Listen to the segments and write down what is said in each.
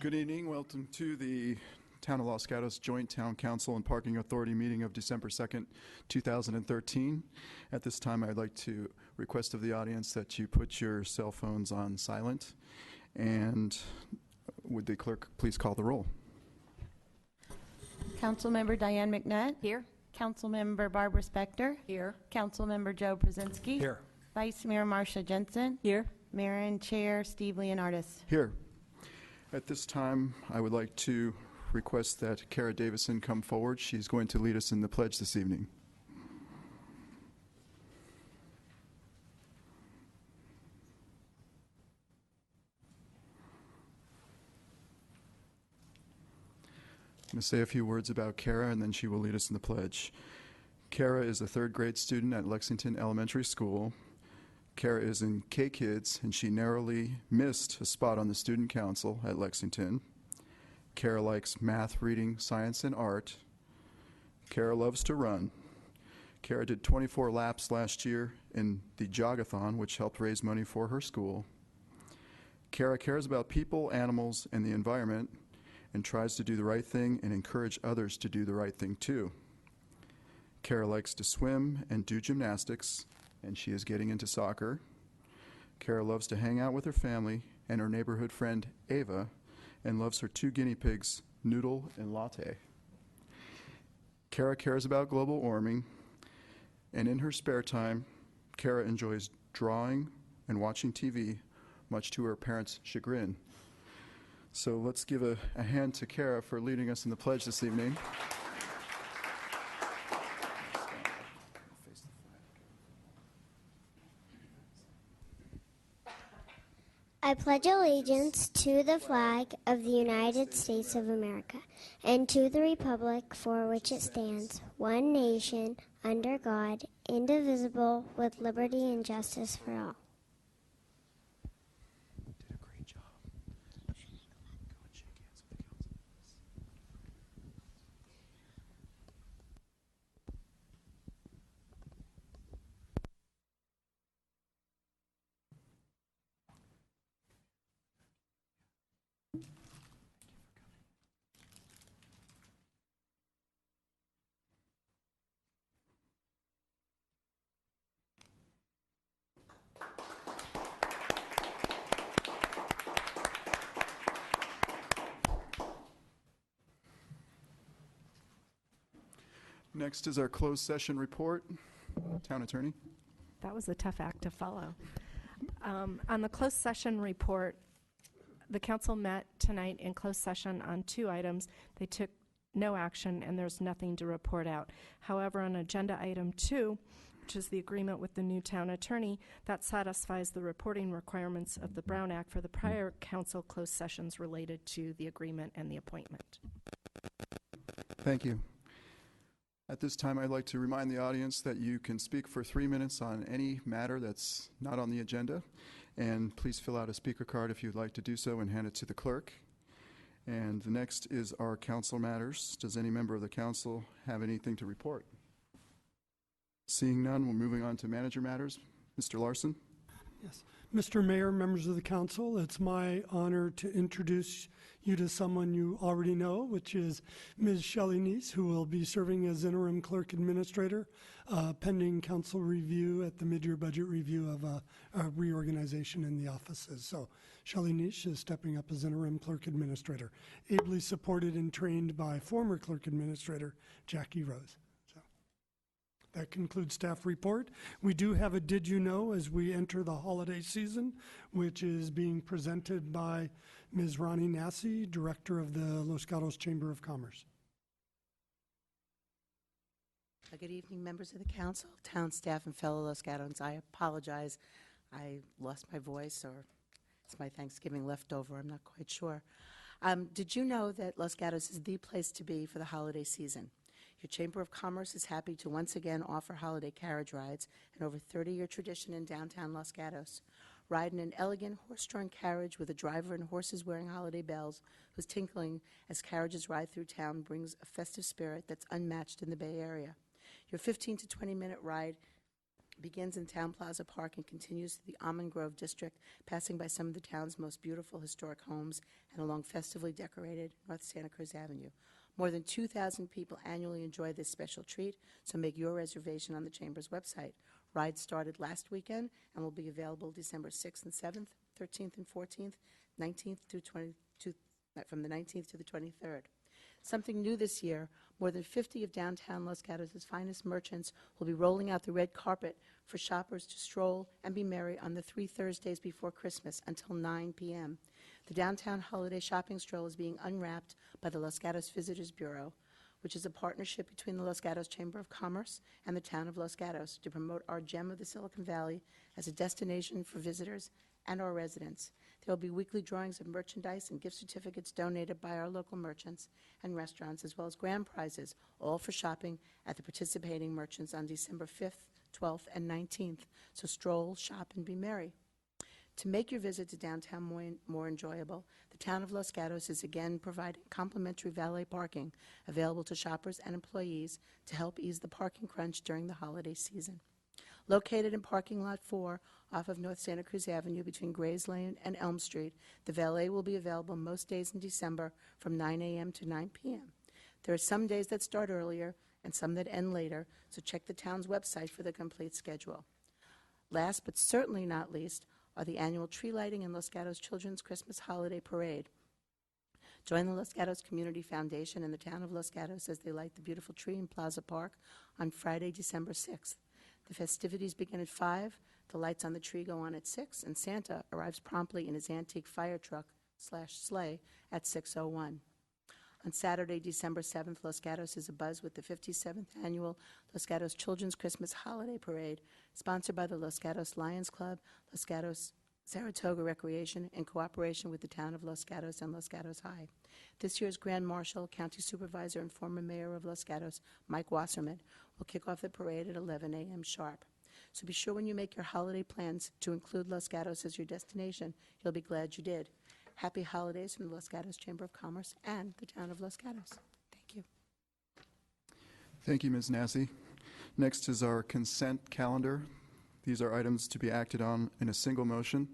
Good evening. Welcome to the Town of Los Gatos Joint Town Council and Parking Authority meeting of December 2nd, 2013. At this time, I'd like to request of the audience that you put your cell phones on silent. And would the clerk please call the roll? Councilmember Diane McNutt. Here. Councilmember Barbara Spector. Here. Councilmember Joe Brzezinski. Here. Vice Mayor Marcia Jensen. Here. Mayor and Chair Steve Leonardis. Here. At this time, I would like to request that Kara Davison come forward. She's going to lead us in the pledge this evening. I'm going to say a few words about Kara, and then she will lead us in the pledge. Kara is a third grade student at Lexington Elementary School. Kara is in K-Kids, and she narrowly missed a spot on the student council at Lexington. Kara likes math, reading, science, and art. Kara loves to run. Kara did 24 laps last year in the Jogathon, which helped raise money for her school. Kara cares about people, animals, and the environment, and tries to do the right thing and encourage others to do the right thing too. Kara likes to swim and do gymnastics, and she is getting into soccer. Kara loves to hang out with her family and her neighborhood friend Ava, and loves her two guinea pigs, Noodle and Latte. Kara cares about global warming, and in her spare time, Kara enjoys drawing and watching TV, much to her parents' chagrin. So let's give a hand to Kara for leading us in the pledge this evening. I pledge allegiance to the flag of the United States of America and to the republic for which it stands, one nation, under God, indivisible, with liberty and justice for all. Did a great job. Go and shake hands with the council. Next is our closed session report. Town Attorney. That was a tough act to follow. On the closed session report, the council met tonight in closed session on 2 items. They took no action, and there's nothing to report out. However, on agenda item 2, which is the agreement with the new town attorney, that satisfies the reporting requirements of the Brown Act for the prior council closed sessions related to the agreement and the appointment. Thank you. At this time, I'd like to remind the audience that you can speak for 3 minutes on any matter that's not on the agenda. And please fill out a speaker card if you'd like to do so and hand it to the clerk. And the next is our council matters. Does any member of the council have anything to report? Seeing none, we're moving on to manager matters. Mr. Larson. Yes. Mr. Mayor, members of the council, it's my honor to introduce you to someone you already know, which is Ms. Shelley Neese, who will be serving as interim clerk administrator, pending council review at the mid-year budget review of a reorganization in the offices. So Shelley Neese is stepping up as interim clerk administrator, ably supported and trained by former clerk administrator Jackie Rose. That concludes staff report. We do have a Did You Know as we enter the holiday season, which is being presented by Ms. Ronnie Nassi, Director of the Los Gatos Chamber of Commerce. Good evening, members of the council, town staff, and fellow Los Gatos. I apologize. I lost my voice, or it's my Thanksgiving leftover. I'm not quite sure. Did you know that Los Gatos is the place to be for the holiday season? Your Chamber of Commerce is happy to once again offer holiday carriage rides, an over 30-year tradition in downtown Los Gatos. Ride in an elegant horse-drawn carriage with a driver and horses wearing holiday bells, whose tinkling as carriages ride through town brings a festive spirit that's unmatched in the Bay Area. Your 15 to 20-minute ride begins in Town Plaza Park and continues to the Almond Grove District, passing by some of the town's most beautiful historic homes and along festively decorated North Santa Cruz Avenue. More than 2,000 people annually enjoy this special treat, so make your reservation on the Chamber's website. Rides started last weekend and will be available December 6th and 7th, 13th and 14th, 19th through 22, from the 19th to the 23rd. Something new this year, more than 50 of downtown Los Gatos' finest merchants will be rolling out the red carpet for shoppers to stroll and be merry on the 3 Thursdays before Christmas until 9 p.m. The downtown holiday shopping stroll is being unwrapped by the Los Gatos Visitors Bureau, which is a partnership between the Los Gatos Chamber of Commerce and the town of Los Gatos to promote our gem of the Silicon Valley as a destination for visitors and our residents. There will be weekly drawings of merchandise and gift certificates donated by our local merchants and restaurants, as well as grand prizes, all for shopping at the participating merchants on December 5th, 12th, and 19th. So stroll, shop, and be merry. To make your visit to downtown more enjoyable, the town of Los Gatos is again providing complimentary valet parking available to shoppers and employees to help ease the parking crunch during the holiday season. Located in parking lot 4 off of North Santa Cruz Avenue between Grays Lane and Elm Street, the valet will be available most days in December from 9 a.m. to 9 p.m. There are some days that start earlier and some that end later, so check the town's website for the complete schedule. Last but certainly not least are the annual tree lighting and Los Gatos Children's Christmas Holiday Parade. Join the Los Gatos Community Foundation and the town of Los Gatos as they light the beautiful tree in Plaza Park on Friday, December 6th. The festivities begin at 5, the lights on the tree go on at 6, and Santa arrives promptly in his antique fire truck/sleigh at 6:01. On Saturday, December 7th, Los Gatos is abuzz with the 57th Annual Los Gatos Children's Christmas Holiday Parade, sponsored by the Los Gatos Lions Club, Los Gatos Saratoga Recreation, in cooperation with the town of Los Gatos and Los Gatos High. This year's Grand Marshal, County Supervisor, and former Mayor of Los Gatos, Mike Wasserman, will kick off the parade at 11 a.m. sharp. So be sure when you make your holiday plans to include Los Gatos as your destination. You'll be glad you did. Happy holidays from the Los Gatos Chamber of Commerce and the town of Los Gatos. Thank you. Thank you, Ms. Nassi. Next is our consent calendar. These are items to be acted on in a single motion.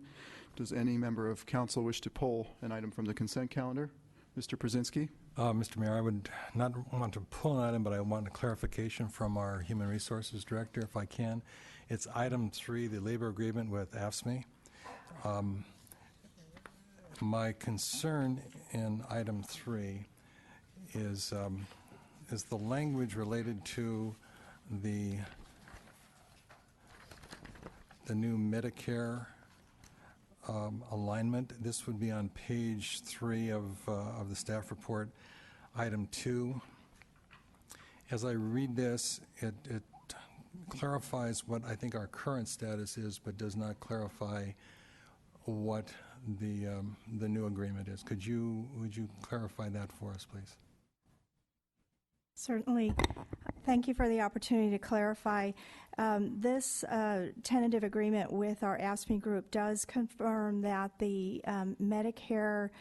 Does any member of council wish to pull an item from the consent calendar? Mr. Brzezinski? Mr. Mayor, I would not want to pull an item, but I want a clarification from our Human Resources Director, if I can. It's item 3, the labor agreement with AFSCME. My concern in item 3 is the language related to the new Medicare alignment. This would be on page 3 of the staff report, item 2. As I read this, it clarifies what I think our current status is, but does not clarify what the new agreement is. Would you clarify that for us, please? Certainly. Thank you for the opportunity to clarify. This tentative agreement with our AFSCME group does confirm that the Medicare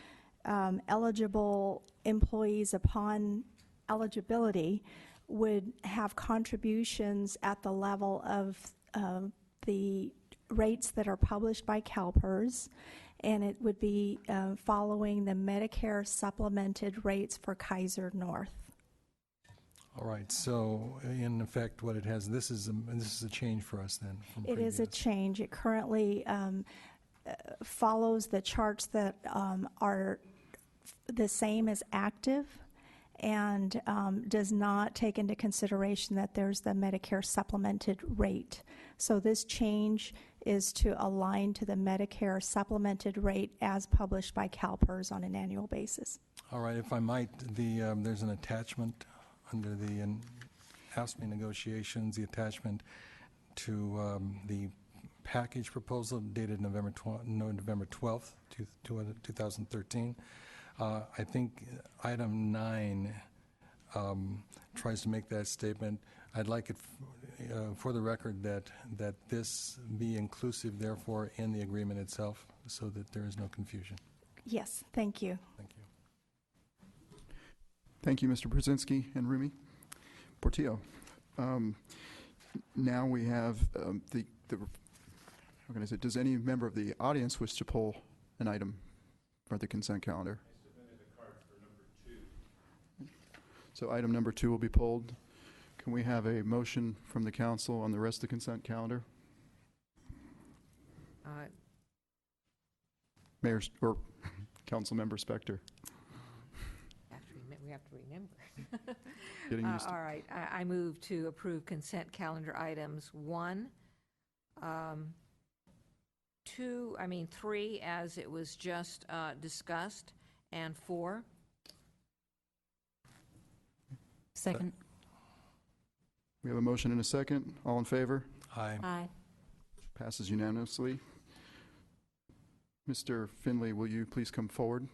eligible employees upon eligibility would have contributions at the level of the rates that are published by CalPERS, and it would be following the Medicare supplemented rates for Kaiser North. All right. So, in effect, what it has, this is a change for us then. From It is a previous. change. It currently follows the charts that are the same as active, and does not take into consideration that there's the Medicare supplemented rate. So this change is to align to the Medicare supplemented rate as published by CalPERS on an annual basis. All right. If I might, there's an attachment under the AFSCME negotiations, the attachment to the package proposal dated November 12th, 2013. I think item 9 tries to make that statement. I'd like it for the record that this be inclusive, therefore, in the agreement itself, so that there is no confusion. Yes, thank you. Thank you. Thank you, Mr. Brzezinski and Rumi. Portillo. Now we have how can I say, does any member of the audience wish to pull an item for the consent calendar? I submitted a card for number 2. So item number 2 will be pulled. Can we have a motion from the council on the rest of the consent calendar? Mayor or Councilmember Spector. We have to remember. Getting used to. All right, I move to approve consent calendar items 1, 3 as it was just discussed, and 4. Second. We have a motion and a second. All in favor? Aye. Aye. Passes unanimously. Mr. Finley, will you please come forward?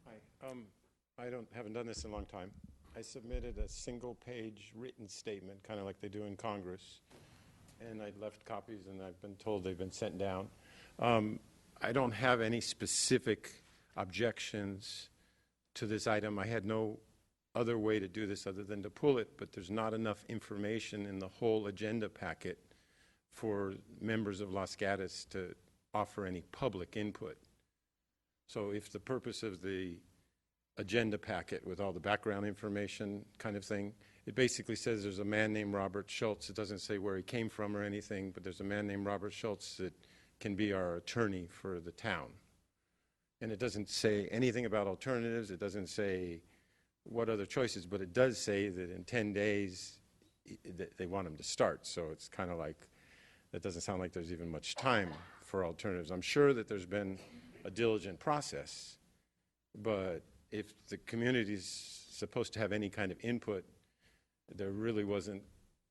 Hi. I haven't done this in a long time. I submitted a single-page written statement, kind of like they do in Congress, and I left copies, and I've been told they've been sent down. I don't have any specific objections to this item. I had no other way to do this other than to pull it, but there's not enough information in the whole agenda packet for members of Los Gatos to offer any public input. So if the purpose of the agenda packet with all the background information kind of thing, it basically says there's a man named Robert Schultz. It doesn't say where he came from or anything, but there's a man named Robert Schultz that can be our attorney for the town. And it doesn't say anything about alternatives. It doesn't say what other choices, but it does say that in 10 days they want him to start. So it's kind of like, that doesn't sound like there's even much time for alternatives. I'm sure that there's been a diligent process, but if the community's supposed to have any kind of input, there really wasn't,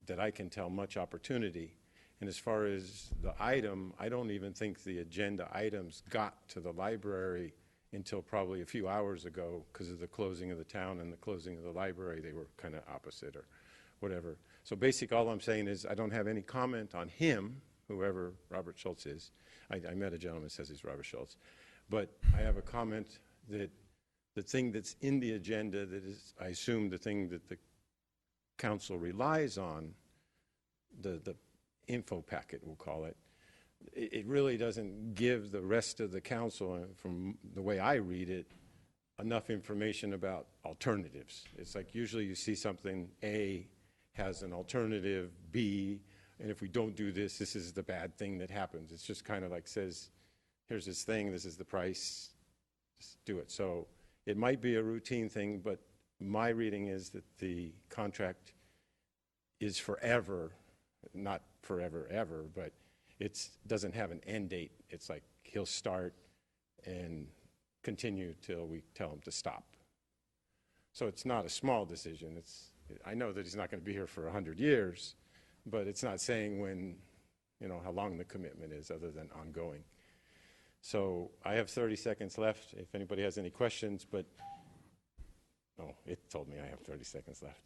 that I can tell, much opportunity. And as far as the item, I don't even think the agenda items got to the library until probably a few hours ago because of the closing of the town and the closing of the library. They were kind of opposite or whatever. So basically all I'm saying is I don't have any comment on him, whoever Robert Schultz is. I met a gentleman who says he's Robert Schultz. But I have a comment that the thing that's in the agenda that is, I assume, the thing that the council relies on, the info packet, we'll call it, it really doesn't give the rest of the council, from the way I read it, enough information about alternatives. It's like usually you see something, A has an alternative, B, and if we don't do this, this is the bad thing that happens. It's just kind of like says, here's this thing, this is the price, just do it. So it might be a routine thing, but my reading is that the contract is forever, not forever ever, but it doesn't have an end date. It's like he'll start and continue till we tell him to stop. So it's not a small decision. I know that he's not going to be here for 100 years, but it's not saying when, how long the commitment is other than ongoing. So I have 30 seconds left if anybody has any questions, but no, it told me I have 30 seconds left.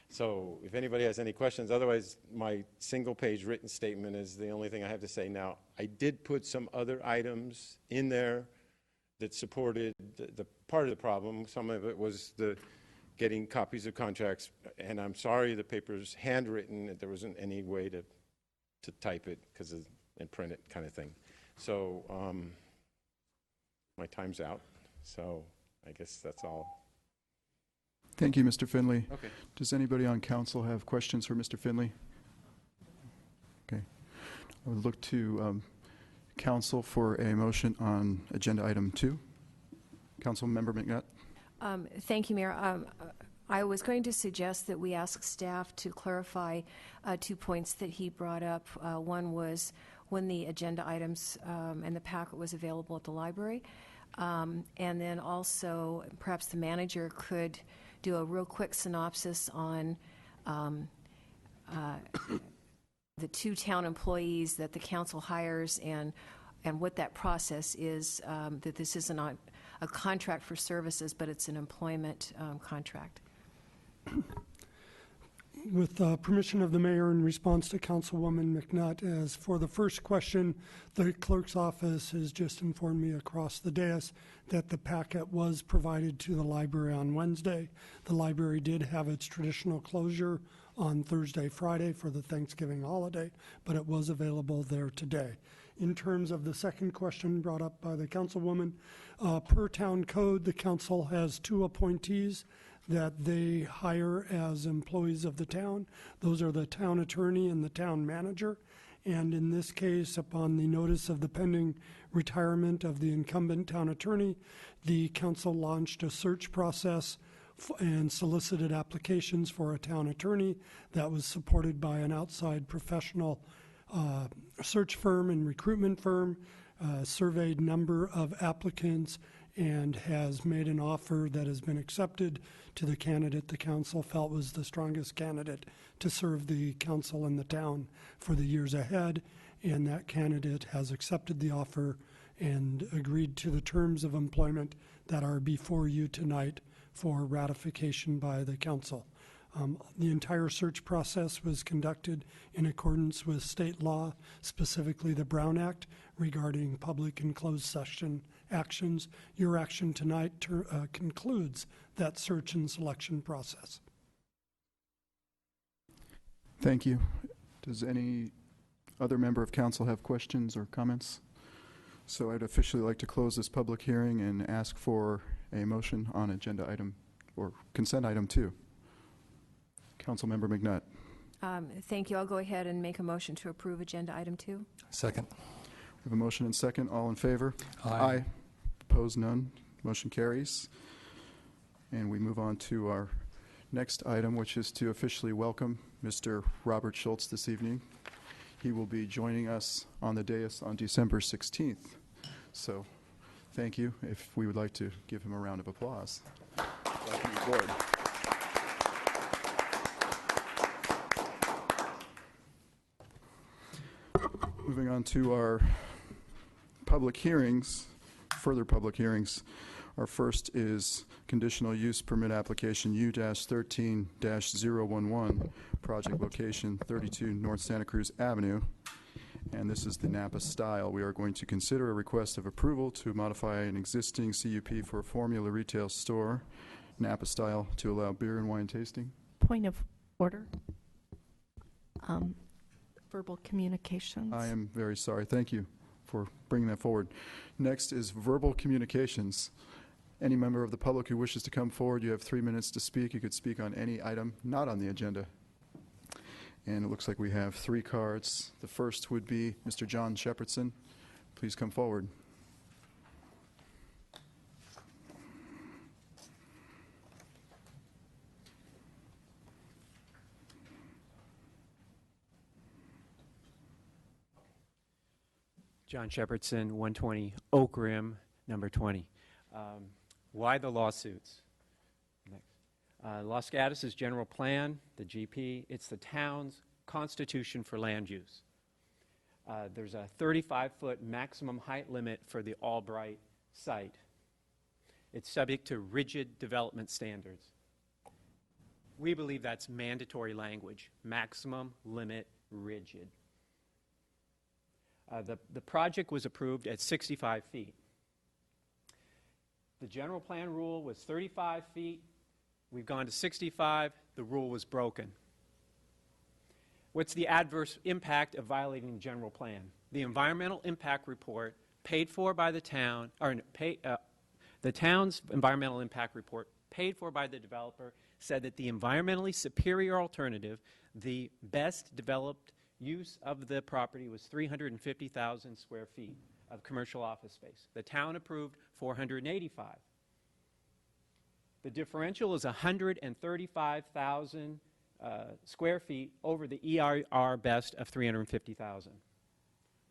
So if anybody has any questions, otherwise my single-page written statement is the only thing I have to say now. I did put some other items in there that supported the part of the problem. Some of it was the getting copies of contracts, and I'm sorry the paper's handwritten. There wasn't any way to type it and print it kind of thing. So my time's out, so I guess that's all. Thank you, Mr. Finley. Okay. Does anybody on council have questions for Mr. Finley? Okay. I would look to council for a motion on agenda item 2. Councilmember McNutt. Thank you, Mayor. I was going to suggest that we ask staff to clarify 2 points that he brought up. One was when the agenda items and the packet was available at the library. And then also perhaps the manager could do a real quick synopsis on the 2 town employees that the council hires and what that process is, that this isn't a contract for services, but it's an employment contract. With permission of the mayor, in response to Councilwoman McNutt, as for the first question, the clerk's office has just informed me across the dais that the packet was provided to the library on Wednesday. The library did have its traditional closure on Thursday, Friday for the Thanksgiving holiday, but it was available there today. In terms of the second question brought up by the councilwoman, per town code, the council has 2 appointees that they hire as employees of the town. Those are the town attorney and the town manager. And in this case, upon the notice of the pending retirement of the incumbent town attorney, the council launched a search process and solicited applications for a town attorney that was supported by an outside professional search firm and recruitment firm, surveyed number of applicants, and has made an offer that has been accepted to the candidate the council felt was the strongest candidate to serve the council and the town for the years ahead. And that candidate has accepted the offer and agreed to the terms of employment that are before you tonight for ratification by the council. The entire search process was conducted in accordance with state law, specifically the Brown Act, regarding public and closed session actions. Your action tonight concludes that search and selection process. Thank you. Does any other member of council have questions or comments? So I'd officially like to close this public hearing and ask for a motion on agenda item or consent item 2. Councilmember McNutt. Thank you. I'll go ahead and make a motion to approve agenda item 2. Second. We have a motion and second. All in favor? Aye. Opposed? None. Motion carries. And we move on to our next item, which is to officially welcome Mr. Robert Schultz this evening. He will be joining us on the dais on December 16th. So thank you. If we would like to give him a round of applause. Welcome aboard. Moving on to our public hearings, further public hearings. Our first is conditional use permit application U-13-011, project location 32 North Santa Cruz Avenue. And this is the Napa style. We are going to consider a request of approval to modify an existing CUP for a formula retail store, Napa style, to allow beer and wine tasting. Point of order. Verbal communications. I am very sorry. Thank you for bringing that forward. Next is verbal communications. Any member of the public who wishes to come forward, you have 3 minutes to speak. You could speak on any item not on the agenda. And it looks like we have 3 cards. The first would be Mr. John Shepherdson. Please come forward. John Shepherdson, 120 Oak Rim, number 20. Why the lawsuits? Los Gatos' general plan, the GP, it's the town's constitution for land use. There's a 35-foot maximum height limit for the Albright site. It's subject to rigid development standards. We believe that's mandatory language, maximum limit rigid. The project was approved at 65 feet. The general plan rule was 35 feet. We've gone to 65. The rule was broken. What's the adverse impact of violating the general plan? The environmental impact report paid for by the town, or the town's environmental impact report paid for by the developer said that the environmentally superior alternative, the best developed use of the property, was 350,000 square feet of commercial office space. The town approved 485. The differential is 135,000 square feet over the EIR best of 350,000.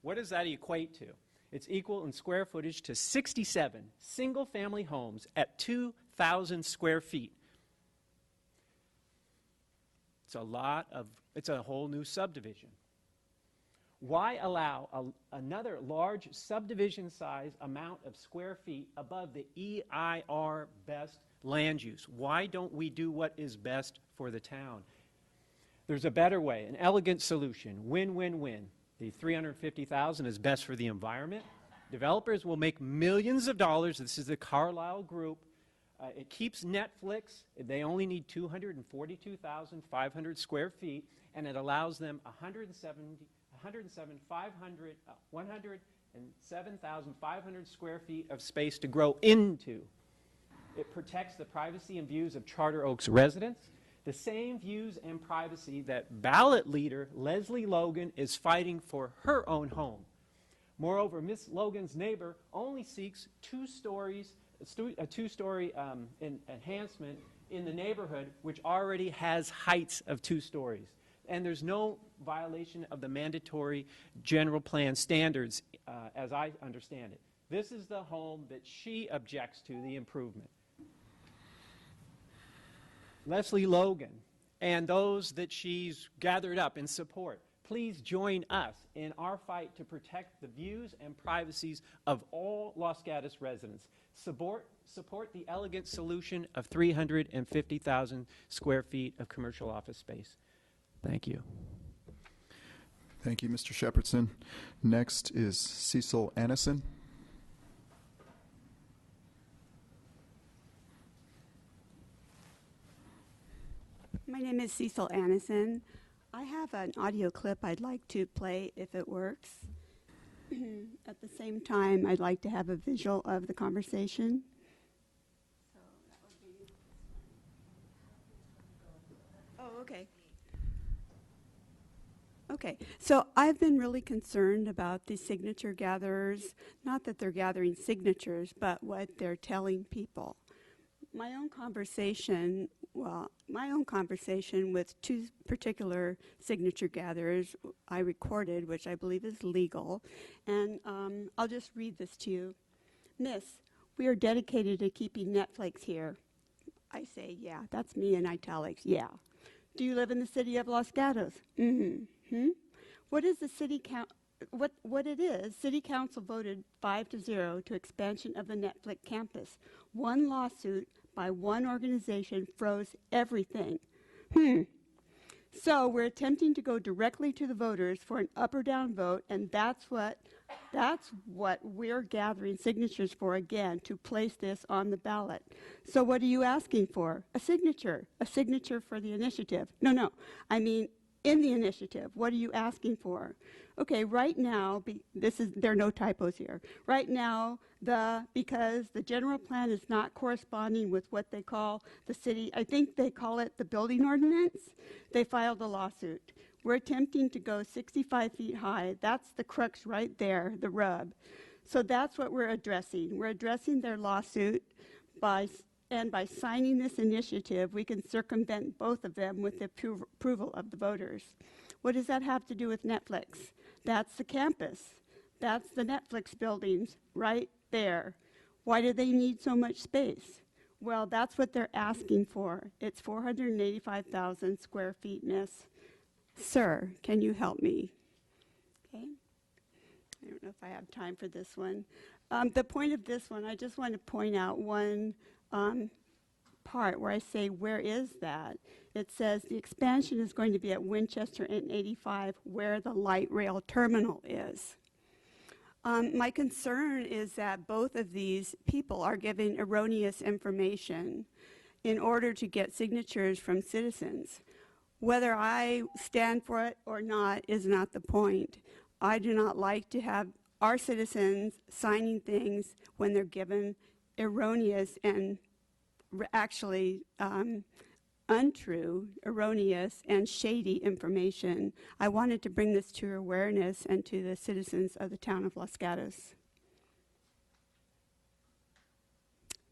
What does that equate to? It's equal in square footage to 67 single-family homes at 2,000 square feet. It's a whole new subdivision. Why allow another large subdivision size amount of square feet above the EIR best land use? Why don't we do what is best for the town? There's a better way, an elegant solution, win-win-win. The $350,000 is best for the environment. Developers will make millions of dollars. This is the Carlyle Group. It keeps Netflix. They only need 242,500 square feet, and it allows them 107,500 square feet of space to grow into. It protects the privacy and views of Charter Oaks residents, the same views and privacy that ballot leader Leslie Logan is fighting for her own home. Moreover, Ms. Logan's neighbor only seeks a two-story enhancement in the neighborhood, which already has heights of 2 stories. And there's no violation of the mandatory general plan standards, as I understand it. This is the home that she objects to, the improvement. Leslie Logan and those that she's gathered up in support, please join us in our fight to protect the views and privacies of all Los Gatos residents. Support the elegant solution of 350,000 square feet of commercial office space. Thank you. Thank you, Mr. Shepherdson. Next is Cecil Annison. My name is Cecil Annison. I have an audio clip I'd like to play if it works. At the same time, I'd like to have a visual of the conversation. So that would be... Oh, okay. Okay, so I've been really concerned about the signature gatherers, not that they're gathering signatures, but what they're telling people. My own conversation with 2 particular signature gatherers I recorded, which I believe is legal, and I'll just read this to you. Miss, we are dedicated to keeping Netflix here. I say, yeah, that's me in italics, yeah. Do you live in the city of Los Gatos? Mm-hmm. What is the city what it is, City Council voted 5-0 to expansion of the Netflix campus. One lawsuit by one organization froze everything. So we're attempting to go directly to the voters for an up or down vote, and that's what we're gathering signatures for again, to place this on the ballot. So what are you asking for? A signature for the initiative. No, I mean in the initiative. What are you asking for? Okay, right now, there are no typos here. Right now, because the general plan is not corresponding with what they call the city, I think they call it the building ordinance, they filed a lawsuit. We're attempting to go 65 feet high. That's the crux right there, the rub. So that's what we're addressing. We're addressing their lawsuit by signing this initiative, we can circumvent both of them with the approval of the voters. What does that have to do with Netflix? That's the campus. That's the Netflix buildings right there. Why do they need so much space? Well, that's what they're asking for. It's 485,000 square feet, miss. Sir, can you help me? Okay. I don't know if I have time for this one. The point of this one, I just want to point out one part where I say, where is that? It says the expansion is going to be at Winchester and 85, where the light rail terminal is. My concern is that both of these people are giving erroneous information in order to get signatures from citizens. Whether I stand for it or not is not the point. I do not like to have our citizens signing things when they're given erroneous and actually untrue, erroneous, and shady information. I wanted to bring this to your awareness and to the citizens of the town of Los Gatos.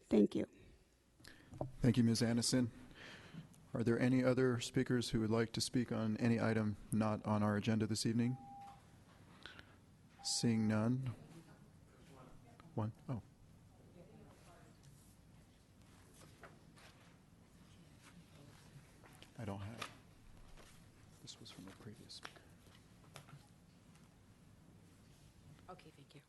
Thank you. Thank you, Ms. Annison. Are there any other speakers who would like to speak on any item not on our agenda this evening? Seeing none. One. Oh. I don't have. This was from a previous speaker. Okay, thank you.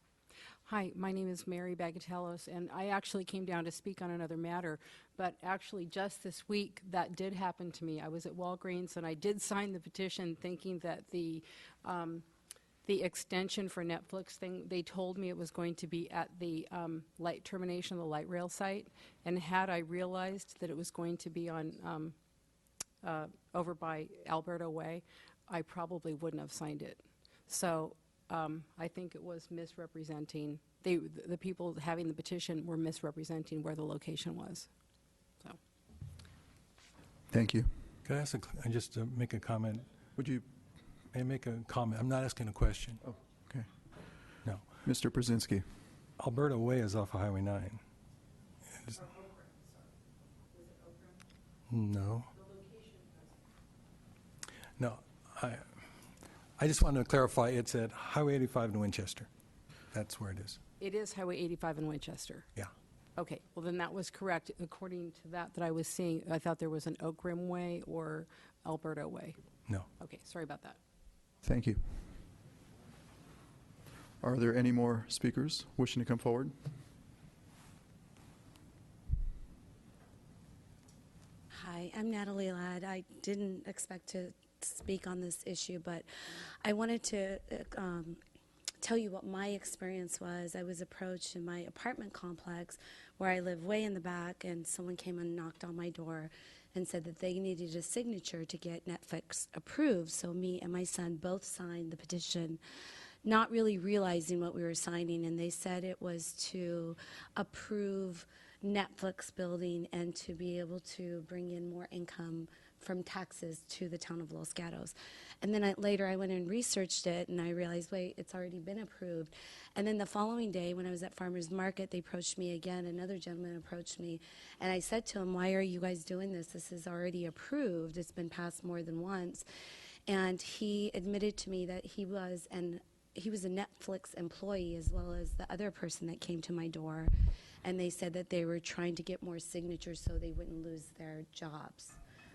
Hi, my name is Mary Bagatellos, and I actually came down to speak on another matter, but actually just this week that did happen to me. I was at Walgreens and I did sign the petition thinking that the extension for Netflix thing, they told me it was going to be at the light termination of the light rail site, and had I realized that it was going to be on over by Alberta Way, I probably wouldn't have signed it. So I think it was misrepresenting, the people having the petition were misrepresenting where the location was. So. Thank you. Could I ask just to make a comment? Would you? May I make a comment? I'm not asking a question. Oh, okay. No. Mr. Brzezinski. Alberta Way is off of Highway 9. No. No. I just wanted to clarify, it's at Highway 85 in Winchester. That's where it is. It is Highway 85 in Winchester. Yeah. Okay, well then that was correct. According to that I was seeing, I thought there was an Oak Rim Way or Alberta Way. No. Okay, sorry about that. Thank you. Are there any more speakers wishing to come forward? Hi, I'm Natalie Ladd. I didn't expect to speak on this issue, but I wanted to tell you what my experience was. I was approached in my apartment complex where I live way in the back, and someone came and knocked on my door and said that they needed a signature to get Netflix approved. So me and my son both signed the petition, not really realizing what we were signing, and they said it was to approve Netflix building and to be able to bring in more income from taxes to the town of Los Gatos. And then later I went and researched it, and I realized, wait, it's already been approved. And then the following day, when I was at Farmers Market, they approached me again. Another gentleman approached me, and I said to him, why are you guys doing this? This is already approved. It's been passed more than once. And he admitted to me that he was a Netflix employee, as well as the other person that came to my door. And they said that they were trying to get more signatures so they wouldn't lose their jobs.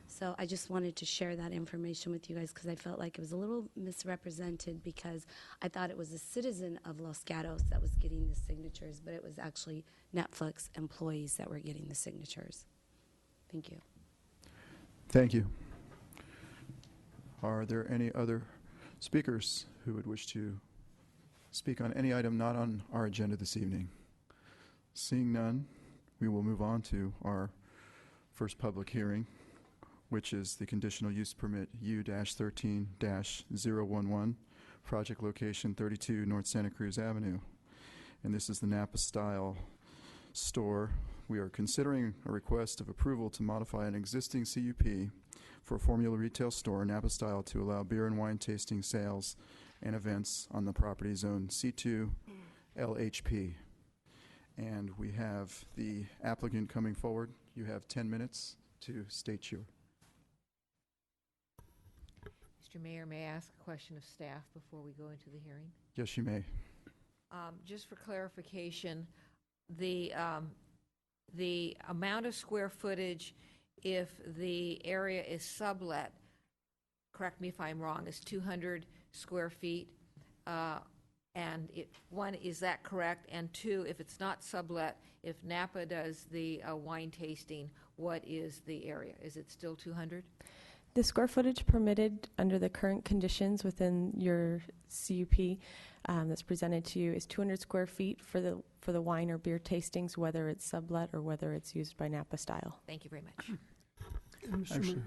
So I just wanted to share that information with you guys because I felt like it was a little misrepresented, because I thought it was a citizen of Los Gatos that was getting the signatures, but it was actually Netflix employees that were getting the signatures. Thank you. Thank you. Are there any other speakers who would wish to speak on any item not on our agenda this evening? Seeing none, we will move on to our first public hearing, which is the conditional use permit U-13-011, project location 32 North Santa Cruz Avenue. And this is the Napa Style store. We are considering a request of approval to modify an existing CUP for a formula retail store, Napa Style, to allow beer and wine tasting sales and events on the property zone C2 LHP. And we have the applicant coming forward. You have 10 minutes to state your. Mr. Mayor, may I ask a question of staff before we go into the hearing? Yes, you may. Just for clarification, the amount of square footage, if the area is sublet, correct me if I'm wrong, is 200 square feet. And one, is that correct? And two, if it's not sublet, if Napa does the wine tasting, what is the area? Is it still 200? The square footage permitted under the current conditions within your CUP that's presented to you is 200 square feet for the wine or beer tastings, whether it's sublet or whether it's used by Napa Style. Thank you very much. Actually,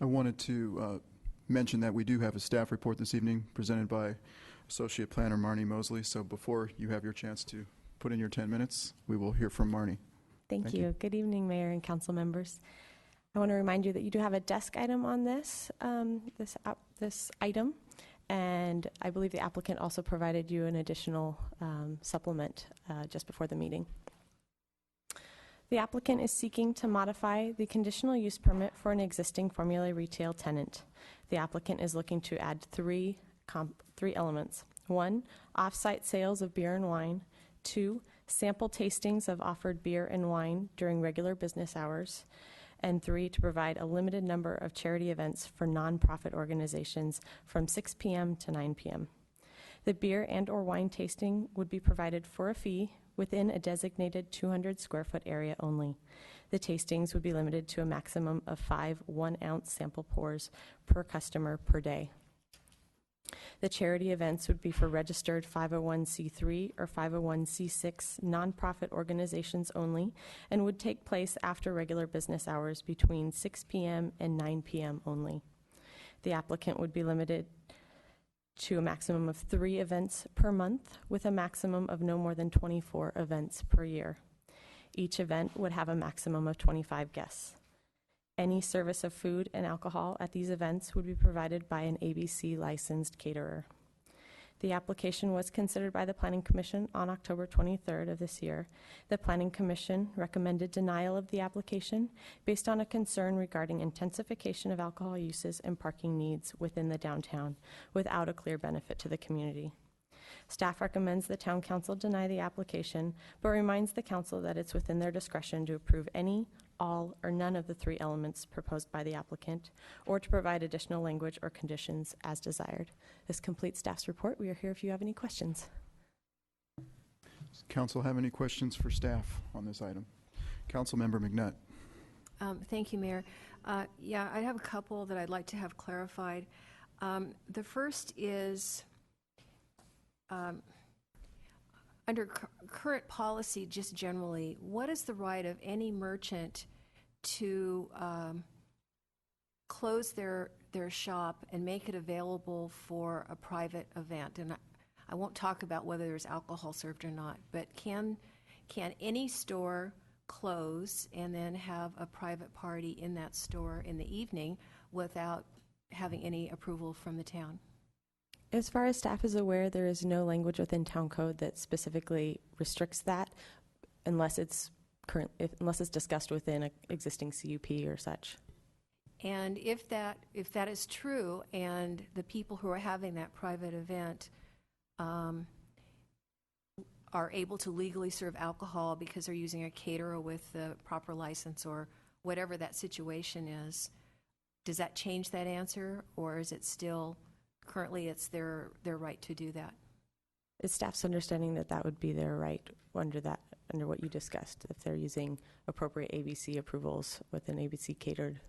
I wanted to mention that we do have a staff report this evening presented by Associate Planner Marnie Mosley. So before you have your chance to put in your 10 minutes, we will hear from Marnie. Thank you. Good evening, Mayor and council members. I want to remind you that you do have a desk item on this item, and I believe the applicant also provided you an additional supplement just before the meeting. The applicant is seeking to modify the conditional use permit for an existing formula retail tenant. The applicant is looking to add three elements. 1, off-site sales of beer and wine. 2, sample tastings of offered beer and wine during regular business hours. And 3, to provide a limited number of charity events for nonprofit organizations from 6 p.m. to 9 p.m. The beer and/or wine tasting would be provided for a fee within a designated 200 square foot area only. The tastings would be limited to a maximum of 5 1-ounce sample pours per customer per day. The charity events would be for registered 501c3 or 501c6 nonprofit organizations only and would take place after regular business hours between 6 p.m. and 9 p.m. only. The applicant would be limited to a maximum of 3 events per month with a maximum of no more than 24 events per year. Each event would have a maximum of 25 guests. Any service of food and alcohol at these events would be provided by an ABC licensed caterer. The application was considered by the Planning Commission on October 23rd of this year. The Planning Commission recommended denial of the application based on a concern regarding intensification of alcohol uses and parking needs within the downtown without a clear benefit to the community. Staff recommends the Town Council deny the application, but reminds the Council that it's within their discretion to approve any, all, or none of the 3 elements proposed by the applicant, or to provide additional language or conditions as desired. This completes staff's report. We are here if you have any questions. Does Council have any questions for staff on this item? Councilmember McNutt. Thank you, Mayor. Yeah, I have a couple that I'd like to have clarified. The first is under current policy, just generally, what is the right of any merchant to close their shop and make it available for a private event? And I won't talk about whether there's alcohol served or not, but can any store close and then have a private party in that store in the evening without having any approval from the town? As far as staff is aware, there is no language within town code that specifically restricts that unless it's discussed within an existing CUP or such. And if that is true, and the people who are having that private event are able to legally serve alcohol because they're using a caterer with the proper license or whatever that situation is, does that change that answer, or is it still currently it's their right to do that? It's staff's understanding that that would be their right under what you discussed, if they're using appropriate ABC approvals with an ABC catered.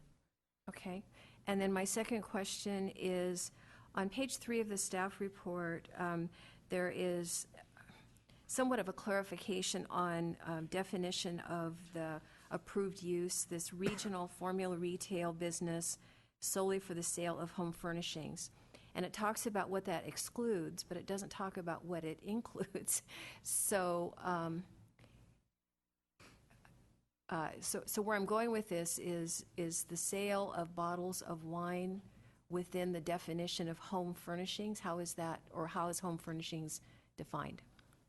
Okay. And then my second question is, on page 3 of the staff report, there is somewhat of a clarification on definition of the approved use, this regional formula retail business solely for the sale of home furnishings. And it talks about what that excludes, but it doesn't talk about what it includes. So, so where I'm going with this is the sale of bottles of wine within the definition of home furnishings? How is that, or how is home furnishings defined?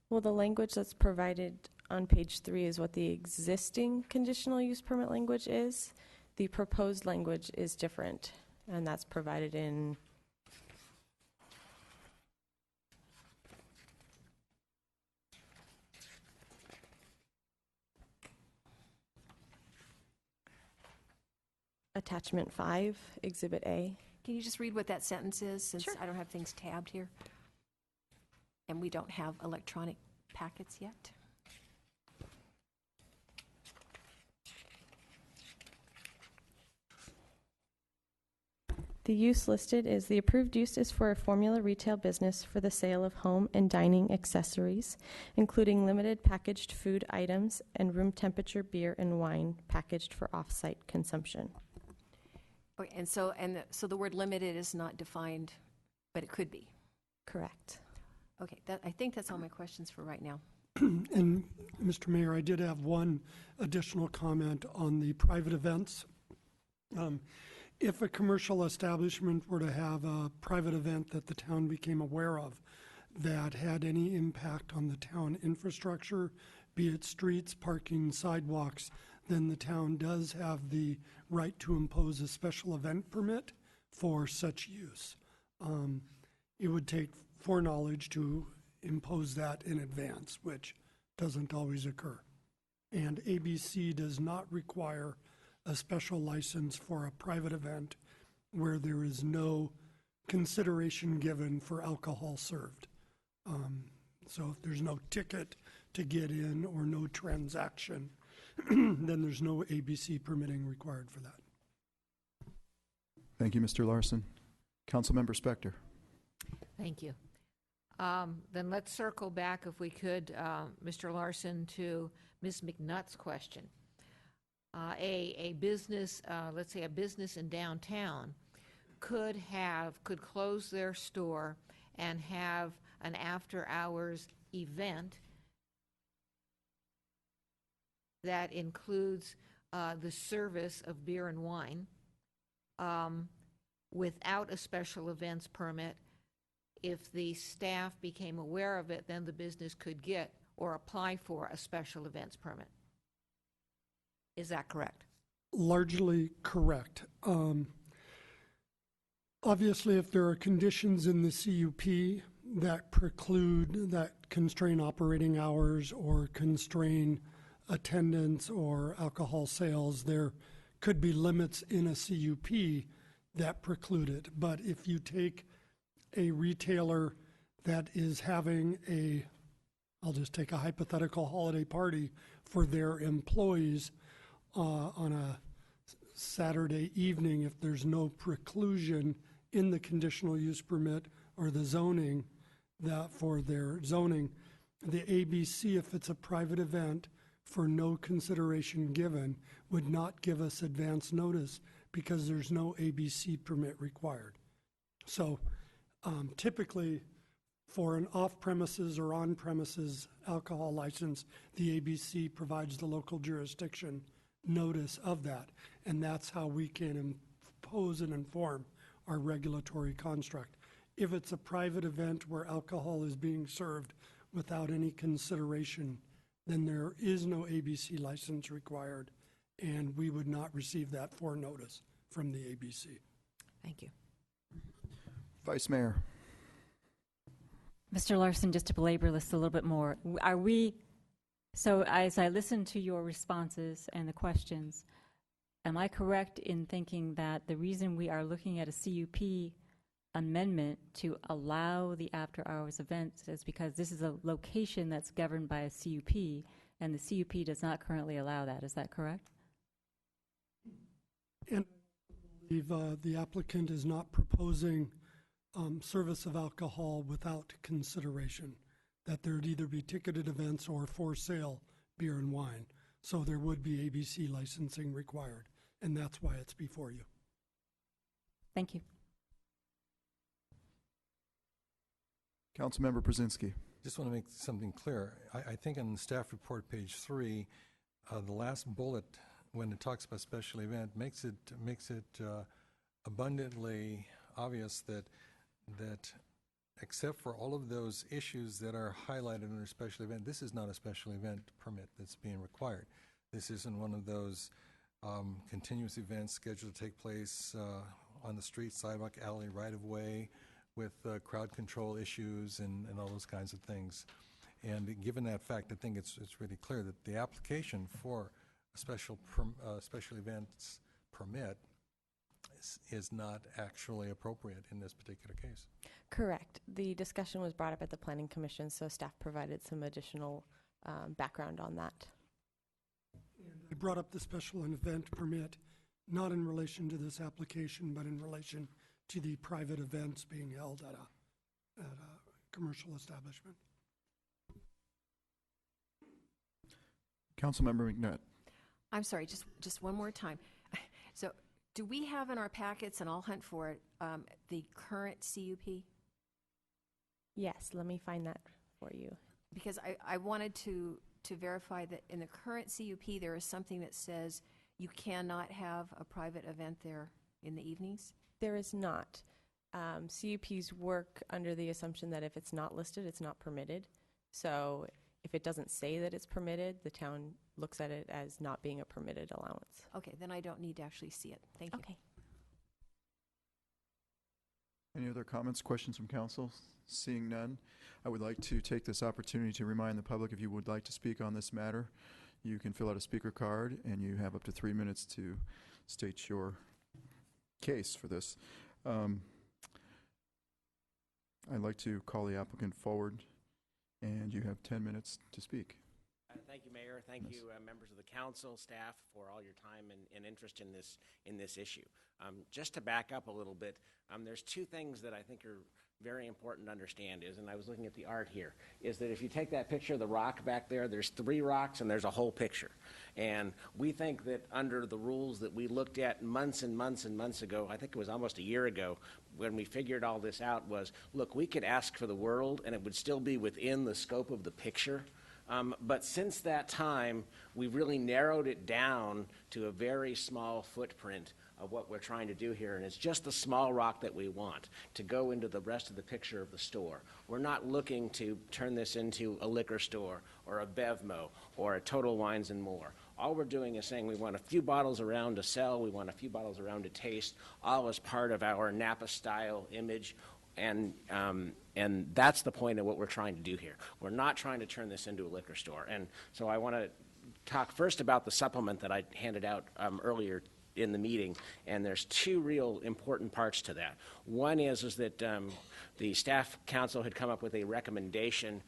Well, the language that's provided on page 3 is what the existing conditional use permit language is. The proposed language is different, and that's provided in Attachment 5, Exhibit A. Can you just read what that sentence is, since Sure. I don't have things tabbed here? And we don't have electronic packets yet. The use listed is the approved use is for a formula retail business for the sale of home and dining accessories, including limited packaged food items and room temperature beer and wine packaged for off-site consumption. Okay, and so the word limited is not defined, but it could be. Correct. Okay, I think that's all my questions for right now. And Mr. Mayor, I did have one additional comment on the private events. If a commercial establishment were to have a private event that the town became aware of that had any impact on the town infrastructure, be it streets, parking, sidewalks, then the town does have the right to impose a special event permit for such use. It would take foreknowledge to impose that in advance, which doesn't always occur. And ABC does not require a special license for a private event where there is no consideration given for alcohol served. So if there's no ticket to get in or no transaction, then there's no ABC permitting required for that. Thank you, Mr. Larson. Councilmember Spector. Thank you. Then let's circle back, if we could, Mr. Larson, to Ms. McNutt's question. A business, let's say a business in downtown, could close their store and have an after-hours event that includes the service of beer and wine without a special events permit. If the staff became aware of it, then the business could get or apply for a special events permit. Is that correct? Largely correct. Obviously, if there are conditions in the CUP that constrain operating hours or constrain attendance or alcohol sales, there could be limits in a CUP that preclude it. But if you take a retailer that is having I'll just take a hypothetical holiday party for their employees on a Saturday evening, if there's no preclusion in the conditional use permit or the zoning for their zoning, the ABC, if it's a private event for no consideration given, would not give us advance notice because there's no ABC permit required. So typically, for an off-premises or on-premises alcohol license, the ABC provides the local jurisdiction notice of that, and that's how we can impose and inform our regulatory construct. If it's a private event where alcohol is being served without any consideration, then there is no ABC license required, and we would not receive that for notice from the ABC. Thank you. Vice Mayor. Mr. Larson, just to belabor this a little bit more, so as I listen to your responses and the questions, am I correct in thinking that the reason we are looking at a CUP amendment to allow the after-hours events is because this is a location that's governed by a CUP, and the CUP does not currently allow that? Is that correct? And I believe the applicant is not proposing service of alcohol without consideration, that there'd either be ticketed events or for sale beer and wine. So there would be ABC licensing required, and that's why it's before you. Thank you. Councilmember Brzezinski. Just want to make something clear. I think in the staff report, page 3, the last bullet, when it talks about special event, makes it abundantly obvious that except for all of those issues that are highlighted under special event, this is not a special event permit that's being required. This isn't one of those continuous events scheduled to take place on the street, sidewalk, alley, right-of-way, with crowd control issues and all those kinds of things. And given that fact, I think it's really clear that the application for a special events permit is not actually appropriate in this particular case. Correct. The discussion was brought up at the Planning Commission, so staff provided some additional background on that. I brought up the special event permit, not in relation to this application, but in relation to the private events being held at a commercial establishment. Councilmember McNutt. I'm sorry, just one more time. So do we have in our packets, and I'll hunt for it, the current CUP? Yes, let me find that for you. Because I wanted to verify that in the current CUP, there is something that says you cannot have a private event there in the evenings? There is not. CUPs work under the assumption that if it's not listed, it's not permitted. So if it doesn't say that it's permitted, the town looks at it as not being a permitted allowance. Okay, then I don't need to actually see it. Thank you. Okay. Any other comments, questions from council? Seeing none, I would like to take this opportunity to remind the public, if you would like to speak on this matter, you can fill out a speaker card and you have up to 3 minutes to state your case for this. I'd like to call the applicant forward and you have 10 minutes to speak. Thank you, Mayor. Thank you, members of the council, staff, for all your time and interest in this issue. Just to back up a little bit, there's two things that I think are very important to understand and I was looking at the art here, is that if you take that picture of the rock back there, there's 3 rocks and there's a whole picture. And we think that under the rules that we looked at months and months and months ago, I think it was almost a year ago, when we figured all this out was, look, we could ask for the world and it would still be within the scope of the picture. But since that time, we've really narrowed it down to a very small footprint of what we're trying to do here, and it's just the small rock that we want to go into the rest of the picture of the store. We're not looking to turn this into a liquor store or a Bevmo or a Total Wines and More. All we're doing is saying we want a few bottles around to sell, we want a few bottles around to taste, all as part of our Napa-style image. And that's the point of what we're trying to do here. We're not trying to turn this into a liquor store. And so I want to talk first about the supplement that I handed out earlier in the meeting, and there's 2 real important parts to that. One is that the staff council had come up with a recommendation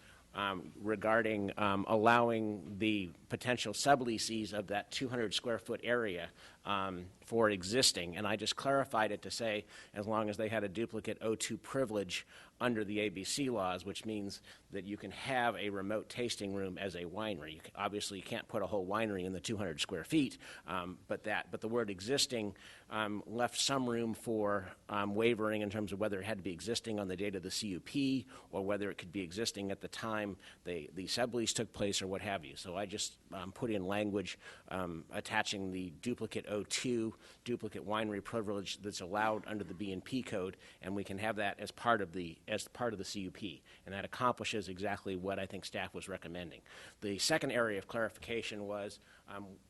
regarding allowing the potential subleasees of that 200 square foot area for existing, and I just clarified it to say as long as they had a duplicate O2 privilege under the ABC laws, which means that you can have a remote tasting room as a winery. Obviously, you can't put a whole winery in the 200 square feet, but the word existing left some room for wavering in terms of whether it had to be existing on the date of the CUP or whether it could be existing at the time the sublease took place or what have you. So I just put in language attaching the duplicate O2, duplicate winery privilege that's allowed under the B&P code, and we can have that as part of the CUP, and that accomplishes exactly what I think staff was recommending. The second area of clarification was,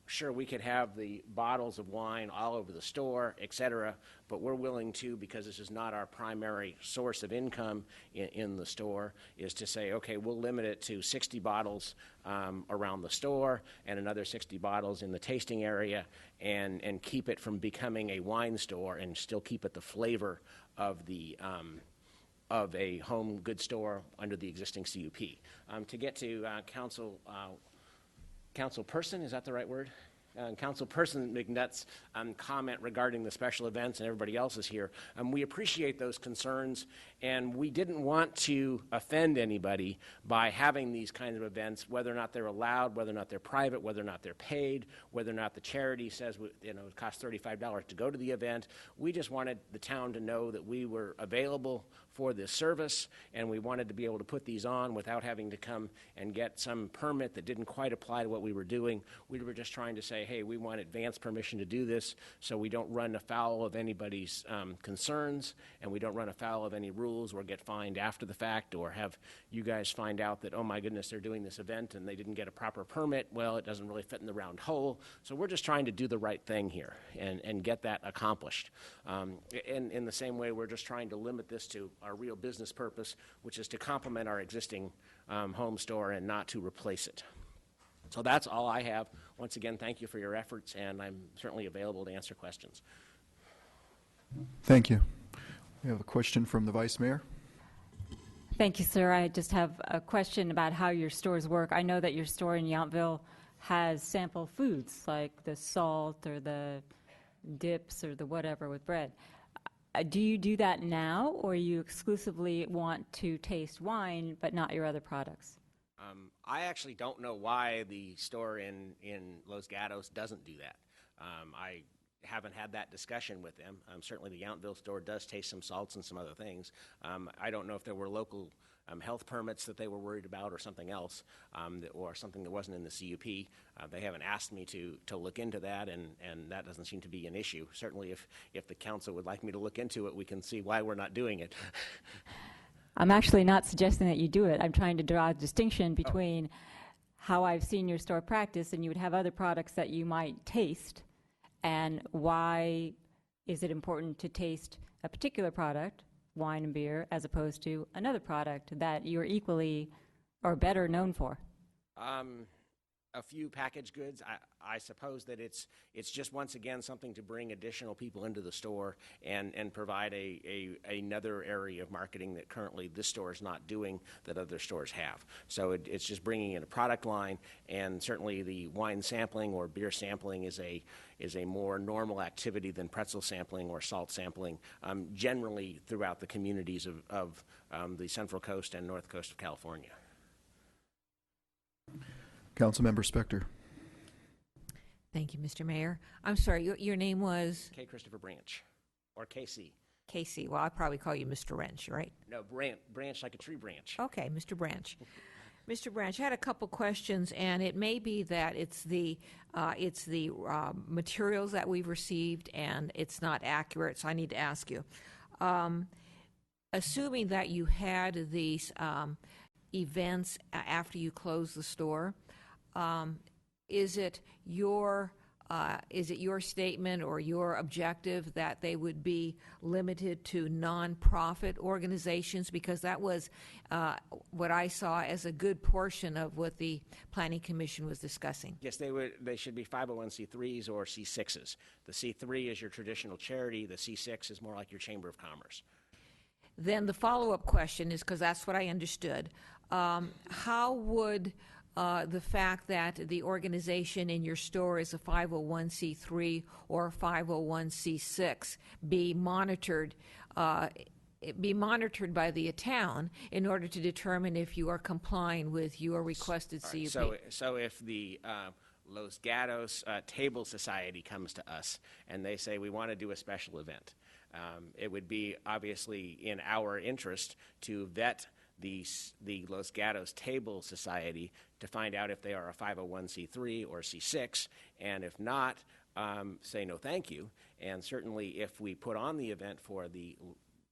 sure, we could have the bottles of wine all over the store, et cetera, but we're willing to, because this is not our primary source of income in the store, is to say, okay, we'll limit it to 60 bottles around the store and another 60 bottles in the tasting area, and keep it from becoming a wine store and still keep it the flavor of of a home goods store under the existing CUP. To get to Councilperson, is that the right word? Councilperson McNutt's comment regarding the special events and everybody else is here. We appreciate those concerns, and we didn't want to offend anybody by having these kinds of events, whether or not they're allowed, whether or not they're private, whether or not they're paid, whether or not the charity says it costs $35 to go to the event. We just wanted the town to know that we were available for this service, and we wanted to be able to put these on without having to come and get some permit that didn't quite apply to what we were doing. We were just trying to say, hey, we want advance permission to do this so we don't run afoul of anybody's concerns, and we don't run afoul of any rules or get fined after the fact or have you guys find out that, oh my goodness, they're doing this event and they didn't get a proper permit. Well, it doesn't really fit in the round hole. So we're just trying to do the right thing here and get that accomplished. In the same way, we're just trying to limit this to our real business purpose, which is to complement our existing home store and not to replace it. So that's all I have. Once again, thank you for your efforts, and I'm certainly available to answer questions. Thank you. We have a question from the Vice Mayor. Thank you, sir. I just have a question about how your stores work. I know that your store in Yountville has sample foods like the salt or the dips or the whatever with bread. Do you do that now, or you exclusively want to taste wine but not your other products? I actually don't know why the store in Los Gatos doesn't do that. I haven't had that discussion with them. Certainly the Yountville store does taste some salts and some other things. I don't know if there were local health permits that they were worried about or something else, or something that wasn't in the CUP. They haven't asked me to look into that, and that doesn't seem to be an issue. Certainly if the council would like me to look into it, we can see why we're not doing it. I'm actually not suggesting that you do it. I'm trying to draw a distinction between how I've seen your store practice, and you would have other products that you might taste, and why is it important to taste a particular product, wine and beer, as opposed to another product that you're equally or better known for? a few packaged goods. I suppose that it's just, once again, something to bring additional people into the store and provide another area of marketing that currently this store is not doing that other stores have. So it's just bringing in a product line, and certainly the wine sampling or beer sampling is a more normal activity than pretzel sampling or salt sampling, generally throughout the communities of the Central Coast and North Coast of California. Councilmember Spector. Thank you, Mr. Mayor. I'm sorry, your name was? K. Christopher Branch, or KC. Casey. Well, I'll probably call you Mr. Wrench, right? No, branch like a tree branch. Okay, Mr. Branch. Mr. Branch, I had a couple questions, and it may be that it's the materials that we've received and it's not accurate, so I need to ask you. Assuming that you had these events after you closed the store, is it your statement or your objective that they would be limited to nonprofit organizations? Because that was what I saw as a good portion of what the Planning Commission was discussing. Yes, they should be 501c3s or C6s. The C3 is your traditional charity. The C6 is more like your Chamber of Commerce. Then the follow-up question is, because that's what I understood, how would the fact that the organization in your store is a 501c3 or 501c6 be monitored by the town in order to determine if you are complying with your requested CUP? So if the Los Gatos Table Society comes to us and they say we want to do a special event, it would be obviously in our interest to vet the Los Gatos Table Society to find out if they are a 501c3 or C6, and if not, say no thank you. And certainly if we put on the event for the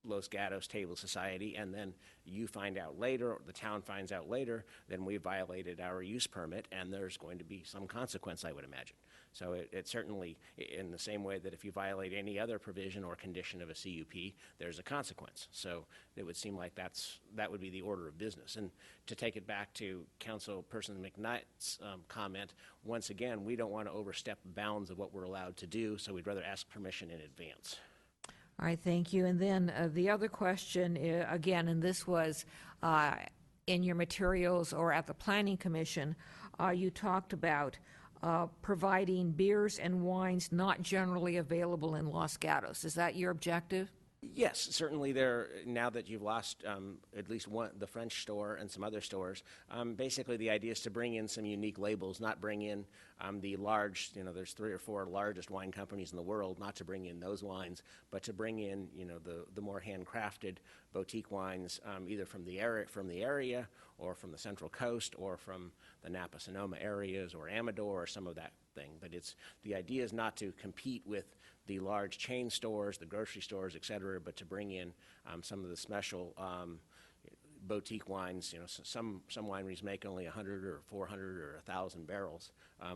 Los Gatos Table Society and then you find out later, or the town finds out later, then we violated our use permit, and there's going to be some consequence, I would imagine. So it certainly, in the same way that if you violate any other provision or condition of a CUP, there's a consequence. So it would seem like that would be the order of business. And to take it back to Councilperson McKnight's comment, once again, we don't want to overstep the bounds of what we're allowed to do, so we'd rather ask permission in advance. All right, thank you. And then the other question, again, and this was in your materials or at the Planning Commission, you talked about providing beers and wines not generally available in Los Gatos. Is that your objective? Yes, certainly now that you've lost at least one, the French store and some other stores, basically the idea is to bring in some unique labels, not bring in the large, there's 3 or 4 largest wine companies in the world, not to bring in those wines, but to bring in, the more handcrafted boutique wines, either from the area or from the Central Coast or from the Napa-Sonoma areas or Amador or some of that thing. But the idea is not to compete with the large chain stores, the grocery stores, et cetera, but to bring in some of the special boutique wines. Some wineries make only 100 or 400 or 1,000 barrels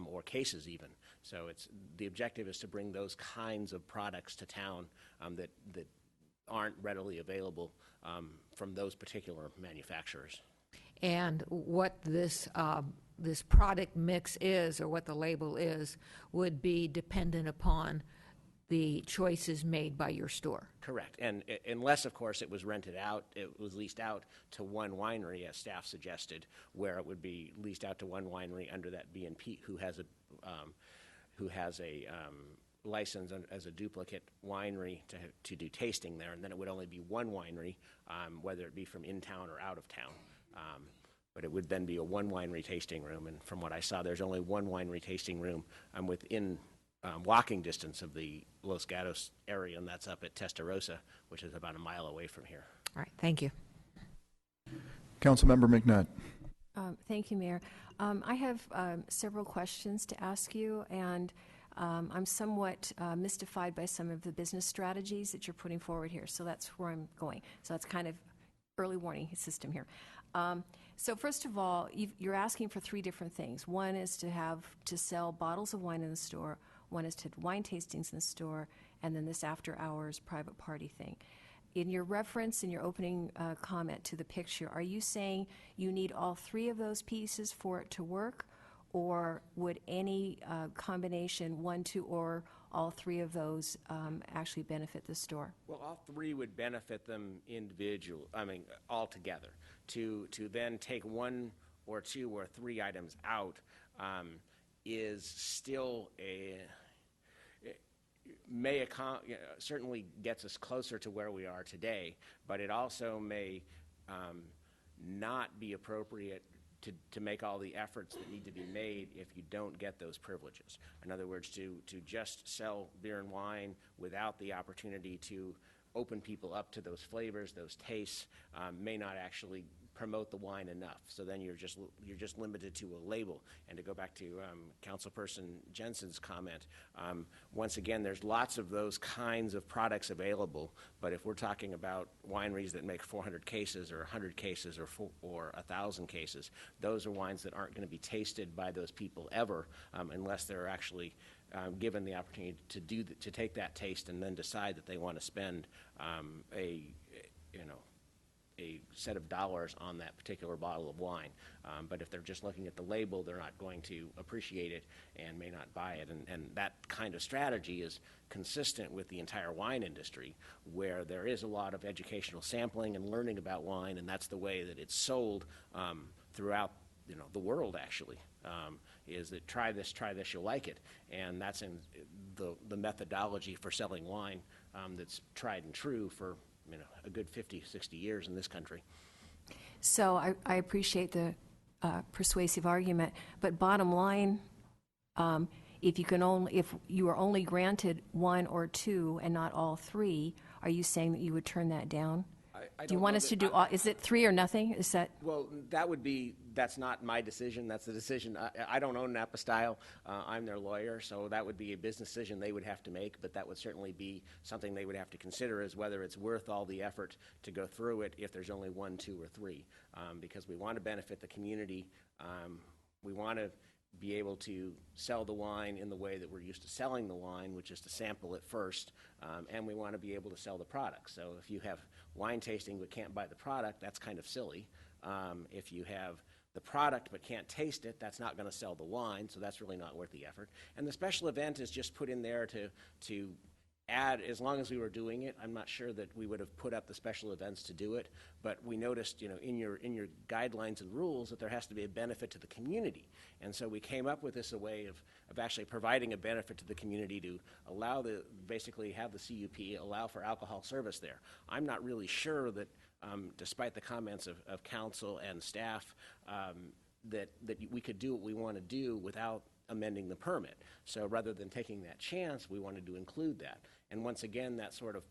or cases even. So the objective is to bring those kinds of products to town that aren't readily available from those particular manufacturers. And what this product mix is, or what the label is, would be dependent upon the choices made by your store. Correct. And unless, of course, it was rented out, it was leased out to one winery, as staff suggested, where it would be leased out to one winery under that B&P, who has a license as a duplicate winery to do tasting there, and then it would only be one winery, whether it be from in town or out of town. But it would then be a one winery tasting room, and from what I saw, there's only one winery tasting room within walking distance of the Los Gatos area, and that's up at Testarossa, which is about a mile away from here. All right, thank you. Councilmember McNutt. Thank you, Mayor. I have several questions to ask you, and I'm somewhat mystified by some of the business strategies that you're putting forward here, so that's where I'm going. So that's kind of early warning system here. So first of all, you're asking for 3 different things. One is to sell bottles of wine in the store. One is to wine tastings in the store, and then this after-hours private party thing. In your reference, in your opening comment to the picture, are you saying you need all 3 of those pieces for it to work, or would any combination, one, two, or all three of those actually benefit the store? Well, all three would benefit them all together. To then take one or two or three items out is still certainly gets us closer to where we are today, but it also may not be appropriate to make all the efforts that need to be made if you don't get those privileges. In other words, to just sell beer and wine without the opportunity to open people up to those flavors, those tastes, may not actually promote the wine enough. So then you're just limited to a label. And to go back to Councilperson Jensen's comment, once again, there's lots of those kinds of products available. But if we're talking about wineries that make 400 cases or 100 cases or 1,000 cases, those are wines that aren't going to be tasted by those people ever unless they're actually given the opportunity to take that taste and then decide that they want to spend a set of dollars on that particular bottle of wine. But if they're just looking at the label, they're not going to appreciate it and may not buy it. And that kind of strategy is consistent with the entire wine industry, where there is a lot of educational sampling and learning about wine, and that's the way that it's sold throughout the world, actually, is that try this, you'll like it. And that's in the methodology for selling wine that's tried and true for a good 50, 60 years in this country. So I appreciate the persuasive argument, but bottom line, if you are only granted one or two and not all three, are you saying that you would turn that down? Do you want us to do is it three or nothing? Is that? Well, that's not my decision. That's the decision. I don't own Apostyle. I'm their lawyer, so that would be a business decision they would have to make, but that would certainly be something they would have to consider, is whether it's worth all the effort to go through it if there's only one, two, or three, because we want to benefit the community. We want to be able to sell the wine in the way that we're used to selling the wine, which is to sample it first, and we want to be able to sell the product. So if you have wine tasting but can't buy the product, that's kind of silly. If you have the product but can't taste it, that's not going to sell the wine, so that's really not worth the effort. And the special event is just put in there to add, as long as we were doing it. I'm not sure that we would have put up the special events to do it, but we noticed, in your guidelines and rules that there has to be a benefit to the community. And so we came up with this a way of actually providing a benefit to the community to allow basically have the CUP allow for alcohol service there. I'm not really sure that, despite the comments of council and staff, that we could do what we want to do without amending the permit. So rather than taking that chance, we wanted to include that. And once again, that sort of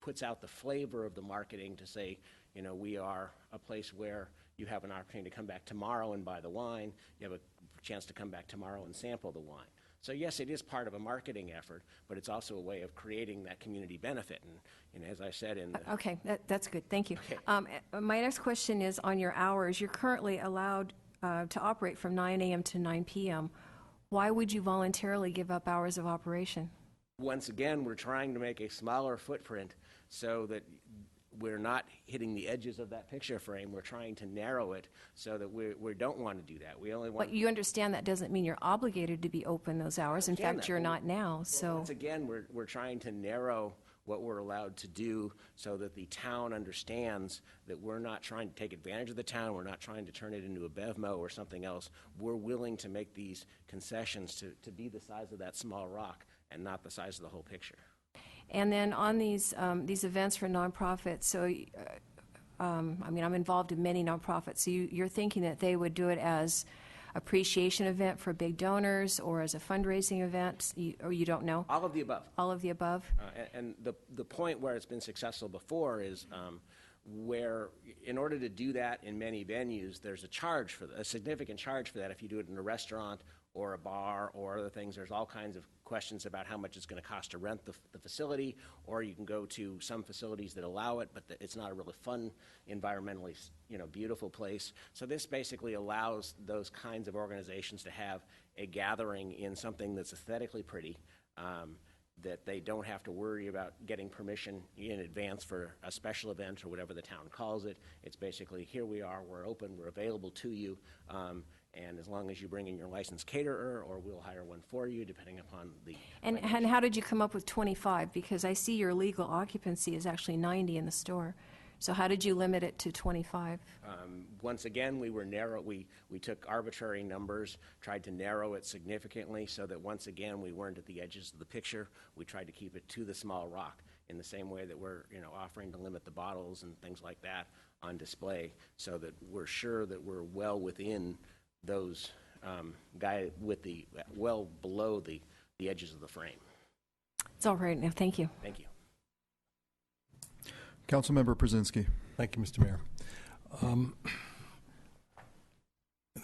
puts out the flavor of the marketing to say, we are a place where you have an opportunity to come back tomorrow and buy the wine. You have a chance to come back tomorrow and sample the wine. So yes, it is part of a marketing effort, but it's also a way of creating that community benefit. And as I said in the... Okay, that's good. Thank you. Okay. My next question is on your hours. You're currently allowed to operate from 9 a.m. to 9 p.m. Why would you voluntarily give up hours of operation? Once again, we're trying to make a smaller footprint so that we're not hitting the edges of that picture frame. We're trying to narrow it so that we don't want to do that. We only want. But you understand that doesn't mean you're obligated to be open those hours. In fact, you're not now. So once again, we're trying to narrow what we're allowed to do so that the town understands that we're not trying to take advantage of the town. We're not trying to turn it into a BevMo or something else. We're willing to make these concessions to be the size of that small rock and not the size of the whole picture. And then on these events for nonprofits, so I'm involved in many nonprofits. So you're thinking that they would do it as appreciation event for big donors or as a fundraising event, or you don't know? All of the above. All of the above. And the point where it's been successful before is where, in order to do that in many venues, there's a significant charge for that. If you do it in a restaurant or a bar or other things, there's all kinds of questions about how much it's going to cost to rent the facility, or you can go to some facilities that allow it, but it's not a really fun, environmentally beautiful place. So this basically allows those kinds of organizations to have a gathering in something that's aesthetically pretty, that they don't have to worry about getting permission in advance for a special event or whatever the town calls it. It's basically, here we are, we're open, we're available to you, And as long as you bring in your licensed caterer, or we'll hire one for you, depending upon the... And how did you come up with 25? Because I see your legal occupancy is actually 90 in the store. So how did you limit it to 25? Once again, we were narrow. We took arbitrary numbers, tried to narrow it significantly so that once again we weren't at the edges of the picture. We tried to keep it to the small rock in the same way that we're offering to limit the bottles and things like that on display, so that we're sure that we're well within those well below the edges of the frame. It's all right now. Thank you. Thank you. Councilmember Brzezinski. Thank you, Mr. Mayor.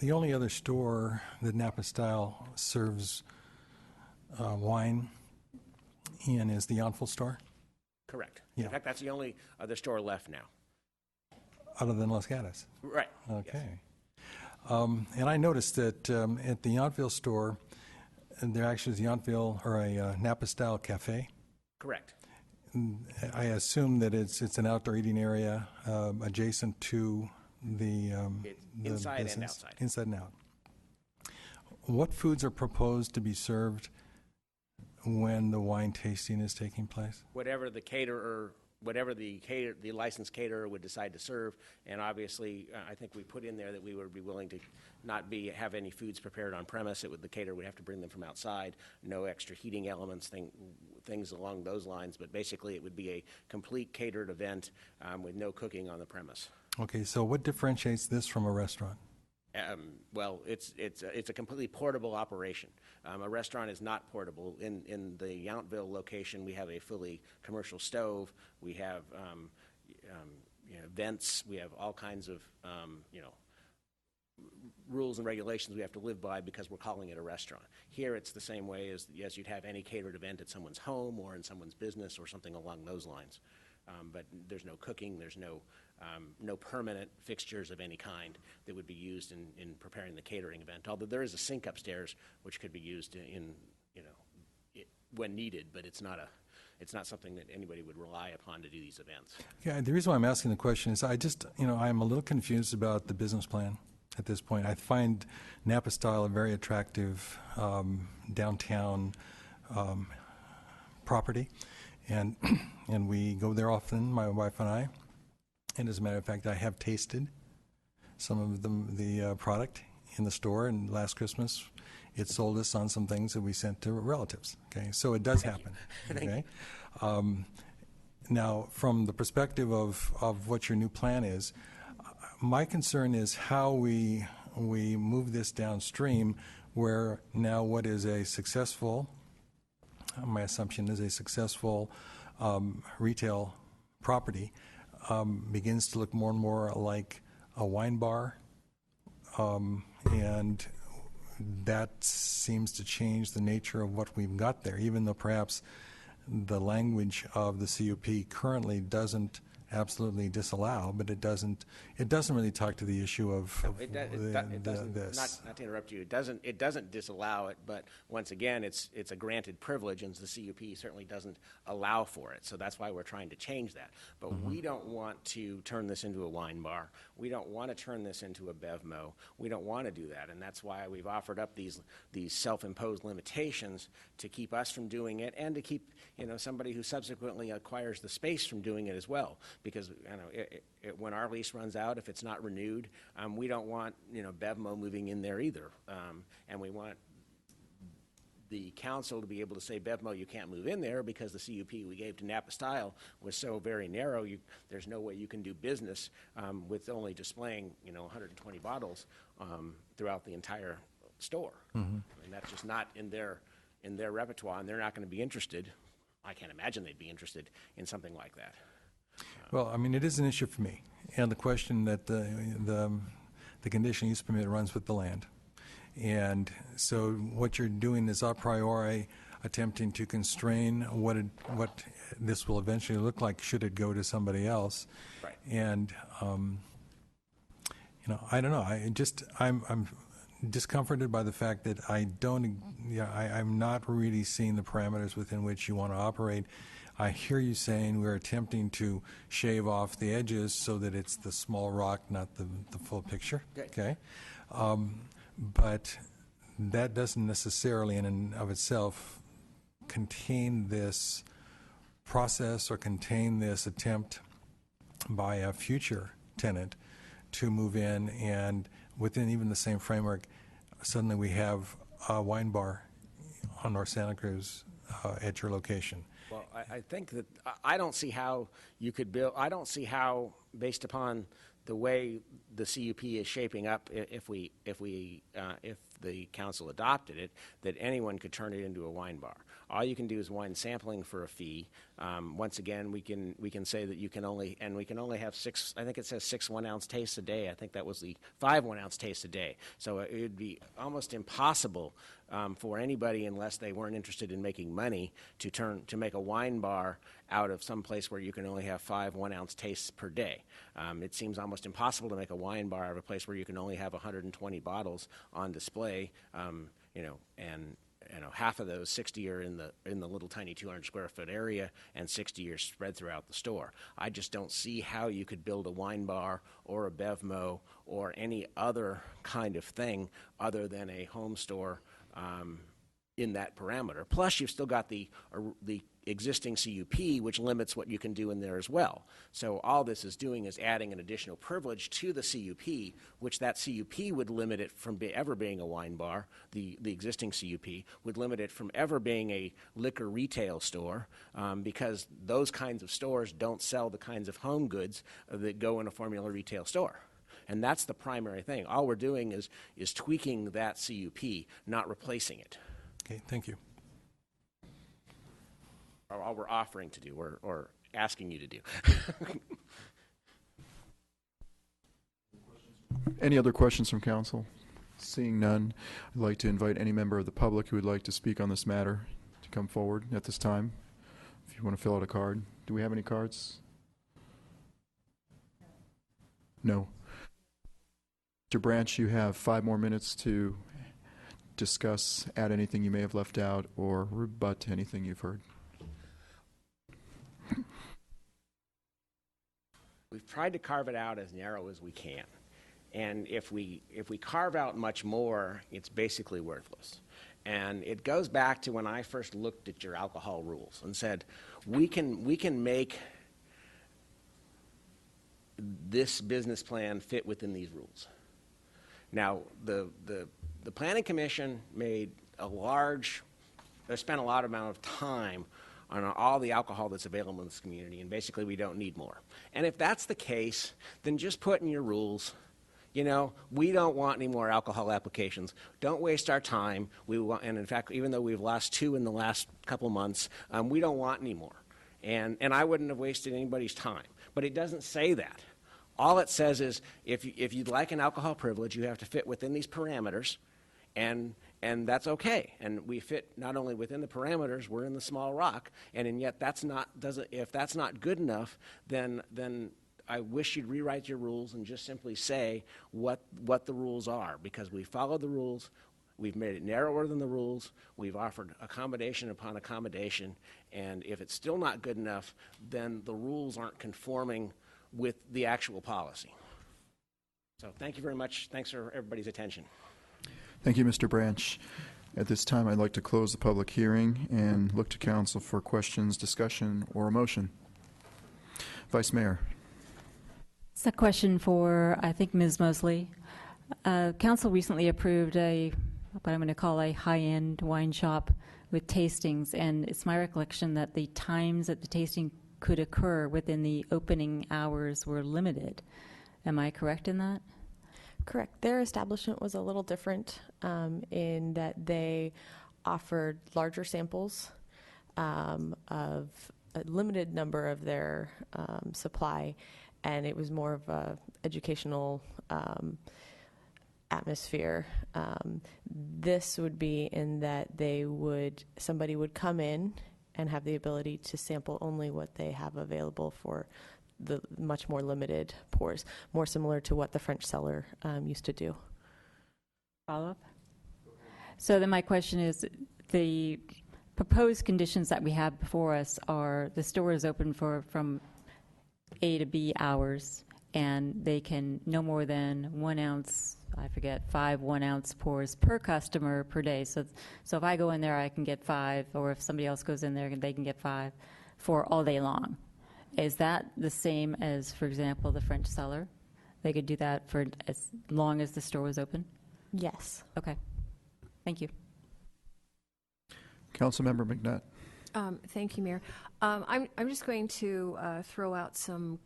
The only other store that Napa Style serves wine in is the Yountville store? Correct. Yeah. In fact, that's the only other store left now. Other than Los Gatos? Right. Okay. Yes. And I noticed that at the Yountville store, there actually is Yountville, or a Napa Style cafe. Correct. I assume that it's an outdoor eating area adjacent to the inside business. And outside. Inside and out. What foods are proposed to be served when the wine tasting is taking place? Whatever the caterer, the licensed caterer would decide to serve, and obviously, I think we put in there that we would be willing to not have any foods prepared on premise. The caterer would have to bring them from outside. No extra heating elements, things along those lines. But basically, it would be a complete catered event with no cooking on the premise. Okay, so what differentiates this from a restaurant? Well, it's a completely portable operation. A restaurant is not portable. In the Yountville location, we have a fully commercial stove. We have vents. We have all kinds of rules and regulations we have to live by because we're calling it a restaurant. Here, it's the same way as you'd have any catered event at someone's home or in someone's business or something along those lines. But there's no cooking. There's no permanent fixtures of any kind that would be used in preparing the catering event. Although there is a sink upstairs which could be used when needed, but it's not something that anybody would rely upon to do these events. Yeah, the reason why I'm asking the question is I'm a little confused about the business plan at this point. I find Napa Style a very attractive downtown property, and we go there often, my wife and I. And as a matter of fact, I have tasted some of the product in the store, and last Christmas it sold us on some things that we sent to relatives. Okay, so it does happen. Okay, now from the perspective of what your new plan is, my concern is how we move this downstream, where now what is a successful, my assumption is a successful retail property begins to look more and more like a wine bar, and that seems to change the nature of what we've got there, even though perhaps the language of the CUP currently doesn't absolutely disallow, but it doesn't really talk to the issue of this. Not to interrupt you, it doesn't disallow it, but once again, it's a granted privilege, and the CUP certainly doesn't allow for it. So that's why we're trying to change that. But we don't want to turn this into a wine bar. We don't want to turn this into a BevMo. We don't want to do that, and that's why we've offered up these self-imposed limitations to keep us from doing it, and to keep somebody who subsequently acquires the space from doing it as well. Because when our lease runs out, if it's not renewed, we don't want BevMo moving in there either, and we want the council to be able to say, BevMo, you can't move in there because the CUP we gave to Napa Style was so very narrow. There's no way you can do business with only displaying 120 bottles throughout the entire store. I mean, that's just not in their repertoire, and they're not going to be interested. I can't imagine they'd be interested in something like that. Well, I mean, it is an issue for me, and the question that the conditional use permit runs with the land, and so what you're doing is a priori attempting to constrain what this will eventually look like should it go to somebody else, right? And I don't know. I'm discomforted by the fact that I'm not really seeing the parameters within which you want to operate. I hear you saying we're attempting to shave off the edges so that it's the small rock, not the full picture. Okay. but that doesn't necessarily in and of itself contain this process or contain this attempt by a future tenant to move in, and within even the same framework, suddenly we have a wine bar on North Santa Cruz at your location. Well, I think that I don't see how you could build. I don't see how, based upon the way the CUP is shaping up, if the council adopted it, that anyone could turn it into a wine bar. All you can do is wine sampling for a fee. Once again, we can say that you can only have 6. I think it says 6 1-ounce tastes a day. I think that was the 5 1-ounce tastes a day. So it would be almost impossible for anybody, unless they weren't interested in making money, to make a wine bar out of some place where you can only have 5 1-ounce tastes per day. It seems almost impossible to make a wine bar out of a place where you can only have 120 bottles on display. And half of those 60 are in the little tiny 200 square foot area, and 60 are spread throughout the store. I just don't see how you could build a wine bar or a BevMo or any other kind of thing other than a home store in that parameter. Plus, you've still got the existing CUP, which limits what you can do in there as well. So all this is doing is adding an additional privilege to the CUP, which that CUP would limit it from ever being a wine bar. The existing CUP would limit it from ever being a liquor retail store, because those kinds of stores don't sell the kinds of home goods that go in a formula retail store. And that's the primary thing. All we're doing is tweaking that CUP, not replacing it. Okay, thank you. Or all we're offering to do, or asking you to do. Any other questions from council? Seeing none, I'd like to invite any member of the public who would like to speak on this matter to come forward at this time. If you want to fill out a card. Do we have any cards? No. Mr. Branch, you have 5 more minutes to discuss, add anything you may have left out, or rebut anything you've heard. We've tried to carve it out as narrow as we can. And if we carve out much more, it's basically worthless. And it goes back to when I first looked at your alcohol rules and said, we can make this business plan fit within these rules. Now, the Planning Commission spent a lot amount of time on all the alcohol that's available in this community, and basically we don't need more. And if that's the case, then just put in your rules, we don't want any more alcohol applications. Don't waste our time. And in fact, even though we've lost 2 in the last couple months, we don't want any more. And I wouldn't have wasted anybody's time. But it doesn't say that. All it says is if you'd like an alcohol privilege, you have to fit within these parameters, and that's okay. And we fit not only within the parameters, we're in the small rock, and yet if that's not good enough, then I wish you'd rewrite your rules and just simply say what the rules are, because we followed the rules. We've made it narrower than the rules. We've offered accommodation upon accommodation, and if it's still not good enough, then the rules aren't conforming with the actual policy. So thank you very much. Thanks for everybody's attention. Thank you, Mr. Branch. At this time, I'd like to close the public hearing and look to council for questions, discussion, or a motion. Vice Mayor. It's a question for, I think, Ms. Mosley. Council recently approved what I'm going to call a high-end wine shop with tastings, and it's my recollection that the times that the tasting could occur within the opening hours were limited. Am I correct in that? Correct. Their establishment was a little different in that they offered larger samples of a limited number of their supply, and it was more of a educational atmosphere. This would be in that somebody would come in and have the ability to sample only what they have available for the much more limited pours, more similar to what the French cellar used to do. Follow-up? So then my question is, the proposed conditions that we have before us are the store is open from A to B hours, and they can no more than 1 ounce I forget, 5 1-ounce pours per customer per day. So if I go in there, I can get 5, or if somebody else goes in there, they can get 5 for all day long. Is that the same as, for example, the French cellar? They could do that for as long as the store was open? Yes. Okay. Thank you. Councilmember McNutt. Thank you, Mayor. I'm just going to throw out some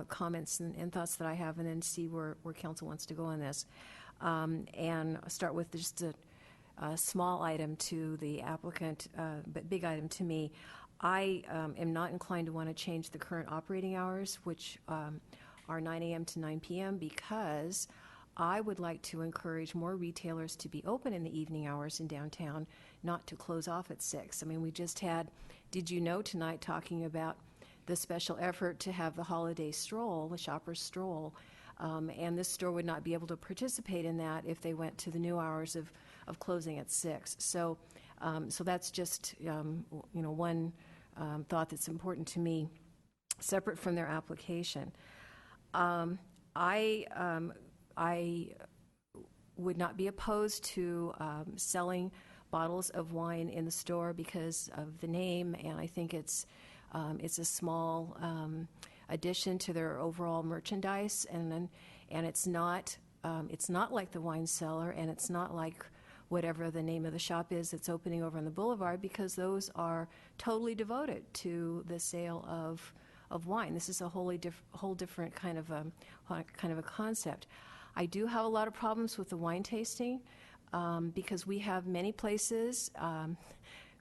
comments and thoughts that I have, and then see where council wants to go on this. And start with just a small item to the applicant, but big item to me. I am not inclined to want to change the current operating hours, which are 9 a.m. to 9 p.m., because I would like to encourage more retailers to be open in the evening hours in downtown, not to close off at 6. I mean, we just had, did you know, tonight talking about the special effort to have the holiday stroll, the shopper's stroll, and this store would not be able to participate in that if they went to the new hours of closing at 6. So that's just one thought that's important to me, separate from their application. I would not be opposed to selling bottles of wine in the store because of the name, and I think it's a small addition to their overall merchandise, and it's not like the wine cellar, and it's not like whatever the name of the shop is that's opening over on the boulevard, because those are totally devoted to the sale of wine. This is a whole different kind of a concept. I do have a lot of problems with the wine tasting because we have many places,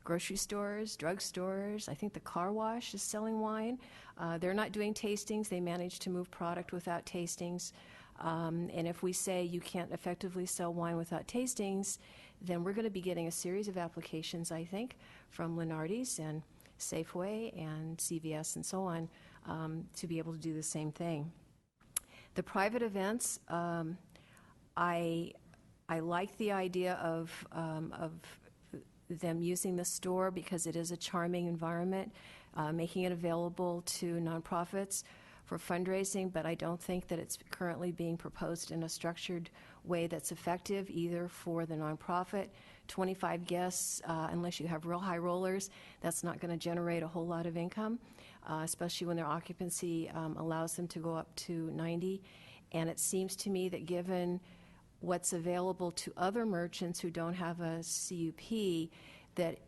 grocery stores, drugstores. I think the car wash is selling wine. They're not doing tastings. They manage to move product without tastings. And if we say you can't effectively sell wine without tastings, then we're going to be getting a series of applications, I think, from Lenardi's and Safeway and CVS and so on to be able to do the same thing. The private events, I like the idea of them using the store because it is a charming environment, making it available to nonprofits for fundraising, but I don't think that it's currently being proposed in a structured way that's effective either for the nonprofit. 25 guests, unless you have real high rollers, that's not going to generate a whole lot of income, especially when their occupancy allows them to go up to 90. And it seems to me that given what's available to other merchants who don't have a CUP, that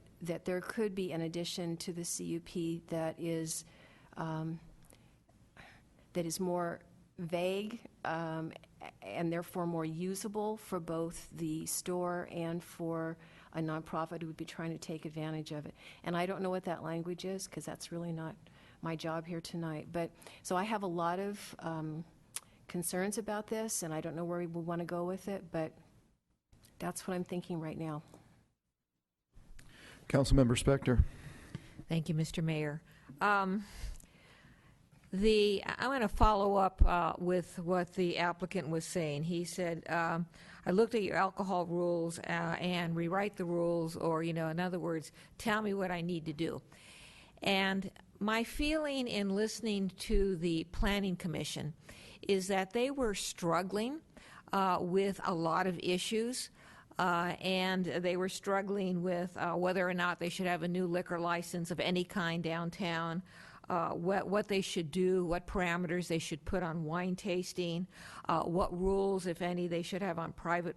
there could be an addition to the CUP that is more vague and therefore more usable for both the store and for a nonprofit who would be trying to take advantage of it. And I don't know what that language is because that's really not my job here tonight. But so I have a lot of concerns about this, and I don't know where we would want to go with it, but that's what I'm thinking right now. Councilmember Spector. Thank you, Mr. Mayor. I want to follow up with what the applicant was saying. He said, I looked at your alcohol rules and rewrite the rules, or, in other words, tell me what I need to do. And my feeling in listening to the Planning Commission is that they were struggling with a lot of issues. And they were struggling with whether or not they should have a new liquor license of any kind downtown, what they should do, what parameters they should put on wine tasting, what rules, if any, they should have on private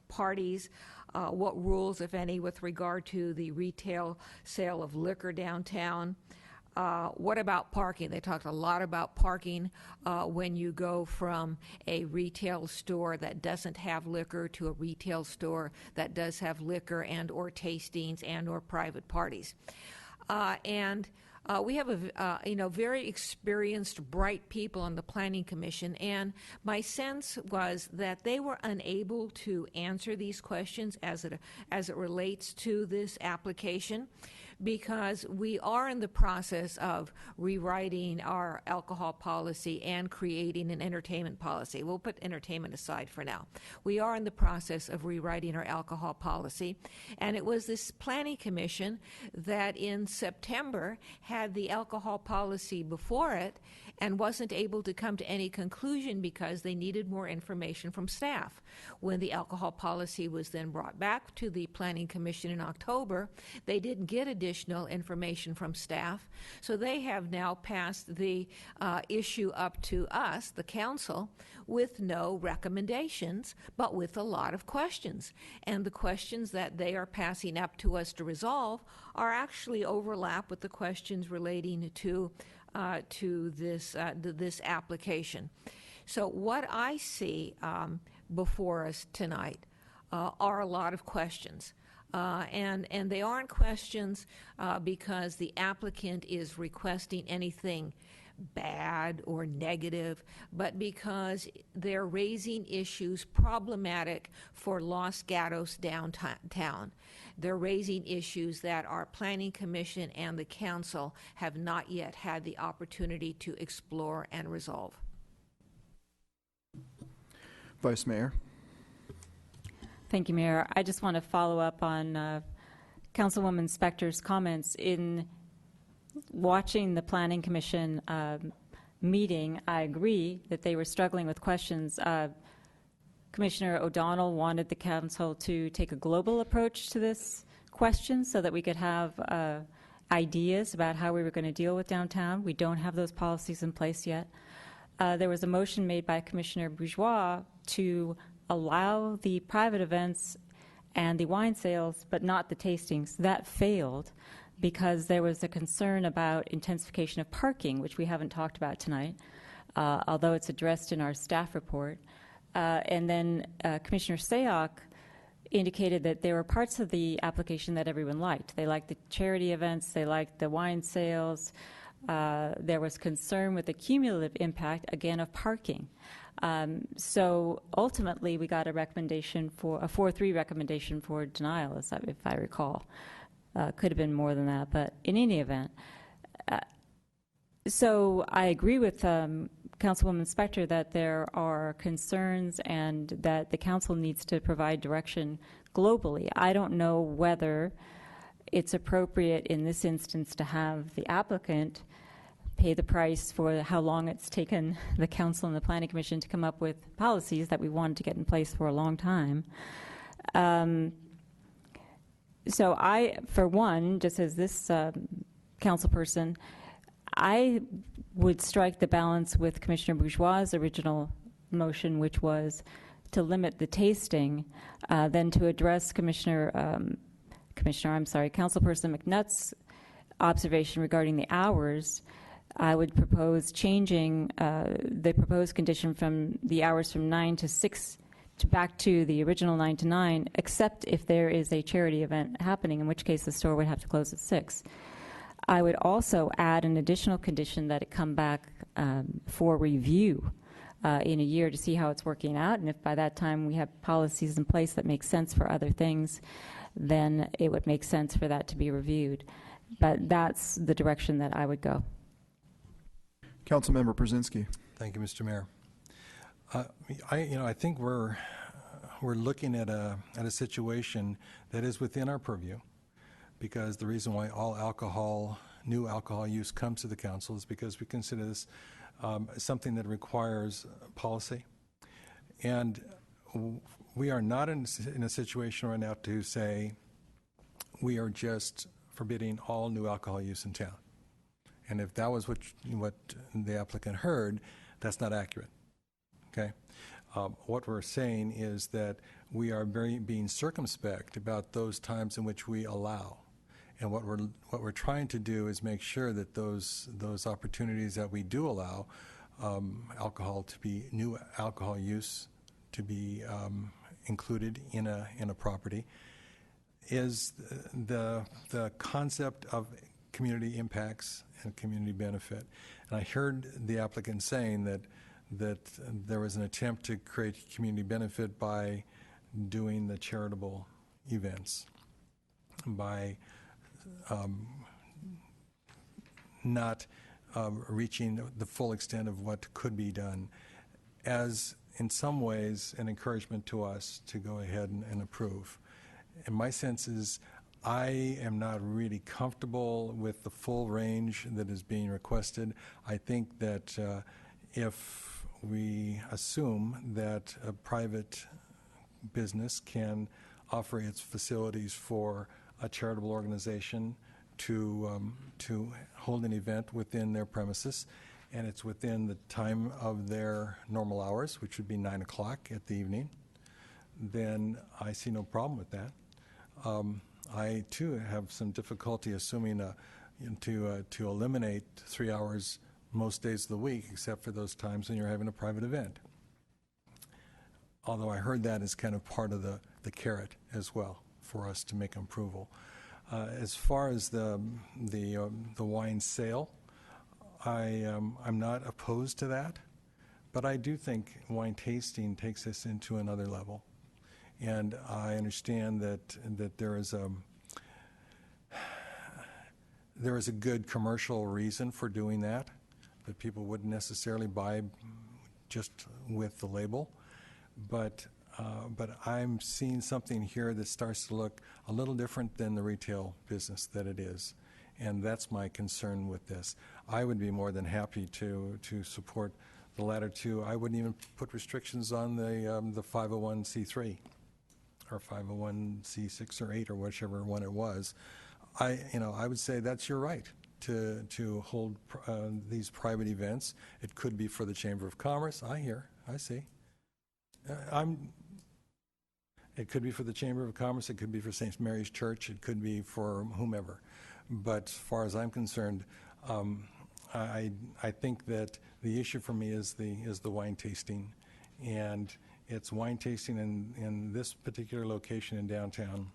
parties, what rules, if any, with regard to the retail sale of liquor downtown. What about parking? They talked a lot about parking when you go from a retail store that doesn't have liquor to a retail store that does have liquor and or tastings and or private parties. We have very experienced, bright people on the Planning Commission, and my sense was that they were unable to answer these questions as it relates to this application, because we are in the process of rewriting our alcohol policy and creating an entertainment policy. We'll put entertainment aside for now. We are in the process of rewriting our alcohol policy, and it was this planning commission that in September had the alcohol policy before it and wasn't able to come to any conclusion because they needed more information from staff. When the alcohol policy was then brought back to the Planning Commission in October, they didn't get additional information from staff, so they have now passed the issue up to us, the council, with no recommendations, but with a lot of questions. And the questions that they are passing up to us to resolve are actually overlap with the questions relating to this application. So what I see before us tonight are a lot of questions. And they aren't questions because the applicant is requesting anything bad or negative, but because they're raising issues problematic for Los Gatos downtown. They're raising issues that our Planning Commission and the Council have not yet had the opportunity to explore and resolve. Vice Mayor. Thank you, Mayor. I just want to follow up on Councilwoman Spector's comments. In watching the Planning Commission meeting, I agree that they were struggling with questions. Commissioner O'Donnell wanted the council to take a global approach to this question so that we could have ideas about how we were going to deal with downtown. We don't have those policies in place yet. There was a motion made by Commissioner Bourgeois to allow the private events and the wine sales, but not the tastings. That failed because there was a concern about intensification of parking, which we haven't talked about tonight, although it's addressed in our staff report. And then Commissioner Sayoc indicated that there were parts of the application that everyone liked. They liked the charity events, they liked the wine sales. There was concern with the cumulative impact, again, of parking. So ultimately, we got a recommendation for a 4-3 recommendation for denial, if I recall. Could have been more than that, but in any event. So I agree with Councilwoman Spector that there are concerns and that the council needs to provide direction globally. I don't know whether it's appropriate in this instance to have the applicant pay the price for how long it's taken the council and the Planning Commission to come up with policies that we wanted to get in place for a long time. So I, for one, just as this council person, I would strike the balance with Commissioner Bourgeois' original motion, which was to limit the tasting, then to address Councilperson McNutt's observation regarding the hours. I would propose changing the proposed condition from the hours from 9 to 6 to back to the original 9 to 9, except if there is a charity event happening, in which case the store would have to close at 6. I would also add an additional condition that it come back for review in a year to see how it's working out, and if by that time we have policies in place that make sense for other things, then it would make sense for that to be reviewed. But that's the direction that I would go. Councilmember Brzezinski. Thank you, Mr. Mayor. I think we're looking at a situation that is within our purview, because the reason why all new alcohol use comes to the council is because we consider this something that requires policy. And we are not in a situation right now to say we are just forbidding all new alcohol use in town. And if that was what the applicant heard, that's not accurate. Okay? What we're saying is that we are being circumspect about those times in which we allow. And what we're trying to do is make sure that those opportunities that we do allow new alcohol use to be included in a property is the concept of community impacts and community benefit. And I heard the applicant saying that there was an attempt to create community benefit by doing the charitable events, by not reaching the full extent of what could be done, as in some ways an encouragement to us to go ahead and approve. And my sense is I am not really comfortable with the full range that is being requested. I think that if we assume that a private business can offer its facilities for a charitable organization to hold an event within their premises, and it's within the time of their normal hours, which would be 9 o'clock at the evening, then I see no problem with that. I, too, have some difficulty assuming to eliminate 3 hours most days of the week, except for those times when you're having a private event. Although I heard that as kind of part of the carrot as well for us to make approval. As far as the wine sale, I'm not opposed to that, but I do think wine tasting takes us into another level. And I understand that there is a good commercial reason for doing that people wouldn't necessarily buy just with the label. But I'm seeing something here that starts to look a little different than the retail business that it is. And that's my concern with this. I would be more than happy to support the latter two. I wouldn't even put restrictions on the 501c3 or 501c6 or 8 or whichever one it was. I would say that's your right to hold these private events. It could be for the Chamber of Commerce. I see. It could be for the Chamber of Commerce. It could be for St. Mary's Church. It could be for whomever. But as far as I'm concerned, I think that the issue for me is the wine tasting, and it's wine tasting in this particular location in downtown.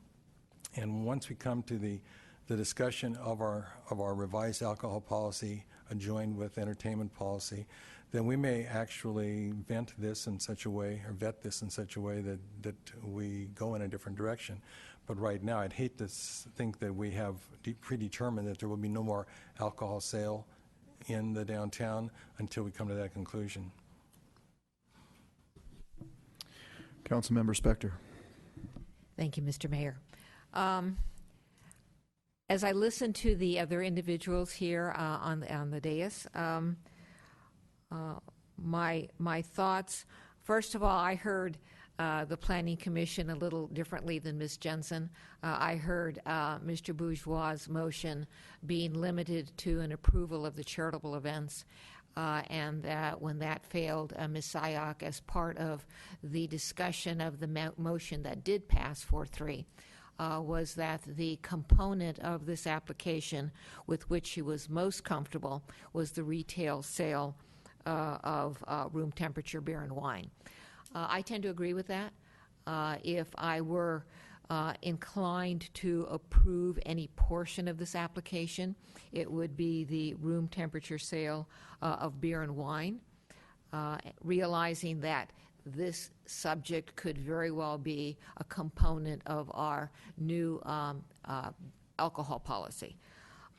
And once we come to the discussion of our revised alcohol policy adjoined with entertainment policy, then we may actually vet this in such a way that we go in a different direction. But right now, I'd hate to think that we have predetermined that there will be no more alcohol sale in the downtown until we come to that conclusion. Councilmember Spector. Thank you, Mr. Mayor. As I listen to the other individuals here on the dais, my thoughts, first of all, I heard the Planning Commission a little differently than Ms. Jensen. I heard Mr. Bourgeois' motion being limited to an approval of the charitable events, and that when that failed, Ms. Sayoc, as part of the discussion of the motion that did pass 4-3, was that the component of this application with which she was most comfortable was the retail sale of room temperature beer and wine. I tend to agree with that. If I were inclined to approve any portion of this application, it would be the room temperature sale of beer and wine, realizing that this subject could very well be a component of our new alcohol policy.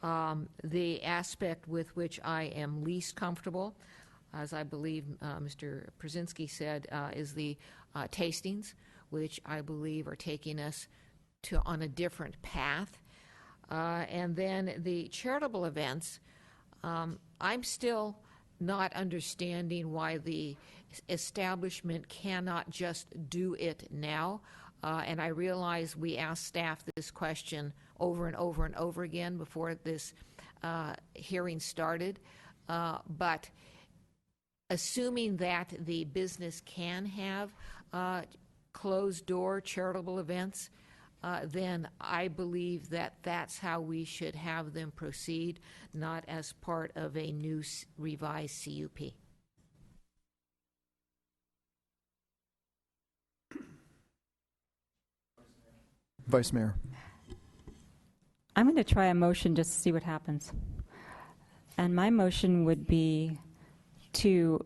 The aspect with which I am least comfortable, as I believe Mr. Przinski said, is the tastings, which I believe are taking us on a different path. And then the charitable events, I'm still not understanding why the establishment cannot just do it now. And I realize we asked staff this question over and over and over again before this hearing started. But assuming that the business can have closed-door charitable events, then I believe that that's how we should have them proceed, not as part of a new revised CUP. Vice Mayor. I'm going to try a motion just to see what happens. And my motion would be to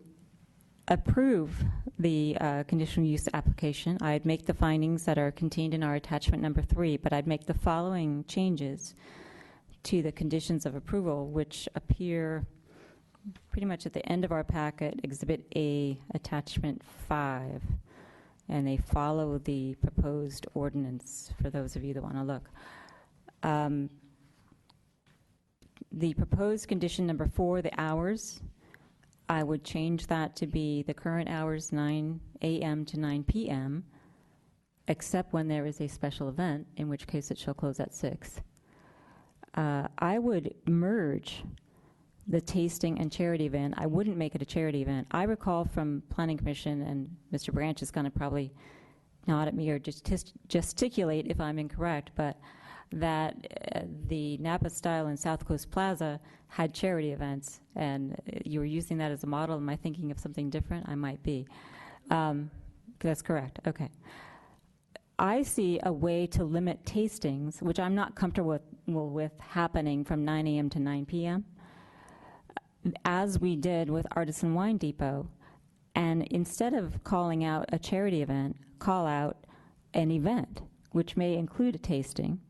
approve the conditional use application. I'd make the findings that are contained in our attachment number 3, but I'd make the following changes. to the conditions of approval, which appear pretty much at the end of our packet, Exhibit A, Attachment 5, and they follow the proposed ordinance for those of you that want to look. The proposed condition number 4, the hours, I would change that to be the current hours, 9 a.m. to 9 p.m., except when there is a special event, in which case it shall close at 6. I would merge the tasting and charity event. I wouldn't make it a charity event. I recall from Planning Commission, and Mr. Branch is going to probably nod at me or just gesticulate if I'm incorrect, but that the Napa Style and South Coast Plaza had charity events, and you were using that as a model. Am I thinking of something different? I might be. That's correct. Okay. I see a way to limit tastings, which I'm not comfortable with happening from 9 a.m. to 9 p.m., as we did with Artisan Wine Depot. And instead of calling out a charity event, call out an event, which may include a tasting,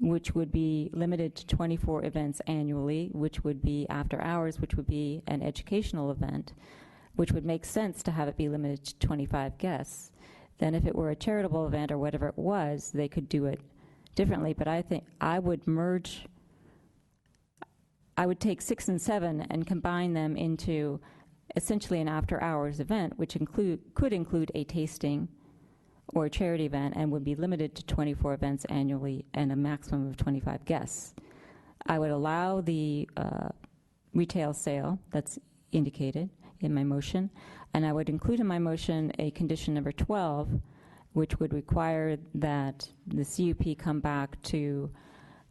which would be limited to 24 events annually, which would be after hours, which would be an educational event, which would make sense to have it be limited to 25 guests. Then if it were a charitable event or whatever it was, they could do it differently. But I think I would merge, I would take 6 and 7 and combine them into essentially an after-hours event, which could include a tasting or a charity event and would be limited to 24 events annually and a maximum of 25 guests. I would allow the retail sale that's indicated in my motion, and I would include in my motion a condition number 12, which would require that the CUP come back to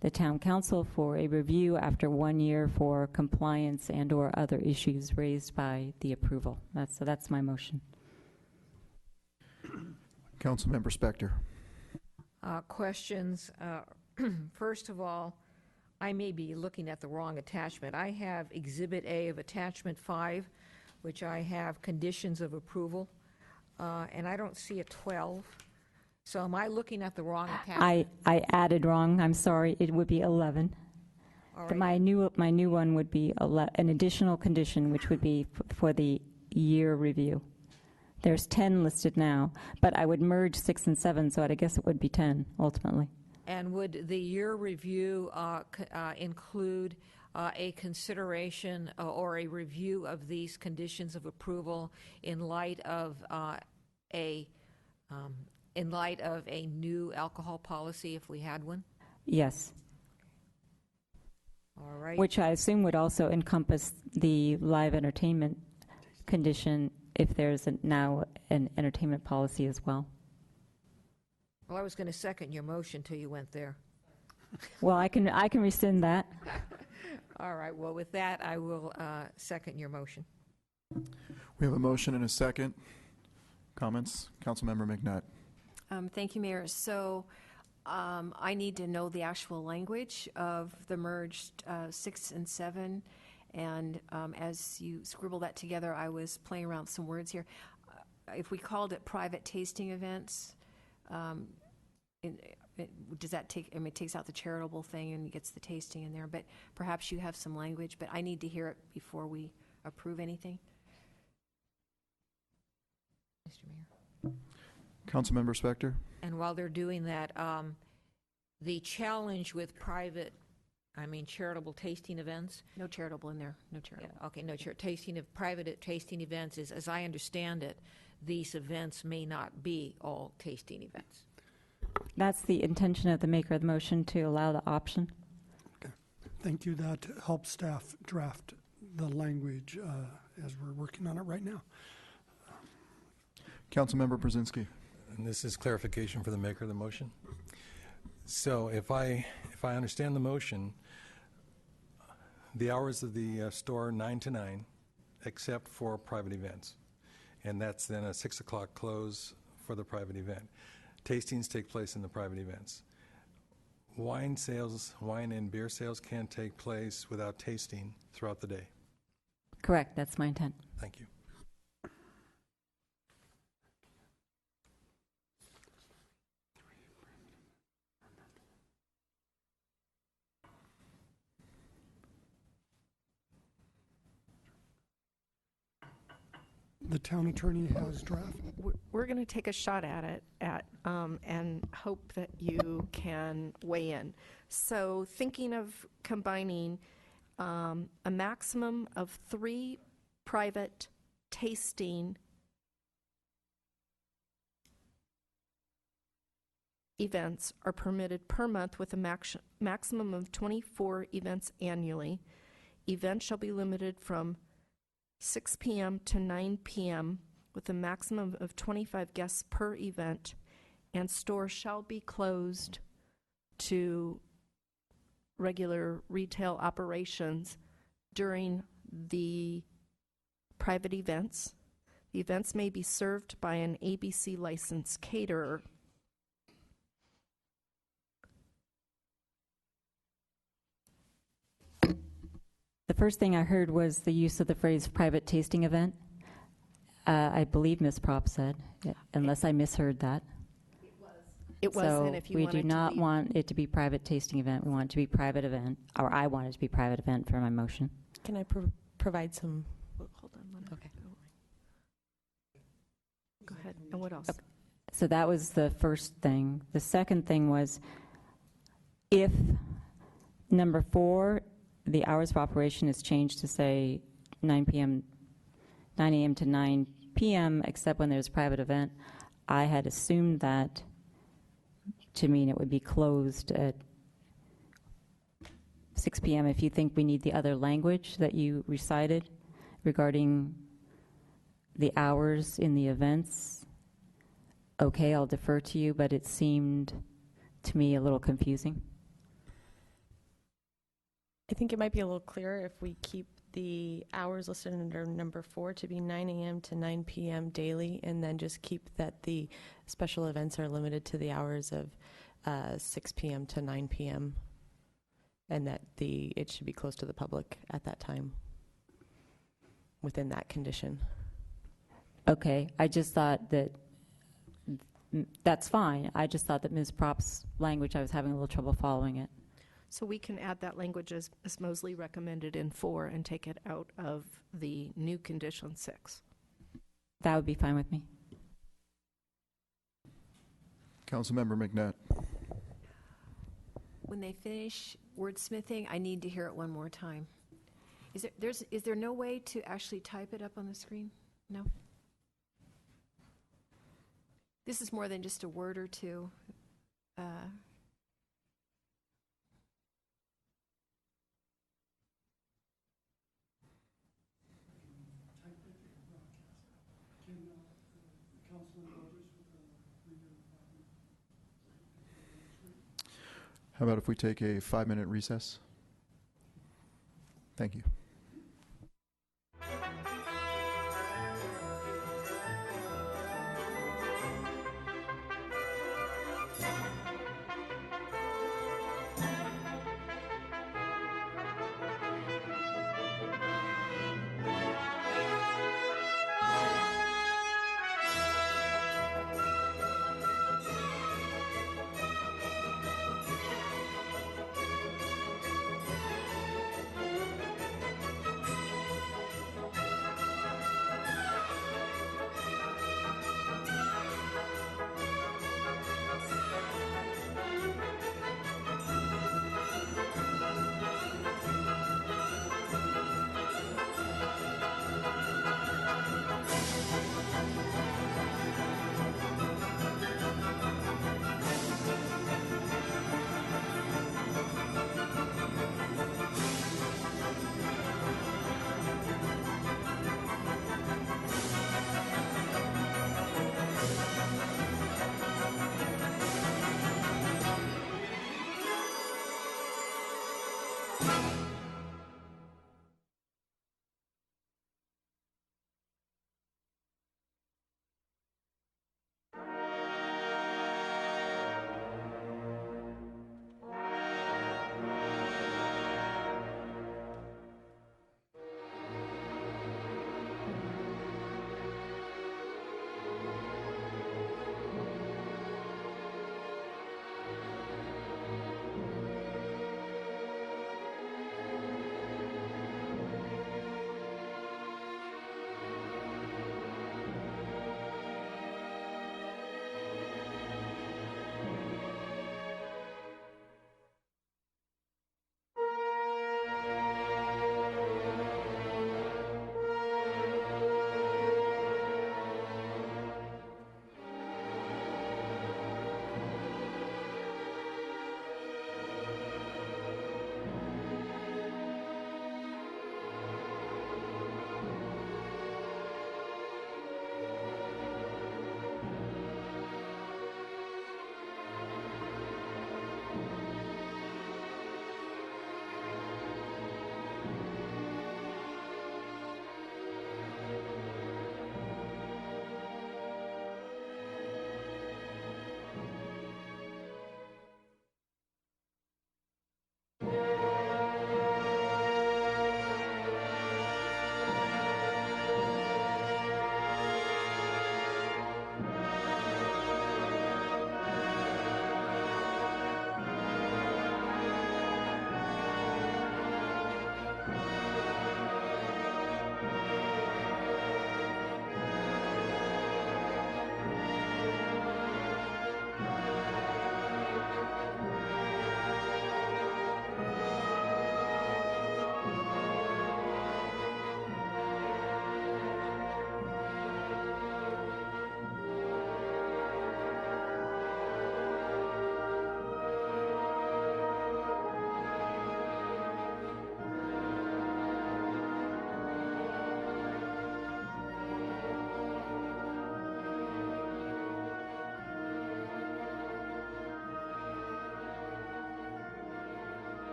the town council for a review after 1 year for compliance and or other issues raised by the approval. That's my motion. Councilmember Spector. Questions. First of all, I may be looking at the wrong attachment. I have Exhibit A of Attachment 5, which I have conditions of approval, and I don't see a 12. So am I looking at the wrong attachment? I added wrong. I'm sorry. It would be 11. All right. My new one would be an additional condition, which would be for the year review. There's 10 listed now, but I would merge 6 and 7, so I guess it would be 10 ultimately. And would the year review include a consideration or a review of these conditions of approval in light of a new alcohol policy, if we had one? Yes. All right. Which I assume would also encompass the live entertainment condition if there's now an entertainment policy as well. Well, I was going to second your motion till you went there. Well, I can rescind that. All right. Well, with that, I will second your motion. We have a motion and a second. Comments? Councilmember McNutt. Thank you, Mayor. So I need to know the actual language of the merged 6 and 7. And as you scribble that together, I was playing around with some words here. If we called it private tasting events, does that take, I mean, it takes out the charitable thing and gets the tasting in there, but perhaps you have some language, but I need to hear it before we approve anything. Mr. Mayor. Councilmember Spector. And while they're doing that, the challenge with charitable tasting events. No charitable in there, no charitable. Yeah, okay, no private tasting events is, as I understand it, these events may not be all tasting events. That's the intention of the maker of the motion, to allow the option. Okay. Thank you. That helps staff draft the language as we're working on it right now. Councilmember Brzezinski. And this is clarification for the maker of the motion. So if I understand the motion, the hours of the store 9 to 9, except for private events, and that's then a 6 o'clock close for the private event. Tastings take place in the private events. Wine and beer sales can take place without tasting throughout the day. Correct. That's my intent. Thank you. the town attorney has drafted. We're going to take a shot at it and hope that you can weigh in. So thinking of combining a maximum of 3 private tasting events are permitted per month with a maximum of 24 events annually. Events shall be limited from 6 p.m. to 9 p.m. with a maximum of 25 guests per event, and stores shall be closed to regular retail operations during the private events. The events may be served by an ABC licensed caterer. The first thing I heard was the use of the phrase private tasting event. I believe Ms. Prop said, unless I misheard that. It was, So and if you we wanted do to not leave- want it to be private tasting event. We want it to be private event, or I want it to be private event for my motion. Can I provide some? Hold on. Okay. Go ahead. And what else? So that was the first thing. The second thing was, if number 4, the hours of operation is changed to say 9 a.m. to 9 p.m., except when there's a private event, I had assumed that to mean it would be closed at 6 p.m. If you think we need the other language that you recited regarding the hours in the events, okay, I'll defer to you, but it seemed to me a little confusing. I think it might be a little clearer if we keep the hours listed under number 4 to be 9 a.m. to 9 p.m. daily, and then just keep that the special events are limited to the hours of 6 p.m. to 9 p.m. and that it should be closed to the public at that time within that condition. Okay, I just thought that that's fine. I just thought that Ms. Prop's language, I was having a little trouble following it. So we can add that language as Mosley recommended in 4 and take it out of the new condition 6. That would be fine with me. Councilmember McNutt. When they finish wordsmithing, I need to hear it one more time. Is there no way to actually type it up on the screen? No? This is more than just a word or two. How about if we take a 5-minute recess? Thank you.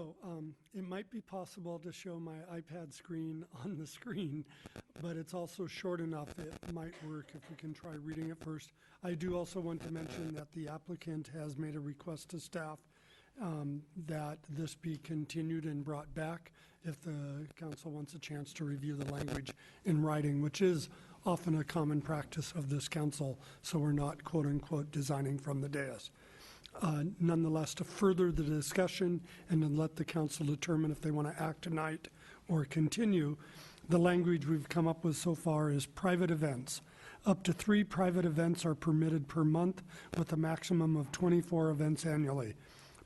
So it might be possible to show my iPad screen on the screen, but it's also short enough it might work if we can try reading it first. I do also want to mention that the applicant has made a request to staff that this be continued and brought back if the council wants a chance to review the language in writing, which is often a common practice of this council, so we're not quote-unquote designing from the dais. Nonetheless, to further the discussion and then let the council determine if they want to act tonight or continue, the language we've come up with so far is private events. Up to 3 private events are permitted per month with a maximum of 24 events annually.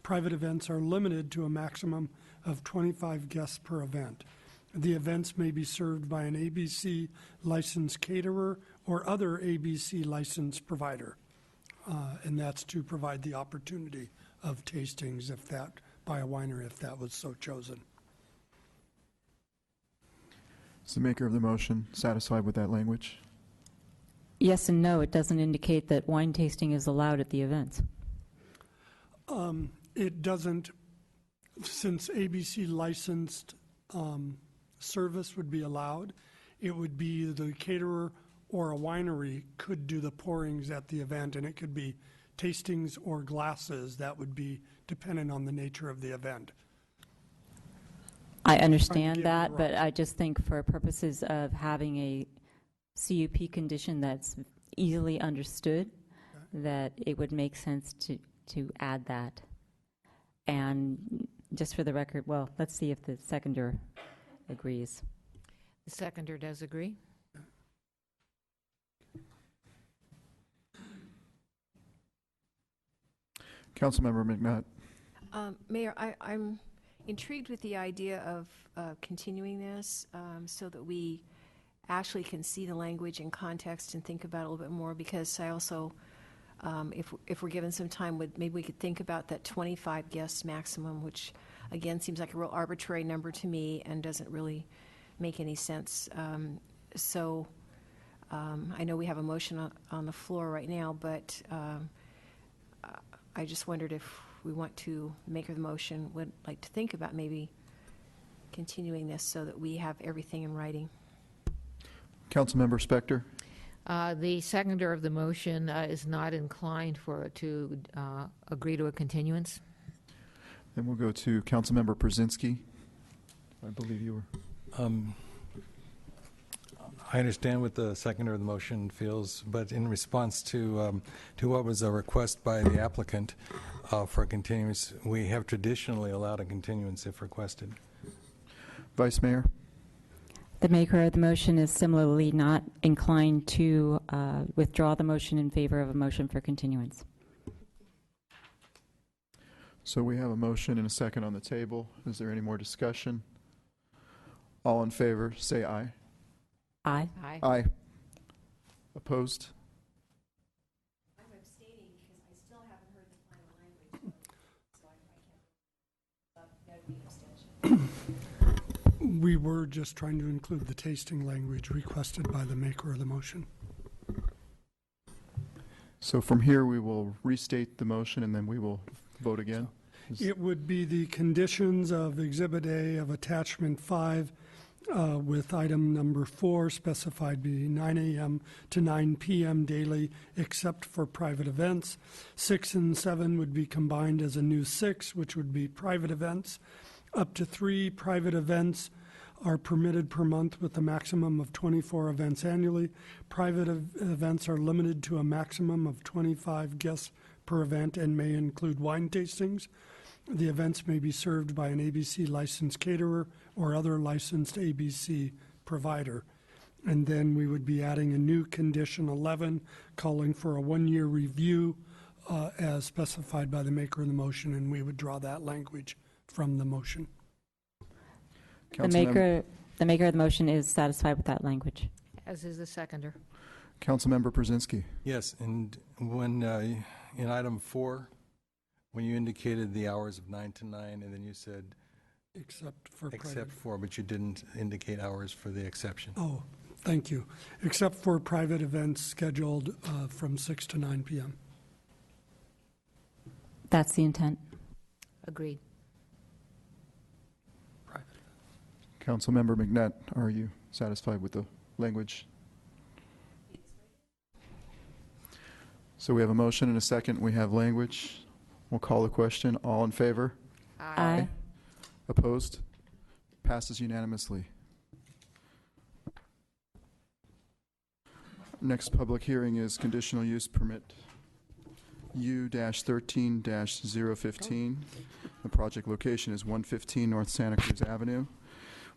Private events are limited to a maximum of 25 guests per event. The events may be served by an ABC licensed caterer or other ABC licensed provider. And that's to provide the opportunity of tastings if that, by a winery if that was so chosen. Is the maker of the motion satisfied with that language? Yes and no. It doesn't indicate that wine tasting is allowed at the events. It doesn't, since ABC licensed service would be allowed, it would be the caterer or a winery could do the pourings at the event, and it could be tastings or glasses. That would be dependent on the nature of the event. I understand that, but I just think for purposes of having a CUP condition that's easily understood, that it would make sense to add that. And just for the record, well, let's see if the seconder agrees. The seconder does agree. Councilmember McNutt. Mayor, I'm intrigued with the idea of continuing this so that we actually can see the language in context and think about it a little bit more, because I also, if we're given some time, maybe we could think about that 25 guests maximum, which again seems like a real arbitrary number to me and doesn't really make any sense. I know we have a motion on the floor right now, but I just wondered if we want to make the motion, would like to think about maybe continuing this so that we have everything in writing. Councilmember Spector. The seconder of the motion is not inclined to agree to a continuance. Then we'll go to Councilmember Brzezinski. I believe you were. I understand what the seconder of the motion feels, but in response to what was a request by the applicant for a continuance, we have traditionally allowed a continuance if requested. Vice Mayor. The maker of the motion is similarly not inclined to withdraw the motion in favor of a motion for continuance. So we have a motion and a second on the table. Is there any more discussion? All in favor, say aye. Aye. Aye. Aye. Opposed? I'm abstaining because I still haven't heard the final language, so I can't. That would be an abstention. We were just trying to include the tasting language requested by the maker of the motion. So from here, we will restate the motion and then we will vote again. It would be the conditions of Exhibit A of Attachment 5 with item number 4 specified be 9 a.m. to 9 p.m. daily except for private events. 6 and 7 would be combined as a new 6, which would be private events. Up to 3 private events are permitted per month with a maximum of 24 events annually. Private events are limited to a maximum of 25 guests per event and may include wine tastings. The events may be served by an ABC licensed caterer or other licensed ABC provider. And then we would be adding a new condition 11, calling for a 1-year review as specified by the maker of the motion, and we would draw that language from the motion. The maker of the motion is satisfied with that language. As is the seconder. Councilmember Brzezinski. Yes, and when in item 4, when you indicated the hours of 9 to 9, and then you said except for, but you didn't indicate hours for the exception. Oh, thank you. Except for private events scheduled from 6 to 9 p.m. That's the intent. Agreed. Councilmember McNett, are you satisfied with the language? So we have a motion and a second. We have language. We'll call the question. All in favor? Aye. Opposed? Passes unanimously. Next public hearing is conditional use permit U-13-015. The project location is 115 North Santa Cruz Avenue.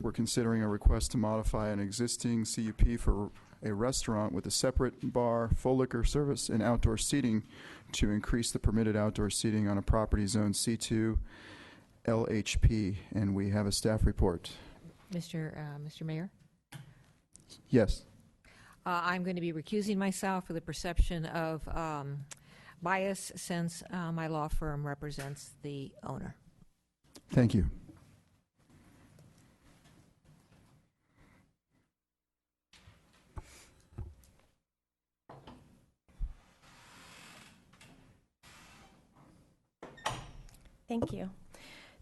We're considering a request to modify an existing CUP for a restaurant with a separate bar, full liquor service, and outdoor seating to increase the permitted outdoor seating on a property zone C2 LHP. And we have a staff report. Mr. Mayor? Yes. I'm going to be recusing myself for the perception of bias since my law firm represents the owner. Thank you. Thank you.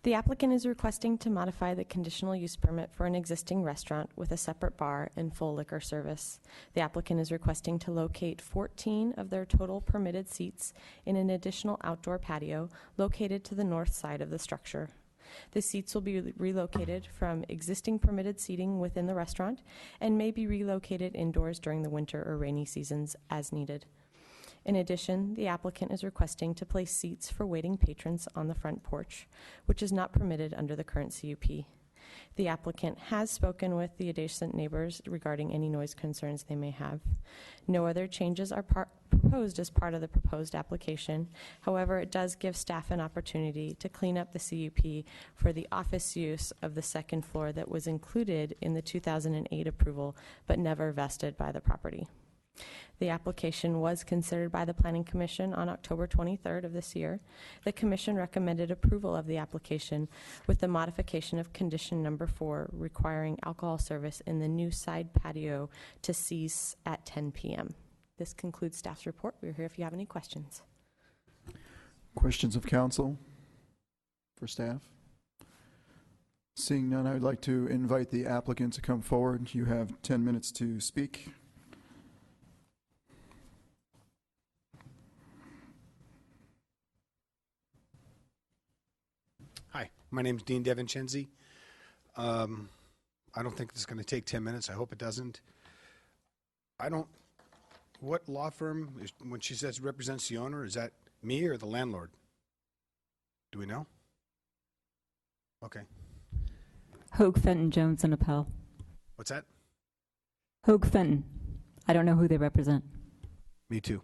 The applicant is requesting to modify the conditional use permit for an existing restaurant with a separate bar and full liquor service. The applicant is requesting to locate 14 of their total permitted seats in an additional outdoor patio located to the north side of the structure. The seats will be relocated from existing permitted seating within the restaurant and may be relocated indoors during the winter or rainy seasons as needed. In addition, the applicant is requesting to place seats for waiting patrons on the front porch, which is not permitted under the current CUP. The applicant has spoken with the adjacent neighbors regarding any noise concerns they may have. No other changes are proposed as part of the proposed application. However, it does give staff an opportunity to clean up the CUP for the office use of the second floor that was included in the 2008 approval but never vested by the property. The application was considered by the Planning Commission on October 23rd of this year. The Commission recommended approval of the application with the modification of condition number 4 requiring alcohol service in the new side patio to cease at 10 p.m. This concludes staff's report. We're here if you have any questions. Questions of council for staff? Seeing none, I would like to invite the applicant to come forward. You have 10 minutes to speak. Hi, my name is Dean DeVincenzi. I don't think this is going to take 10 minutes. I hope it doesn't. What law firm, when she says represents the owner, is that me or the landlord? Do we know? Okay. Hoag Fenton Jones and Appel. What's that? Hoag Fenton. I don't know who they represent. Me too.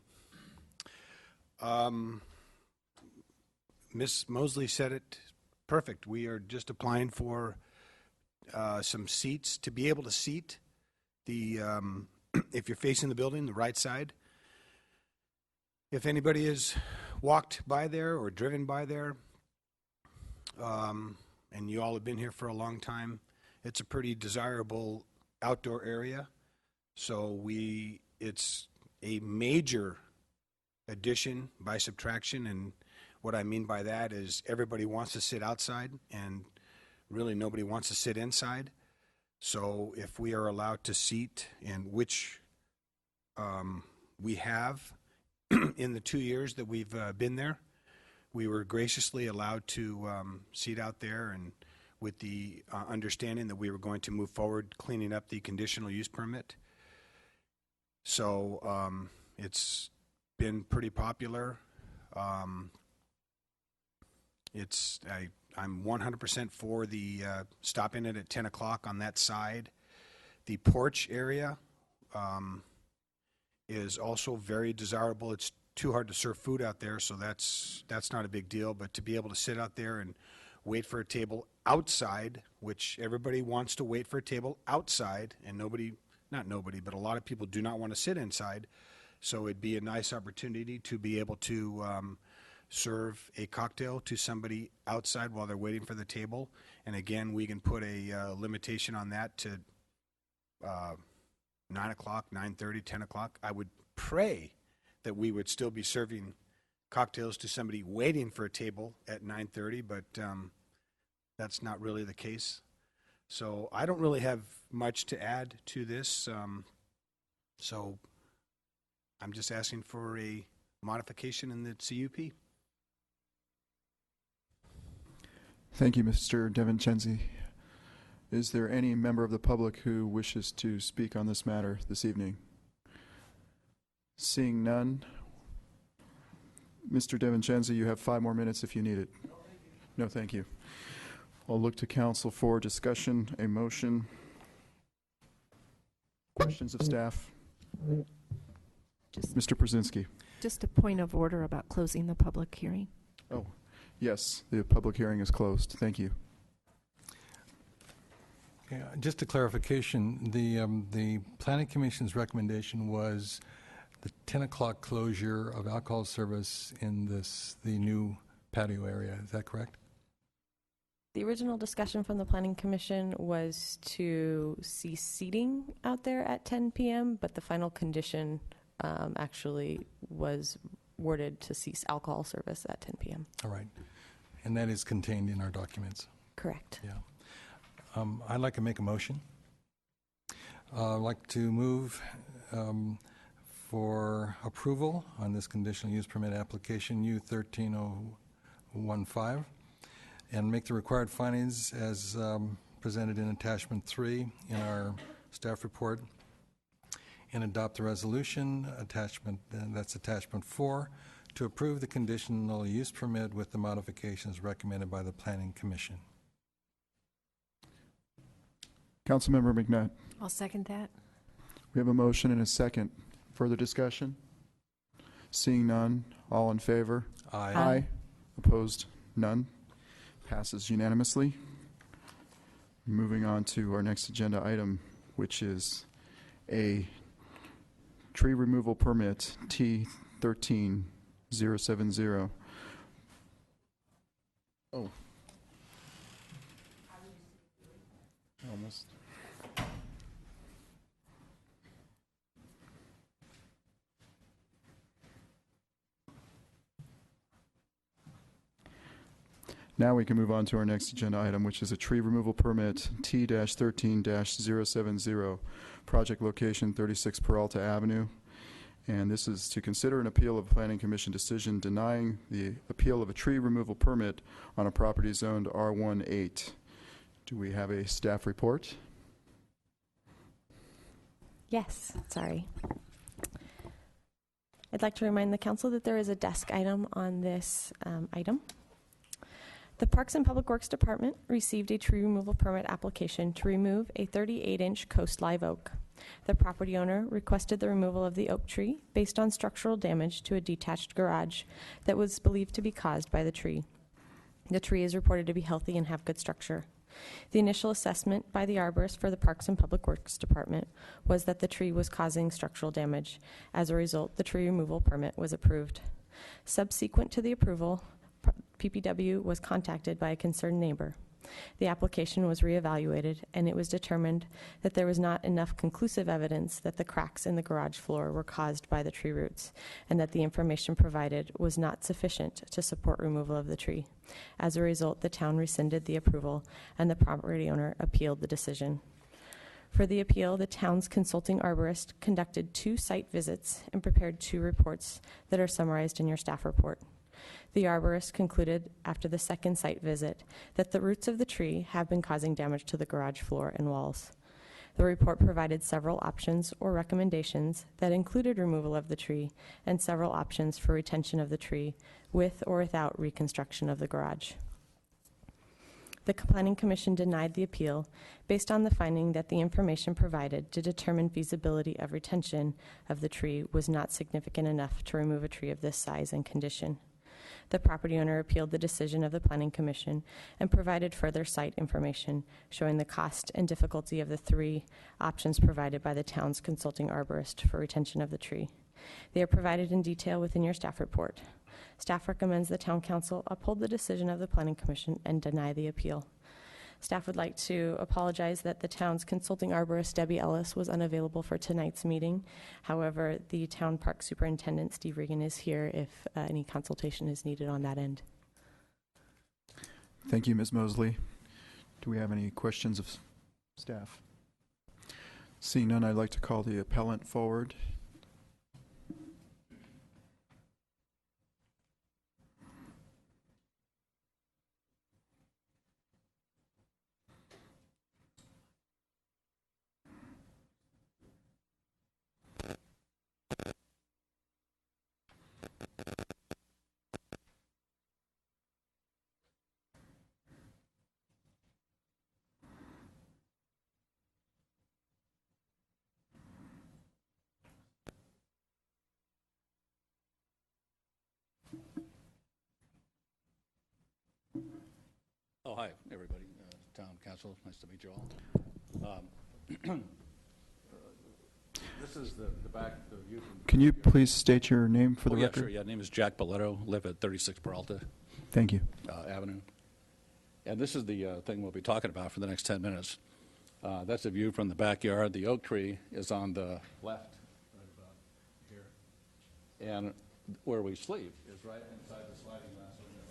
Miss Mosley said it perfect. We are just applying for some seats to be able to seat the, if you're facing the building, the right side. If anybody has walked by there or driven by there, and you all have been here for a long time, it's a pretty desirable outdoor area. So it's a major addition by subtraction, and what I mean by that is everybody wants to sit outside and really nobody wants to sit inside. So if we are allowed to seat, and which we have in the 2 years that we've been there, we were graciously allowed to seat out there, and with the understanding that we were going to move forward cleaning up the conditional use permit. So it's been pretty popular. I'm 100% for the stopping it at 10 o'clock on that side. The porch area is also very desirable. It's too hard to serve food out there, so that's not a big deal. But to be able to sit out there and wait for a table outside, which everybody wants to wait for a table outside, and not nobody, but a lot of people do not want to sit inside. So it'd be a nice opportunity to be able to serve a cocktail to somebody outside while they're waiting for the table. And again, we can put a limitation on that to 9 o'clock, 9:30, 10 o'clock. I would pray that we would still be serving cocktails to somebody waiting for a table at 9:30, but that's not really the case. So I don't really have much to add to this. So I'm just asking for a modification in the CUP. Thank you, Mr. DeVincenzi. Is there any member of the public who wishes to speak on this matter this evening? Seeing none, Mr. DeVincenzi, you have 5 more minutes if you need it. No, thank you. I'll look to council for discussion, a motion. Questions of staff? Mr. Brzezinski. Just a point of order about closing the public hearing. Oh, yes, the public hearing is closed. Thank you. Yeah, just a clarification, the Planning Commission's recommendation was the 10 o'clock closure of alcohol service in the new patio area. Is that correct? The original discussion from the Planning Commission was to cease seating out there at 10 p.m., but the final condition actually was worded to cease alcohol service at 10 p.m. All right. And that is contained in our documents. Correct. Yeah. I'd like to make a motion. I'd like to move for approval on this conditional use permit application U13015 and make the required findings as presented in attachment 3 in our staff report and adopt the resolution attachment, that's attachment 4, to approve the conditional use permit with the modifications recommended by the Planning Commission. Councilmember McNutt. I'll second that. We have a motion and a second. Further discussion? Seeing none, all in favor? Aye. Aye. Opposed? None. Passes unanimously. Moving on to our next agenda item, which is a tree removal permit T13070. Oh. Almost. Now we can move on to our next agenda item, which is a tree removal permit T-13-070, project location 36 Peralta Avenue. And this is to consider an appeal of a Planning Commission decision denying the appeal of a tree removal permit on a property zoned R18. Do we have a staff report? Yes, sorry. I'd like to remind the council that there is a desk item on this item. The Parks and Public Works Department received a tree removal permit application to remove a 38-inch Coast live oak. The property owner requested the removal of the oak tree based on structural damage to a detached garage that was believed to be caused by the tree. The tree is reported to be healthy and have good structure. The initial assessment by the arborist for the Parks and Public Works Department was that the tree was causing structural damage. As a result, the tree removal permit was approved. Subsequent to the approval, PPW was contacted by a concerned neighbor. The application was reevaluated, and it was determined that there was not enough conclusive evidence that the cracks in the garage floor were caused by the tree roots, and that the information provided was not sufficient to support removal of the tree. As a result, the town rescinded the approval, and the property owner appealed the decision. For the appeal, the town's consulting arborist conducted 2 site visits and prepared 2 reports that are summarized in your staff report. The arborist concluded after the second site visit that the roots of the tree have been causing damage to the garage floor and walls. The report provided several options or recommendations that included removal of the tree and several options for retention of the tree with or without reconstruction of the garage. The Planning Commission denied the appeal based on the finding that the information provided to determine feasibility of retention of the tree was not significant enough to remove a tree of this size and condition. The property owner appealed the decision of the Planning Commission and provided further site information showing the cost and difficulty of the 3 options provided by the town's consulting arborist for retention of the tree. They are provided in detail within your staff report. Staff recommends the Town Council uphold the decision of the Planning Commission and deny the appeal. Staff would like to apologize that the town's consulting arborist, Debbie Ellis, was unavailable for tonight's meeting. However, the town park superintendent, Steve Regan, is here if any consultation is needed on that end. Thank you, Ms. Mosley. Do we have any questions of Staff? Seeing none, I'd like to call the appellant forward. Oh, hi, everybody. Town Council, nice to meet you all. This is the back, the view from... Can you please state your name for the yeah, record? sure. Yeah, name is Jack Boletto, live at 36 Peralta Thank you. Avenue. And this is the thing we'll be talking about for the next 10 minutes. That's a view from the backyard. The oak tree is on the left, right about here. And where we sleep is right inside the sliding glass window.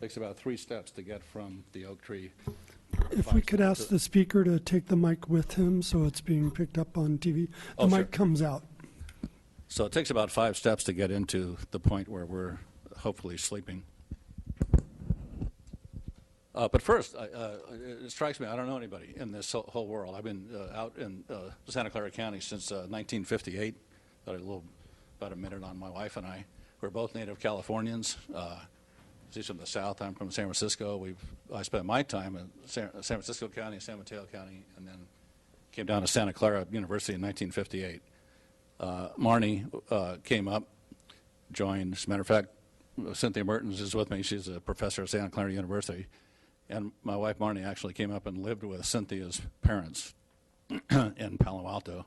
Takes about 3 steps to get from the oak tree. If we could ask the speaker to take the mic with him so it's being picked up on TV. The mic sure. comes out. So it takes about 5 steps to get into the point where we're hopefully sleeping. But first, it strikes me, I don't know anybody in this whole world. I've been out in Santa Clara County since 1958. About a minute on my wife and I. We're both native Californians. She's from the South. I'm from San Francisco. I spent my time in San Francisco County, San Mateo County, and then came down to Santa Clara University in 1958. Marnie came up, joined. As a matter of fact, Cynthia Mertens is with me. She's a professor at Santa Clara University. And my wife, Marnie, actually came up and lived with Cynthia's parents in Palo Alto.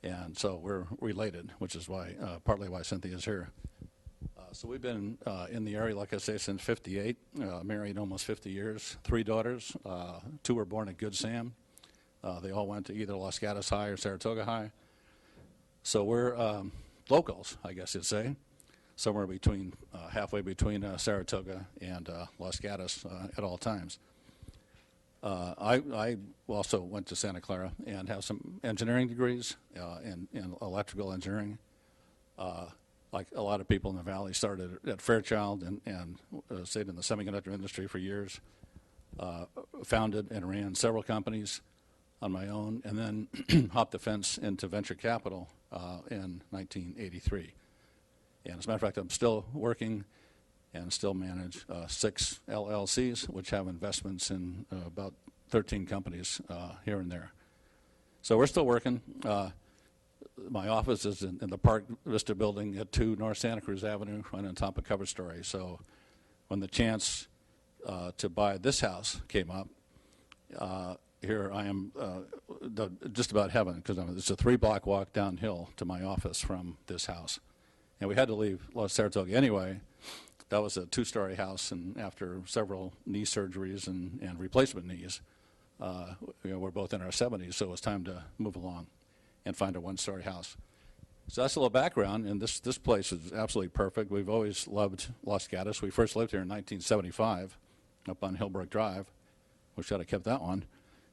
And so we're related, which is why, partly why Cynthia's here. So we've been in the area, like I say, since 58, married almost 50 years, 3 daughters. 2 were born at Good Sam. They all went to either Los Gatos High or Saratoga High. So we're locals, I guess you'd say, somewhere between, halfway between Saratoga and Los Gatos at all times. I also went to Santa Clara and have some engineering degrees in electrical engineering. Like a lot of people in the Valley, started at Fairchild and stayed in the semiconductor industry for years. Founded and ran several companies on my own, and then hopped the fence into venture capital in 1983. And as a matter of fact, I'm still working and still manage 6 LLCs, which have investments in about 13 companies here and there. So we're still working. My office is in the Park Vista building at 2 North Santa Cruz Avenue, right on top of Cover Story. So when the chance to buy this house came up, here I am just about heaven, because it's a 3-block walk downhill to my office from this house. And we had to leave Los Saratoga anyway. That was a 2-story house, and after several knee surgeries and replacement knees, we're both in our 70s, so it was time to move along and find a 1-story house. So that's a little background, and this place is absolutely perfect. We've always loved Los Gatos. We first lived here in 1975 up on Hillbrook Drive. Wish I'd have kept that one.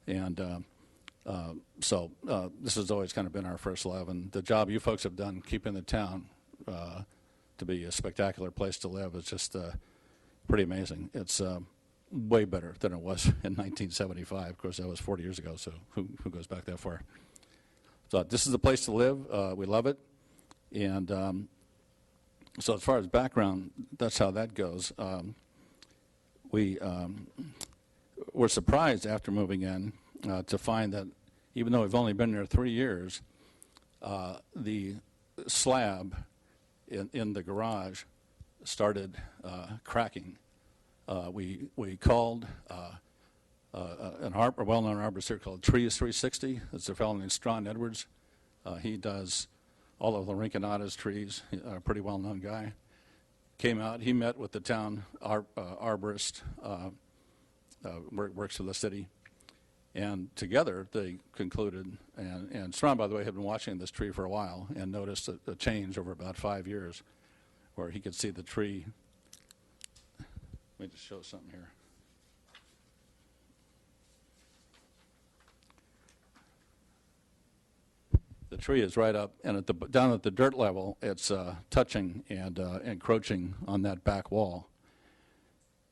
And so this has always kind of been our first love, and the job you folks have done keeping the town to be a spectacular place to live is just pretty amazing. It's way better than it was in 1975. Of course, that was 40 years ago, so who goes back that far? So this is the place to live. We love it. And so as far as background, that's how that goes. We were surprised after moving in to find that even though we've only been there 3 years, the slab in the garage started cracking. We called a well-known arborist here called Trees 360. It's a fellow named Strawn Edwards. He does all of Laurinconatas trees, a pretty well-known guy. Came out, he met with the town arborist, works for the city, and together they concluded, and Strawn, by the way, had been watching this tree for a while and noticed a change over about 5 years where he could see the tree. Let me just show something here. the tree is right up, and down at the dirt level, it's touching and encroaching on that back wall.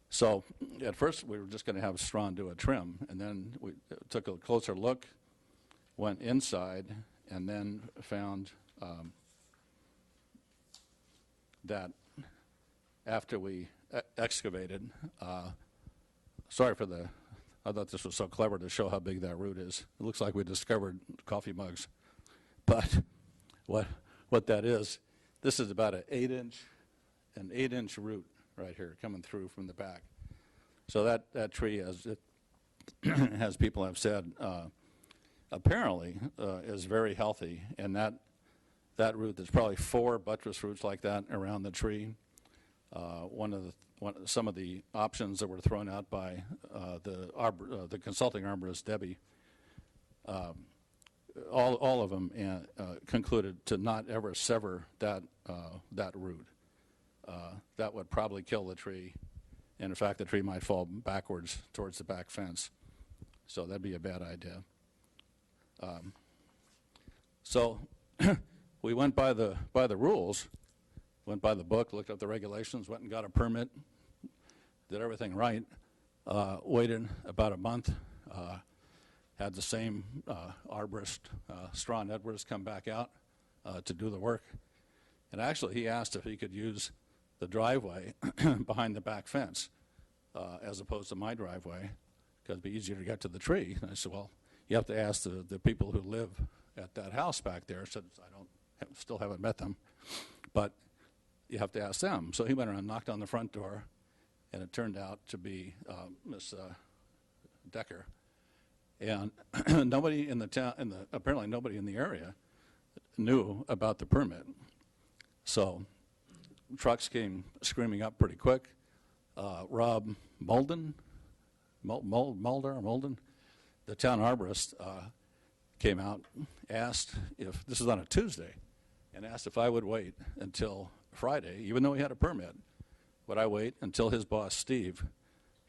So at first, we were just going to have Strawn do a trim, and then we took a closer look, went inside, and then found that after we excavated, sorry for the, I thought this was so clever to show how big that root is. It looks like we discovered coffee mugs. But what that is, this is about an 8-inch root right here coming through from the back. So that tree, as people have said, apparently is very healthy, and that root, there's probably 4 buttress roots like that around the tree. Some of the options that were thrown out by the consulting arborist, Debbie, all of them concluded to not ever sever that root. That would probably kill the tree, and in fact, the tree might fall backwards towards the back fence. So that'd be a bad idea. So we went by the rules, went by the book, looked up the regulations, went and got a permit, did everything right, waited about a month, had the same arborist, Strawn Edwards, come back out to do the work. And actually, he asked if he could use the driveway behind the back fence as opposed to my driveway, because it'd be easier to get to the tree. And I said, well, you have to ask the people who live at that house back there. I said, still haven't met them, but you have to ask them. So he went around and knocked on the front door, and it turned out to be Miss Decker. And nobody in the town, apparently nobody in the area knew about the permit. So trucks came screaming up pretty quick. Rob Molden, the town arborist, came out, asked if, this is on a Tuesday, and asked if I would wait until Friday, even though he had a permit. Would I wait until his boss, Steve,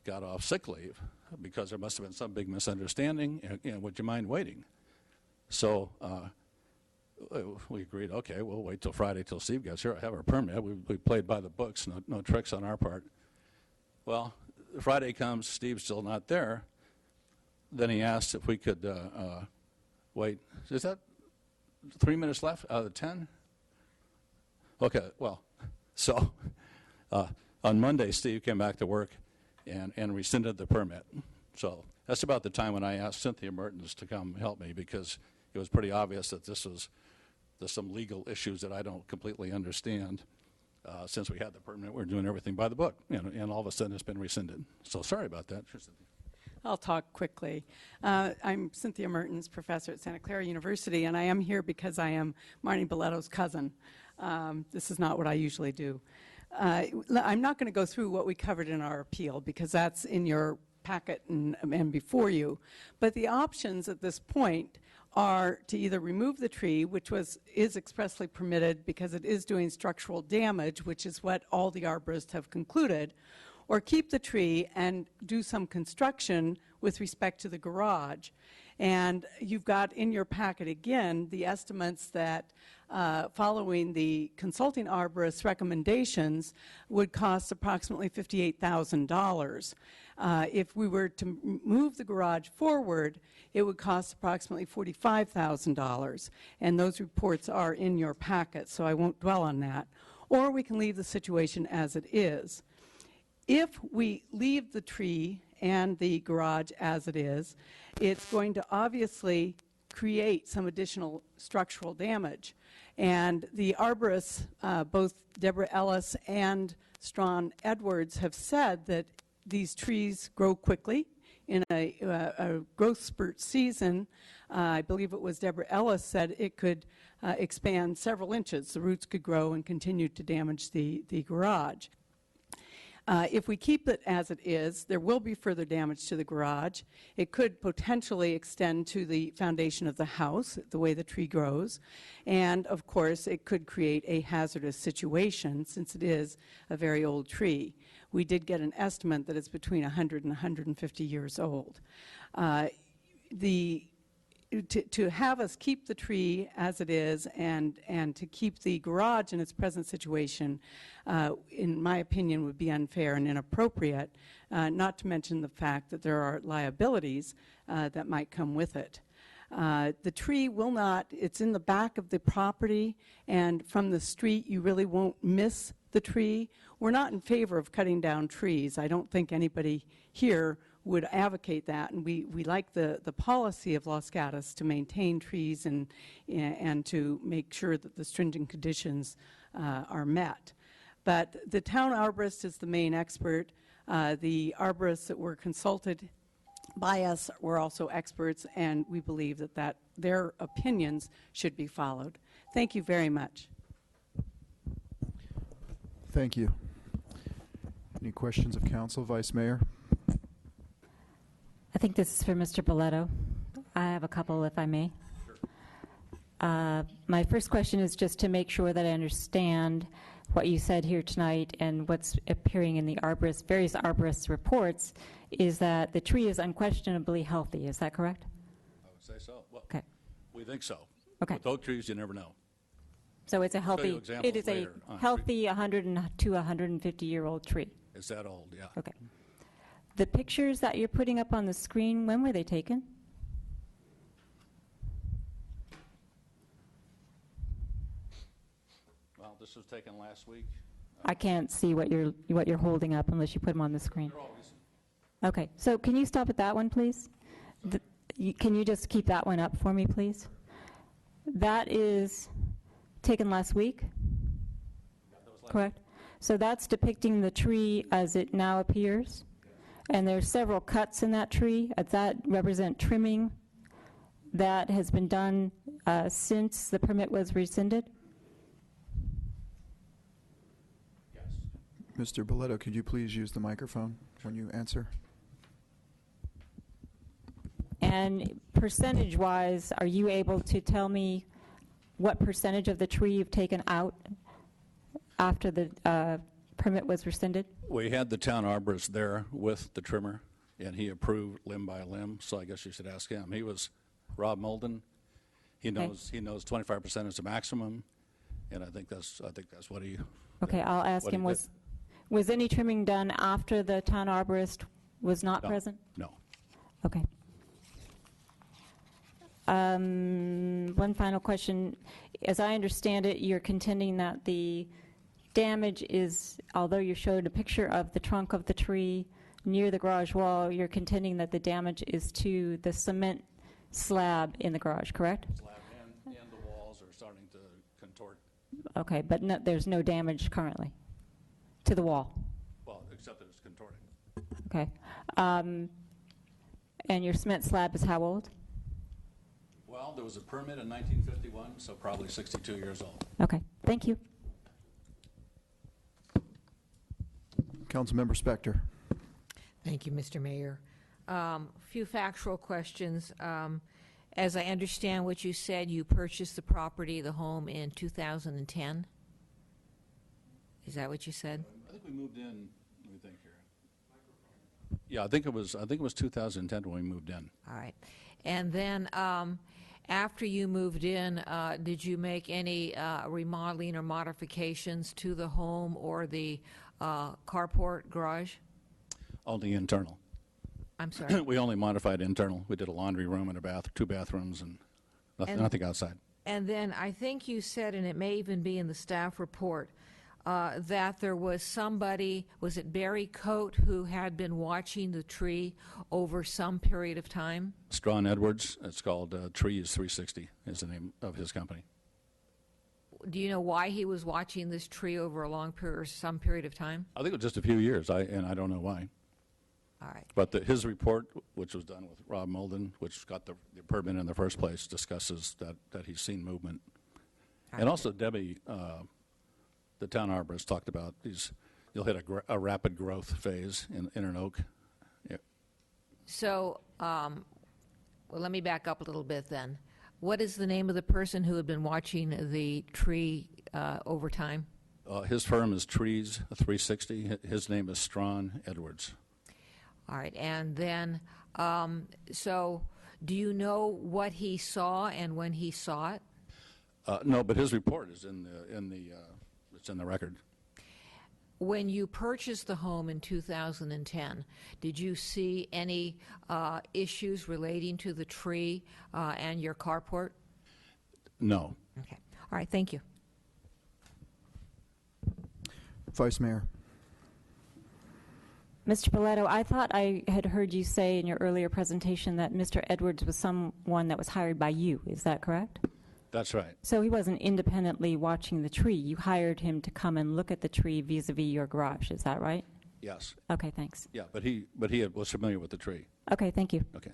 got off sick leave, because there must have been some big misunderstanding, and would you mind waiting? So we agreed, okay, we'll wait till Friday till Steve gets here. I have our permit. We played by the books, no tricks on our part. Well, Friday comes, Steve's still not there. Then he asked if we could wait. Is that 3 minutes left out of the 10? Okay, well, so on Monday, Steve came back to work and rescinded the permit. So that's about the time when I asked Cynthia Mertens to come help me, because it was pretty obvious that there's some legal issues that I don't completely understand. Since we had the permit, we're doing everything by the book, and all of a sudden it's been rescinded. So sorry about that. I'll talk quickly. I'm Cynthia Mertens, professor at Santa Clara University, and I am here because I am Marnie Boletto's cousin. This is not what I usually do. I'm not going to go through what we covered in our appeal, because that's in your packet and before you. But the options at this point are to either remove the tree, which is expressly permitted because it is doing structural damage, which is what all the arborists have concluded, or keep the tree and do some construction with respect to the garage. And you've got in your packet again the estimates that following the consulting arborist's recommendations would cost approximately $58,000. If we were to move the garage forward, it would cost approximately $45,000. And those reports are in your packet, so I won't dwell on that. Or we can leave the situation as it is. If we leave the tree and the garage as it is, it's going to obviously create some additional structural damage. And the arborists, both Deborah Ellis and Strawn Edwards, have said that these trees grow quickly. In a growth spurt season, I believe it was Deborah Ellis said it could expand several inches. The roots could grow and continue to damage the garage. If we keep it as it is, there will be further damage to the garage. It could potentially extend to the foundation of the house, the way the tree grows. And, of course, it could create a hazardous situation since it is a very old tree. We did get an estimate that it's between 100 and 150 years old. to have us keep the tree as it is and to keep the garage in its present situation, in my opinion, would be unfair and inappropriate, not to mention the fact that there are liabilities that might come with it. The tree will not, it's in the back of the property, and from the street you really won't miss the tree. We're not in favor of cutting down trees. I don't think anybody here would advocate that, and we like the policy of Los Gatos to maintain trees and to make sure that the stringent conditions are met. But the town arborist is the main expert. The arborists that were consulted by us were also experts, and we believe that their opinions should be followed. Thank you very much. Thank you. Any questions of council, Vice Mayor? I think this is for Mr. Boletto. I have a couple, if I may. My first question is just to make sure that I understand what you said here tonight and what's appearing in the various arborist reports, is that the tree is unquestionably healthy. Is that correct? I would say so. Well, okay. We think so. Okay. With oak trees, you never know. So it's a healthy, it is a later on. healthy 100 to 150-year-old tree. It's that old, yeah. Okay. The pictures that you're putting up on the screen, when were they taken? Well, this was taken last week. I can't see what you're holding up unless you put them on the screen. They're all recent. Okay, so can you stop at that one, please? Can you just keep that one up for me, please? That is taken last week, correct? So that's depicting the tree as it now appears, and there's several cuts in that tree. Does that represent trimming that has been done since the permit was rescinded? Mr. Boletto, could you please use the microphone when you answer? And percentage-wise, are you able to tell me what percentage of the tree you've taken out after the permit was rescinded? We had the town arborist there with the trimmer, and he approved limb by limb, so I guess you should ask him. He was Rob Molden. He knows 25% is the maximum, and I think that's what he. Okay, I'll ask him. Was any trimming done after the town arborist was not present? No. Okay. One final question. As I understand it, you're contending that the damage is, although you showed a picture of the trunk of the tree near the garage wall, you're contending that the damage is to the cement slab in the garage, correct? Slab and the walls are starting to contort. Okay, but there's no damage currently to the wall? Well, except that it's contorting. Okay. And your cement slab is how old? Well, there was a permit in 1951, so probably 62 years old. Okay, thank you. Councilmember Spector. Thank you, Mr. Mayor. A few factual questions. As I understand what you said, you purchased the property, the home, in 2010? Is that what you said? I think we moved in, let me think here. Yeah, I think it was 2010 when we moved in. All right. And then after you moved in, did you make any remodeling or modifications to the home or the carport garage? Only internal. I'm sorry? We only modified internal. We did a laundry room and a two bathrooms and nothing outside. And then I think you said, and it may even be in the staff report, that there was somebody, was it Barry Coate, who had been watching the tree over some period of time? Strawn Edwards. It's called Trees 360 is the name of his company. Do you know why he was watching this tree over a long period or some period of time? I think it was just a few years, and I don't know why. All right. But his report, which was done with Rob Molden, which got the permit in the first place, discusses that he's seen movement. And also Debbie, the town arborist, talked about you'll hit a rapid growth phase in an oak. Yeah. So, well, let me back up a little bit then. What is the name of the person who had been watching the tree over time? His firm is Trees 360. His name is Strawn Edwards. All right, and then, so Do you know what he saw and when he saw it? No, but his report is it's in the record. When you purchased the home in 2010, did you see any issues relating to the tree and your carport? No. Okay. All right. Thank you. Vice Mayor. Mr. Belletto, I thought I had heard you say in your earlier presentation that Mr. Edwards was someone that was hired by you. Is that correct? That's right. So he wasn't independently watching the tree. You hired him to come and look at the tree vis-a-vis your garage. Is that right? Yes. Okay, thanks. Yeah, but he was familiar with the tree. Okay, thank you. Okay.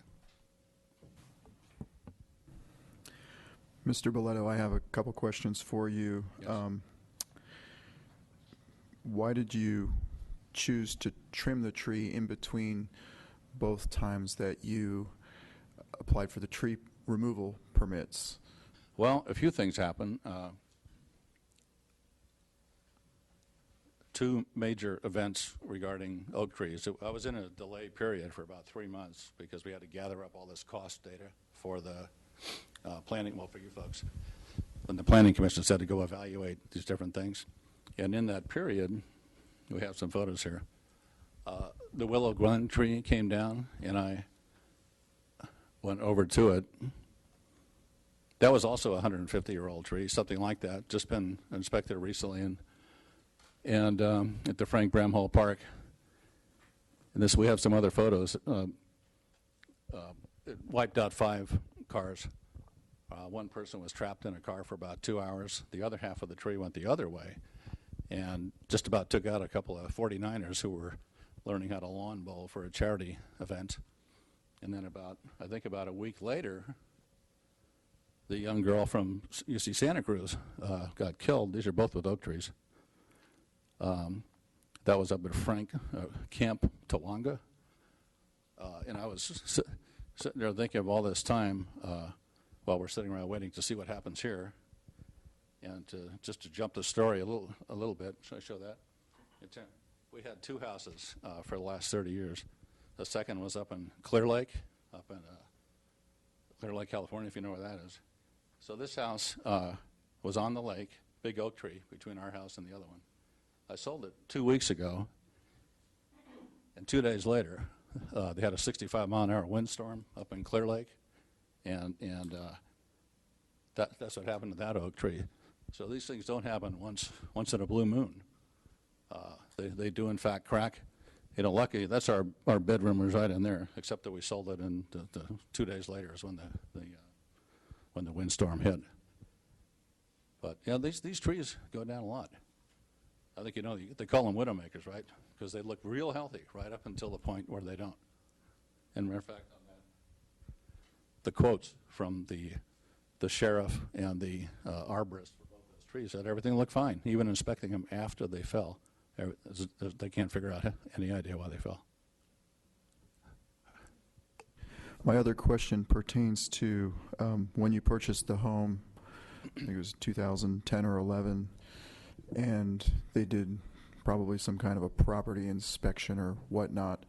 Mr. Belletto, I have a couple questions for you. Yes. Why did you choose to trim the tree in between both times that you applied for the tree removal permits? Well, a few things happened. Two major events regarding oak trees. I was in a delay period for about 3 months because we had to gather up all this cost data for the planning, well, for you folks. When the Planning Commission said to go evaluate these different things. And in that period, we have some photos here. The Willow Glen tree came down, and I went over to it. That was also a 150-year-old tree, something like that, just been inspected recently and at the Frank Bramhall Park. And we have some other photos. It wiped out 5 cars. One person was trapped in a car for about 2 hours. The other half of the tree went the other way and just about took out a couple of 49ers who were learning how to lawn bowl for a charity event. And then I think about a week later, the young girl from UC Santa Cruz got killed. These are both with oak trees. That was up at Frank Camp Tawanga. And I was sitting there thinking of all this time while we're sitting around waiting to see what happens here. And just to jump the story a little bit, should I show that? We had 2 houses for the last 30 years. The second was up in Clear Lake, Clear Lake, California, if you know where that is. So this house was on the lake, big oak tree between our house and the other one. I sold it 2 weeks ago, and 2 days later, they had a 65-mile-an-hour windstorm up in Clear Lake, and that's what happened to that oak tree. So these things don't happen once in a blue moon. They do, in fact, crack. You know, lucky, that's our bedroom was right in there, except that we sold it, and 2 days later is when the windstorm hit. But, yeah, these trees go down a lot. I think, you know, they call them widowmakers, right? Because they look real healthy right up until the point where they don't. And matter of fact, on that, the quotes from the sheriff and the arborist for both those trees said everything looked fine, even inspecting them after they fell. They can't figure out any idea why they fell. My other question pertains to when you purchased the home, I think it was 2010 or 11, and they did probably some kind of a property inspection or whatnot.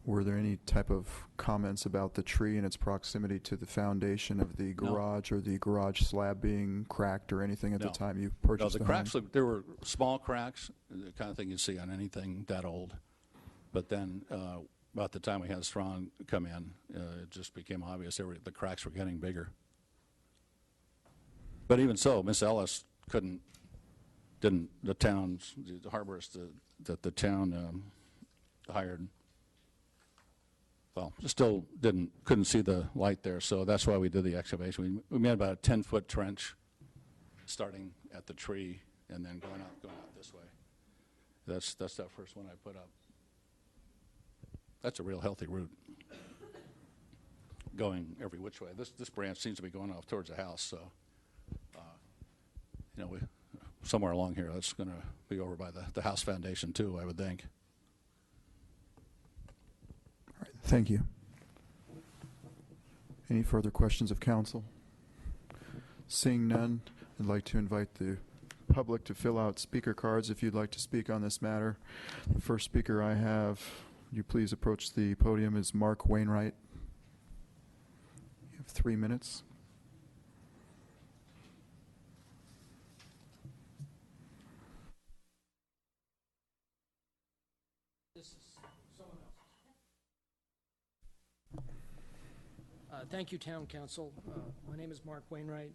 Were there any type of comments about the tree and its proximity to the foundation of the garage or the garage slab being cracked or anything at the time you purchased the home? Cracks, there were small cracks, the kind of thing you see on anything that old. But then about the time we had Strong come in, it just became obvious the cracks were getting bigger. But even so, Miss Ellis the arborist that the town hired, well, still couldn't see the light there, so that's why we did the excavation. We made about a 10-foot trench starting at the tree and then going out this way. That's that first one I put up. That's a real healthy root, going every which way. This branch seems to be going off towards the house, so you know, somewhere along here, that's going to be over by the house foundation too, I would think. All right, thank you. Any further questions of council? Seeing none, I'd like to invite the public to fill out speaker cards if you'd like to speak on this matter. The first speaker I have, would you please approach the podium, is Mark Wainwright. have 3 minutes. Thank you, Town Council. My name is Mark Wainwright.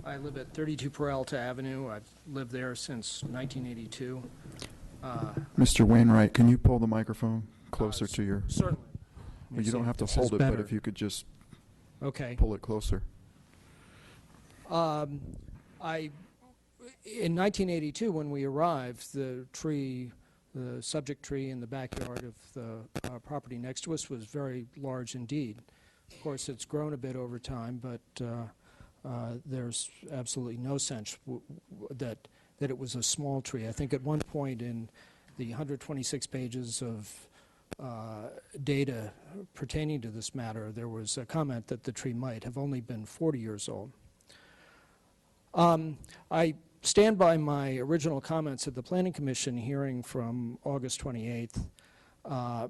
I live at 32 Peralta Avenue. I've lived there since 1982. Mr. Wainwright, can you pull the microphone closer to your... Certainly. Well, you don't have to This is hold it, but better. if you could just Okay. pull it closer. In 1982, when we arrived, the subject tree in the backyard of the property next to us was very large indeed. Of course, it's grown a bit over time, but there's absolutely no sense that it was a small tree. I think at one point in the 126 pages of data pertaining to this matter, there was a comment that the tree might have only been 40 years old. I stand by my original comments at the Planning Commission hearing from August 28th,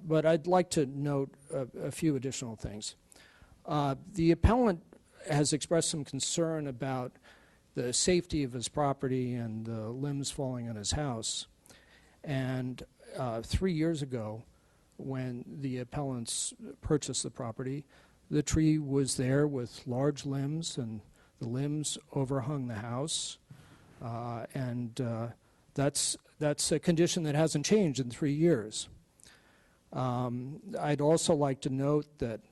but I'd like to note a few additional things. The appellant has expressed some concern about the safety of his property and the limbs falling on his house. And 3 years ago, when the appellants purchased the property, the tree was there with large limbs, and the limbs overhung the house. That's a condition that hasn't changed in 3 years. I'd also like to note that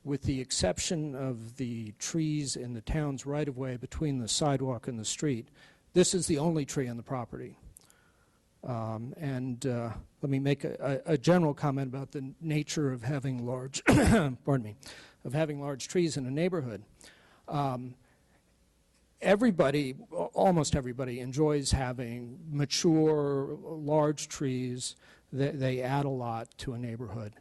with the exception of the trees in the town's right-of-way between the sidewalk and the street, this is the only tree on the property. Let me make a general comment about the nature of having large, pardon me, of having large trees in a neighborhood. Everybody, almost everybody, enjoys having mature, large trees. They add a lot to a neighborhood.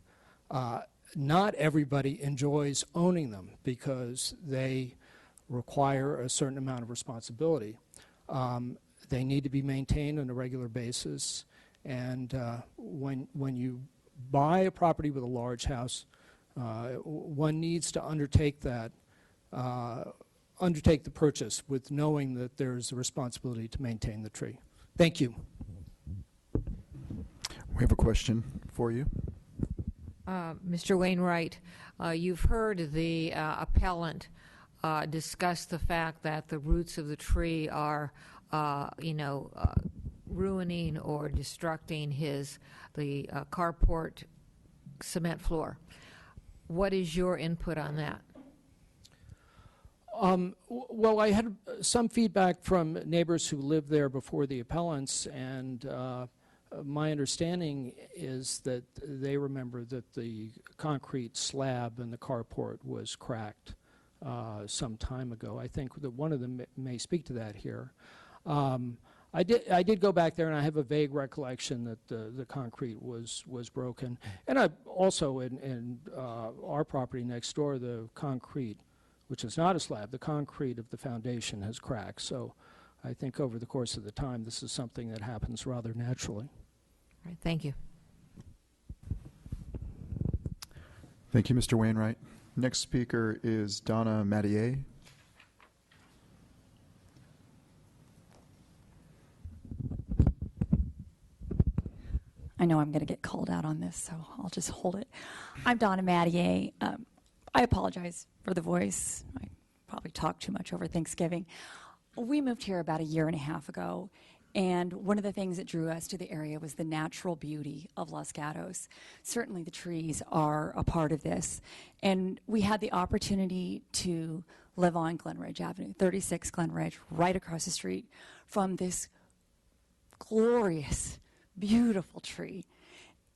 Not everybody enjoys owning them because they require a certain amount of responsibility. They need to be maintained on a regular basis, and when you buy a property with a large house, one needs to undertake the purchase with knowing that there's a responsibility to maintain the tree. Thank you. We have a question for you. Mr. Wainwright, you've heard the appellant discuss the fact that the roots of the tree are, ruining or destructing the carport cement floor. What is your input on that? Well, I had some feedback from neighbors who lived there before the appellants, and my understanding is that they remember that the concrete slab in the carport was cracked some time ago. I think that one of them may speak to that here. I did go back there, and I have a vague recollection that the concrete was broken. And I also, in our property next door, the concrete, which is not a slab, the concrete of the foundation has cracked. So I think over the course of the time, this is something that happens rather naturally. All right, thank you. Thank you, Mr. Wainwright. Next speaker is Donna Mattier. I know I'm going to get called out on this, so I'll just hold it. I'm Donna Mattier. I apologize for the voice. I probably talked too much over Thanksgiving. We moved here about 1.5 years ago, and one of the things that drew us to the area was the natural beauty of Los Gatos. Certainly the trees are a part of this, and we had the opportunity to live on Glen Ridge Avenue, 36 Glen Ridge, right across the street from this glorious, beautiful tree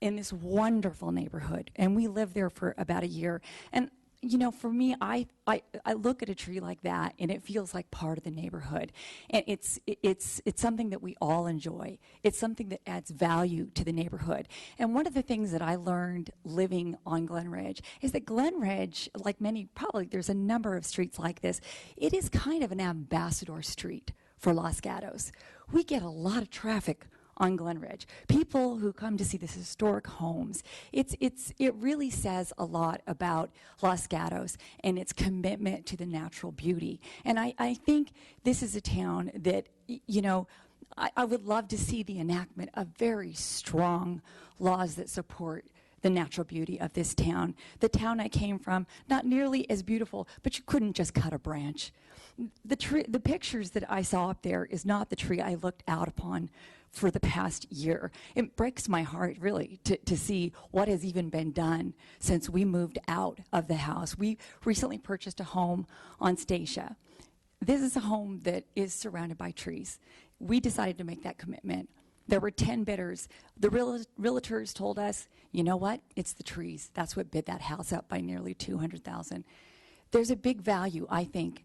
in this wonderful neighborhood. And we lived there for about 1 year. And you know, for me, I look at a tree like that, and it feels like part of the neighborhood. And it's something that we all enjoy. It's something that adds value to the neighborhood. And one of the things that I learned living on Glen Ridge is that Glen Ridge, like many, probably there's a number of streets like this, it is kind of an ambassador street for Los Gatos. We get a lot of traffic on Glen Ridge, people who come to see these historic homes. It really says a lot about Los Gatos and its commitment to the natural beauty. And I think this is a town that, you know, I would love to see the enactment of very strong laws that support the natural beauty of this town. The town I came from, not nearly as beautiful, but you couldn't just cut a branch. The pictures that I saw up there is not the tree I looked out upon for the past year. It breaks my heart, really, to see what has even been done since we moved out of the house. We recently purchased a home on Statia. This is a home that is surrounded by trees. We decided to make that commitment. There were 10 bidders. The realtors told us, you know what? It's the trees. That's what bid that house up by nearly $200,000. There's a big value, I think,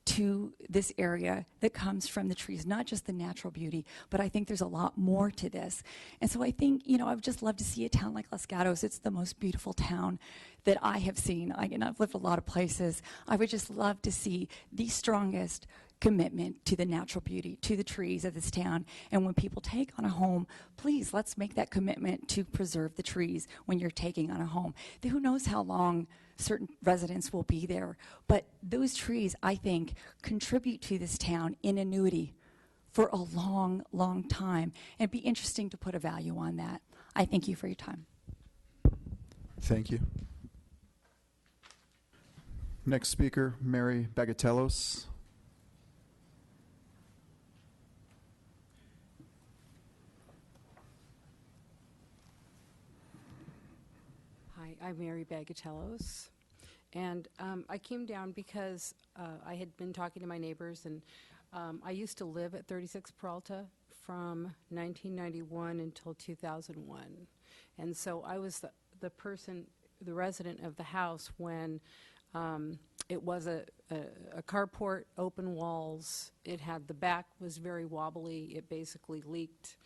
to this area that comes from the trees, not just the natural beauty, but I think there's a lot more to this. And so I think, you know, I would just love to see a town like Los Gatos. It's the most beautiful town that I have seen. And I've lived a lot of places. I would just love to see the strongest commitment to the natural beauty, to the trees of this town. And when people take on a home, please, let's make that commitment to preserve the trees when you're taking on a home. Who knows how long certain residents will be there, but those trees, I think, contribute to this town in annuity for a long, long time. And it'd be interesting to put a value on that. I thank you for your time. Thank you. Next speaker, Mary Bagatellos. Hi, I'm Mary Bagatellos, and I came down because I had been talking to my neighbors, and I used to live at 36 Peralta from 1991 until 2001, and so I was the resident of the house when it was a carport, open walls. It had, the back was very wobbly. It basically leaked.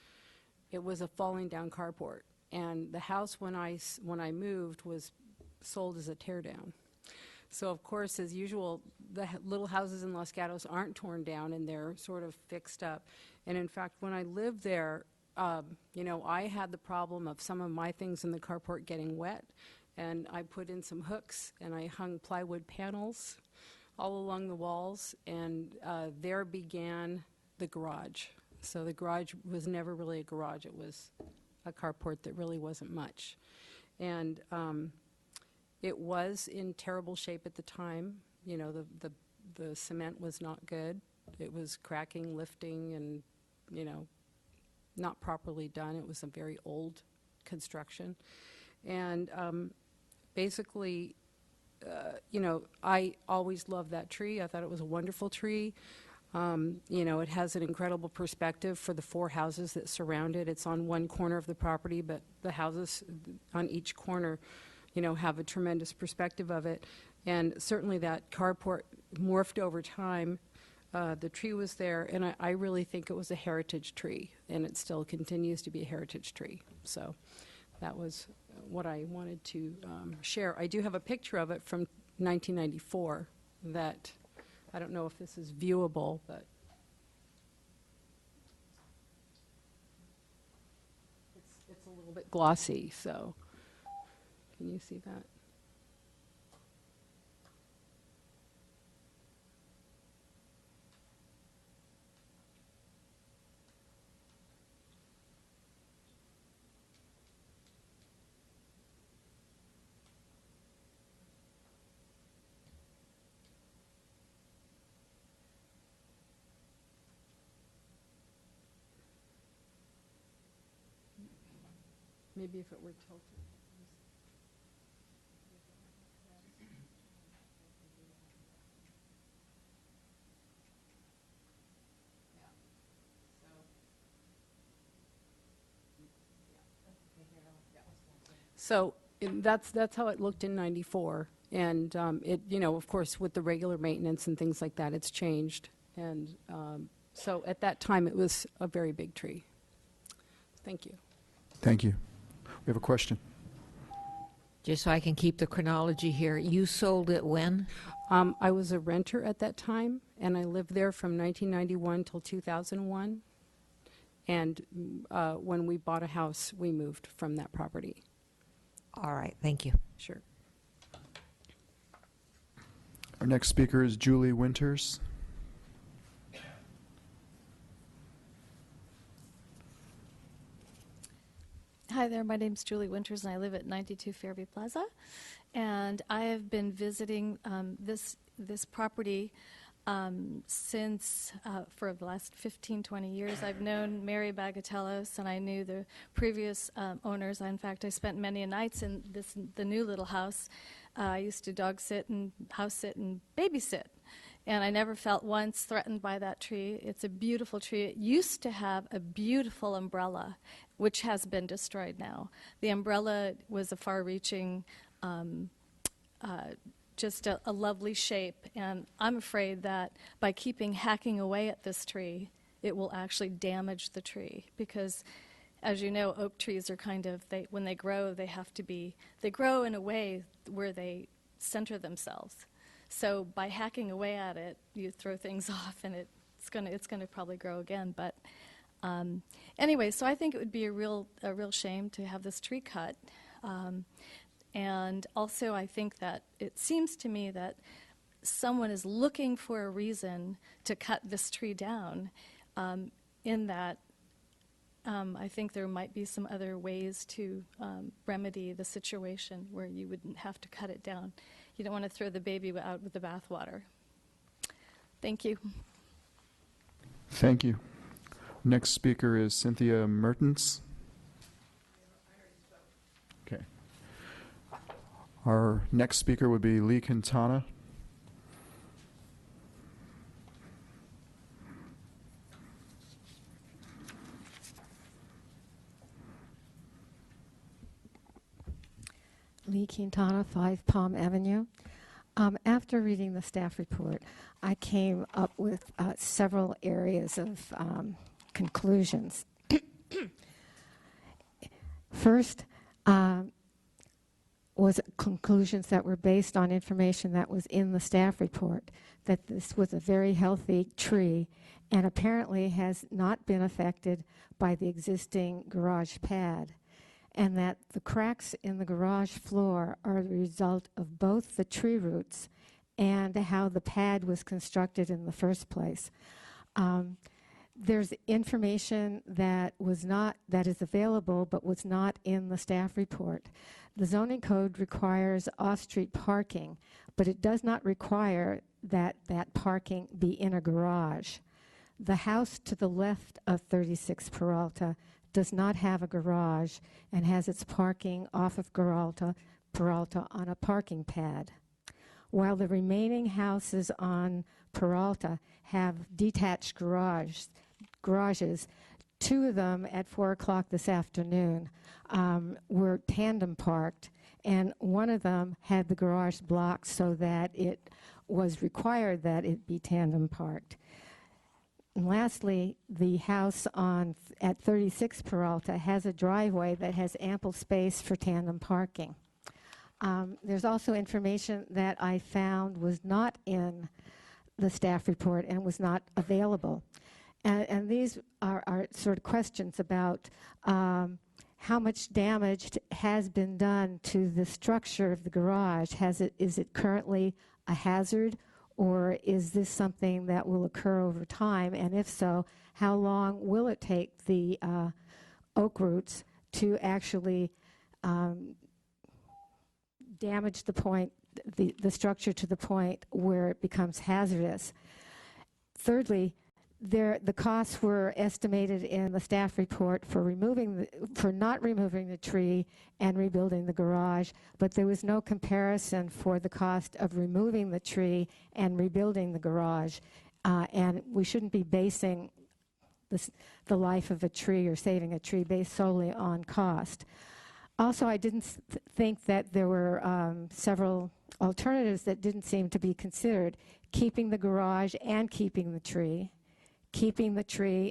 It was a falling down carport. And the house, when I moved, was sold as a teardown. So, of course, as usual, the little houses in Los Gatos aren't torn down, and they're sort of fixed up. And in fact, when I lived there, you know, I had the problem of some of my things in the carport getting wet, and I put in some hooks, and I hung plywood panels all along the walls, and there began the garage. So the garage was never really a garage. It was a carport that really wasn't much. And it was in terrible shape at the time. You know, the cement was not good. It was cracking, lifting, and, you know, not properly done. It was a very old construction. And basically, you know, I always loved that tree. I thought it was a wonderful tree. You know, it has an incredible perspective for the 4 houses that surround it. It's on one corner of the property, but the houses on each corner, you know, have a tremendous perspective of it. And certainly that carport morphed over time. The tree was there, and I really think it was a heritage tree, and it still continues to be a heritage tree. So that was what I wanted to share. I do have a picture of it from 1994 that I don't know if this is viewable, but it's a little bit glossy, so can you see that? Maybe if it were tilted. So that's how it looked in '94, and it, you know, of course, with the regular maintenance and things like that, it's changed. And so at that time, it was a very big tree. Thank you. Thank you. We have a question. Just so I can keep the chronology here, you sold it when? I was a renter at that time, and I lived there from 1991 till 2001. And when we bought a house, we moved from that property. All right, thank you. Sure. Our next speaker is Julie Winters. Hi there, my name's Julie Winters and I live at 92 Fairview Plaza. And I have been visiting this property since for the last 15, 20 years. I've known Mary Bagatellos and I knew the previous owners. In fact, I spent many nights in the new little house. I used to dog sit and house sit and babysit. And I never felt once threatened by that tree. It's a beautiful tree. It used to have a beautiful umbrella, which has been destroyed now. The umbrella was a far-reaching, just a lovely shape. And I'm afraid that by hacking away at this tree, it will actually damage the tree. Because, as you know, oak trees are when they grow, they grow in a way where they center themselves. So by hacking away at it, you throw things off, and it's gonna probably grow again. But anyway, so I think it would be a real shame to have this tree cut. And also, I think that it seems to me that someone is looking for a reason to cut this tree down. In that, I think there might be some other ways to remedy the situation where you wouldn't have to cut it down. You don't want to throw the baby out with the bathwater. Thank you. Thank you. Next speaker is Cynthia Mertens. Okay. Our next speaker would be Lee Quintana. Lee Quintana, 5 Palm Avenue. After reading the staff report, I came up with several areas of conclusions. First was conclusions that were based on information that was in the staff report, that this was a very healthy tree and apparently has not been affected by the existing garage pad, and that the cracks in the garage floor are the result of both the tree roots and how the pad was constructed in the first place. There's information that is available but was not in the staff report. The zoning code requires off-street parking, but it does not require that parking be in a garage. The house to the left of 36 Peralta does not have a garage and has its parking off of Peralta on a parking pad. While the remaining houses on Peralta have detached garages, 2 of them at 4 o'clock this afternoon were tandem parked, and one of them had the garage blocked so that it was required that it be tandem parked. And lastly, the house at 36 Peralta has a driveway that has ample space for tandem parking. There's also information that I found was not in the staff report and was not available. And these are sort of questions about how much damage has been done to the structure of the garage. Is it currently a hazard? Or is this something that will occur over time? And if so, how long will it take the oak roots to actually damage the structure to the point where it becomes hazardous? Thirdly, the costs were estimated in the staff report for not removing the tree and rebuilding the garage, but there was no comparison for the cost of removing the tree and rebuilding the garage. And we shouldn't be basing the life of a tree or saving a tree based solely on cost. Also, I didn't think that there were several alternatives that didn't seem to be considered: keeping the garage and keeping the tree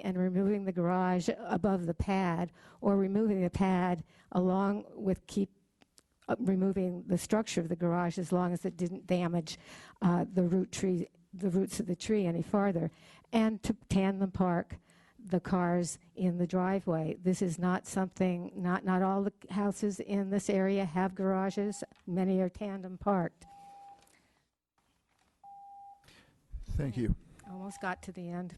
and removing the garage above the pad, or removing the pad along with removing the structure of the garage as long as it didn't damage the roots of the tree any farther, and to tandem park the cars in the driveway. This is not something, not all the houses in this area have garages. Many are tandem parked. Thank you. Almost got to the end.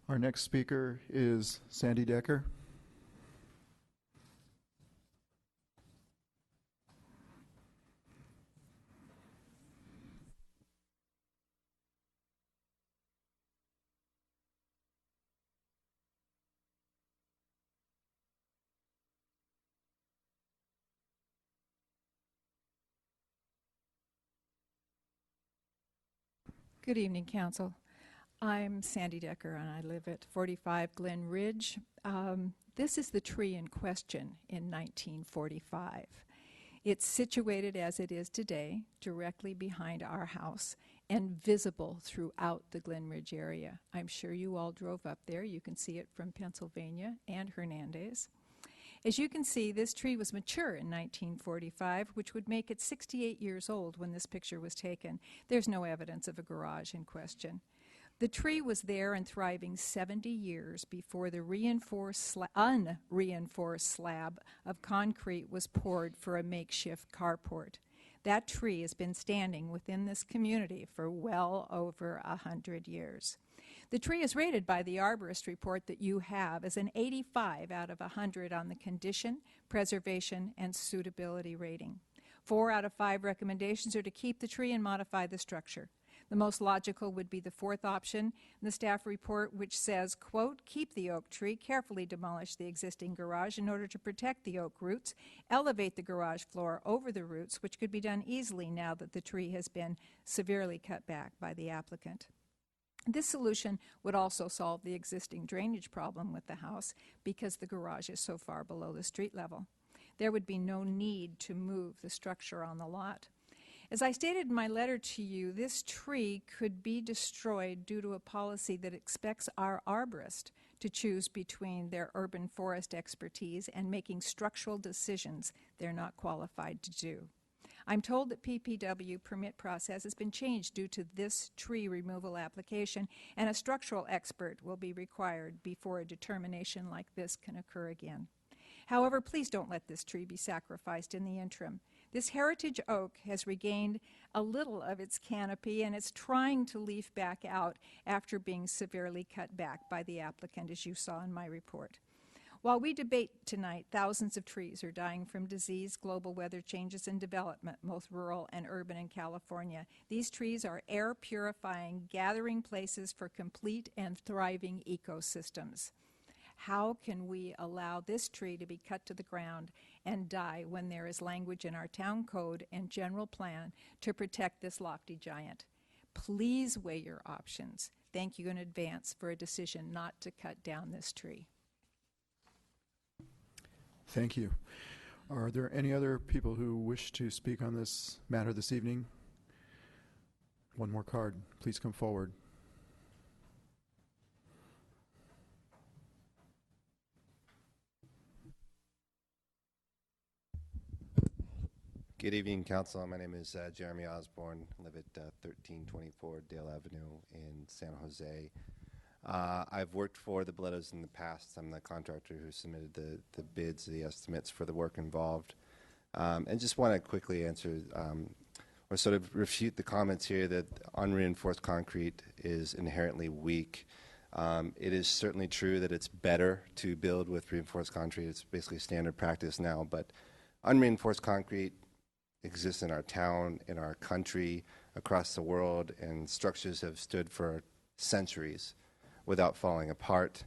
Our next speaker is Sandy Decker. Good evening, Council. I'm Sandy Decker, and I live at 45 Glen Ridge. This is the tree in question in 1945. It's situated as it is today, directly behind our house, and visible throughout the Glen Ridge area. I'm sure you all drove up there. You can see it from Pennsylvania and Hernandez. As you can see, this tree was mature in 1945, which would make it 68 years old when this picture was taken. There's no evidence of a garage in question. The tree was there and thriving 70 years before the unreinforced slab of concrete was poured for a makeshift carport. That tree has been standing within this community for well over 100 years. The tree is rated by the arborist report that you have as an 85 out of 100 on the condition, preservation, and suitability rating. 4 out of 5 recommendations are to keep the tree and modify the structure. The most logical would be the 4th option in the staff report, which says, quote, keep the oak tree, carefully demolish the existing garage in order to protect the oak roots, elevate the garage floor over the roots, which could be done easily now that the tree has been severely cut back by the applicant. This solution would also solve the existing drainage problem with the house because the garage is so far below the street level. There would be no need to move the structure on the lot. As I stated in my letter to you, this tree could be destroyed due to a policy that expects our arborist to choose between their urban forest expertise and making structural decisions they're not qualified to do. I'm told that PPW permit process has been changed due to this tree removal application, and a structural expert will be required before a determination like this can occur again. However, please don't let this tree be sacrificed in the interim. This heritage oak has regained a little of its canopy, and it's trying to leaf back out after being severely cut back by the applicant, as you saw in my report. While we debate tonight, thousands of trees are dying from disease, global weather changes, and development, both rural and urban in California. These trees are air-purifying, gathering places for complete and thriving ecosystems. How can we allow this tree to be cut to the ground and die when there is language in our town code and general plan to protect this lofty giant? Please weigh your options. Thank you in advance for a decision not to cut down this tree. Thank you. Are there any other people who wish to speak on this matter this evening? One more card. Please come forward. Good evening, Council. My name is Jeremy Osborne. I live at 1324 Dale Avenue in San Jose. I've worked for the Boletos in the past. I'm the contractor who submitted the bids, the estimates for the work involved. And just want to quickly answer or sort of refute the comments here that unreinforced concrete is inherently weak. It is certainly true that it's better to build with reinforced concrete. It's basically standard practice now, but unreinforced concrete exists in our town, in our country, across the world, and structures have stood for centuries without falling apart.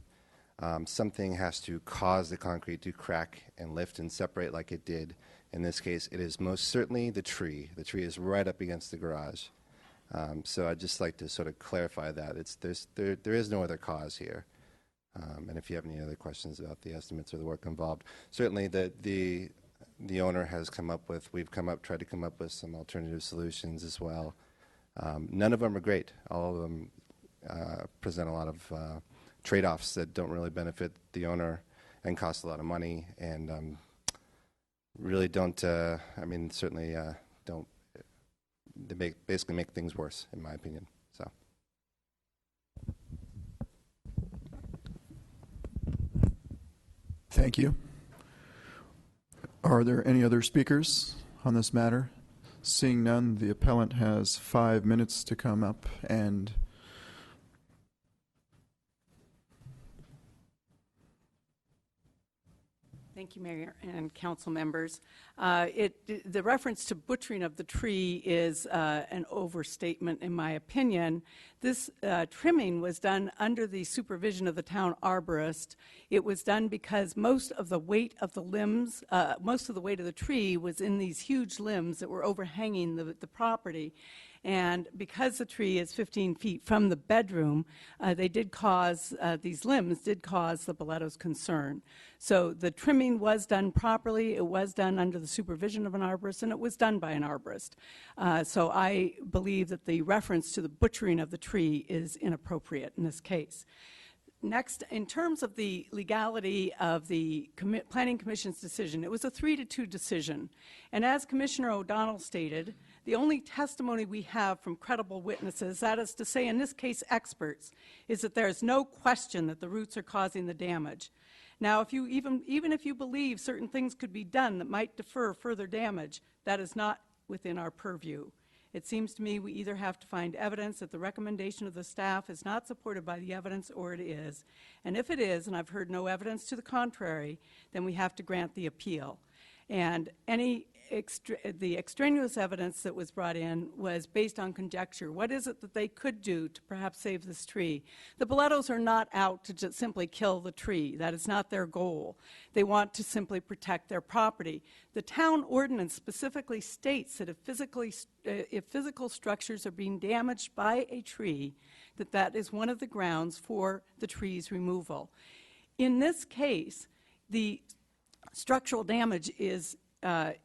Something has to cause the concrete to crack and lift and separate like it did. In this case, it is most certainly the tree. The tree is right up against the garage. So I'd just like to sort of clarify that. There is no other cause here. And if you have any other questions about the estimates or the work involved, certainly the owner has tried to come up with some alternative solutions as well. None of them are great. All of them present a lot of trade-offs that don't really benefit the owner and cost a lot of money and really don't, certainly don't, they basically make things worse, in my opinion. So. Thank you. Are there any other speakers on this matter? Seeing none, the appellant has 5 minutes to come up and Thank you, Mayor and council members. The reference to butchering of the tree is an overstatement, in my opinion. This trimming was done under the supervision of the town arborist. It was done because most of the weight of the limbs, most of the weight of the tree was in these huge limbs that were overhanging the property. And because the tree is 15 feet from the bedroom, these limbs did cause the Boletos concern. So the trimming was done properly, it was done under the supervision of an arborist, and it was done by an arborist. So I believe that the reference to the butchering of the tree is inappropriate in this case. Next, in terms of the legality of the Planning Commission's decision, it was a 3-2 decision. And as Commissioner O'Donnell stated, the only testimony we have from credible witnesses, that is to say, in this case, experts, is that there is no question that the roots are causing the damage. Now, even if you believe certain things could be done that might defer further damage, that is not within our purview. It seems to me we either have to find evidence that the recommendation of the staff is not supported by the evidence, or it is. And if it is, and I've heard no evidence to the contrary, then we have to grant the appeal. And the extraneous evidence that was brought in was based on conjecture. What is it that they could do to perhaps save this tree? The Boletos are not out to just simply kill the tree. That is not their goal. They want to simply protect their property. The town ordinance specifically states that if physical structures are being damaged by a tree, that is one of the grounds for the tree's removal. In this case, the structural damage is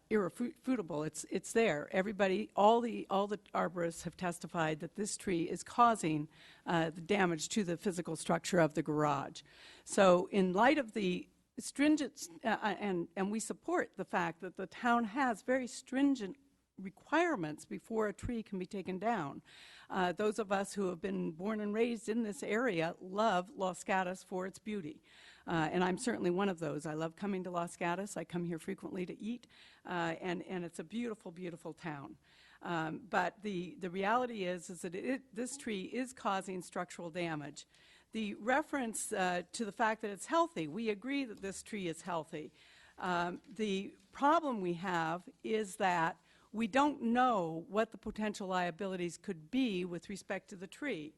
irrefutable. It's there. Everybody, all the arborists have testified that this tree is causing the damage to the physical structure of the garage. So in light of the stringent, and we support the fact that the town has very stringent requirements before a tree can be taken down. Those of us who have been born and raised in this area love Los Gatos for its beauty. And I'm certainly one of those. I love coming to Los Gatos. I come here frequently to eat, and it's a beautiful, beautiful town. But the reality is that this tree is causing structural damage. The reference to the fact that it's healthy, we agree that this tree is healthy. The problem we have is that we don't know what the potential liabilities could be with respect to the tree.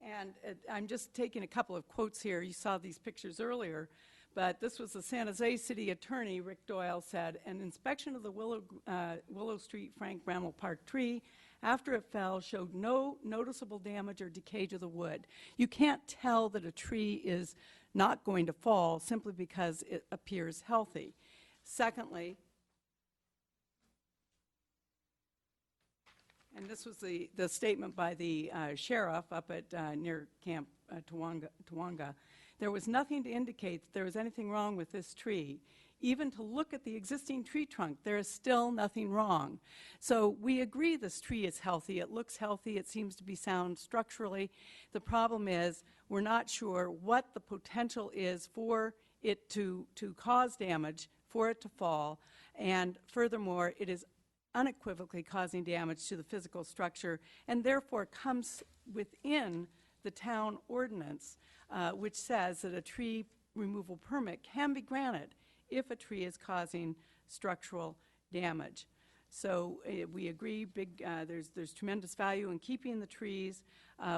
And I'm just taking a couple of quotes here. You saw these pictures earlier, but this was the San Jose City Attorney, Rick Doyle, said, an inspection of the Willow Street Frank Bramall Park tree after it fell showed no noticeable damage or decay to the wood. You can't tell that a tree is not going to fall simply because it appears healthy. Secondly, and this was the statement by the sheriff up at near Camp Tawanga, there was nothing to indicate that there was anything wrong with this tree. Even to look at the existing tree trunk, there is still nothing wrong. So we agree this tree is healthy. It looks healthy. It seems to be sound structurally. The problem is we're not sure what the potential is for it to cause damage, for it to fall, and furthermore, it is unequivocally causing damage to the physical structure and therefore comes within the town ordinance, which says that a tree removal permit can be granted if a tree is causing structural damage. So we agree there's tremendous value in keeping the trees.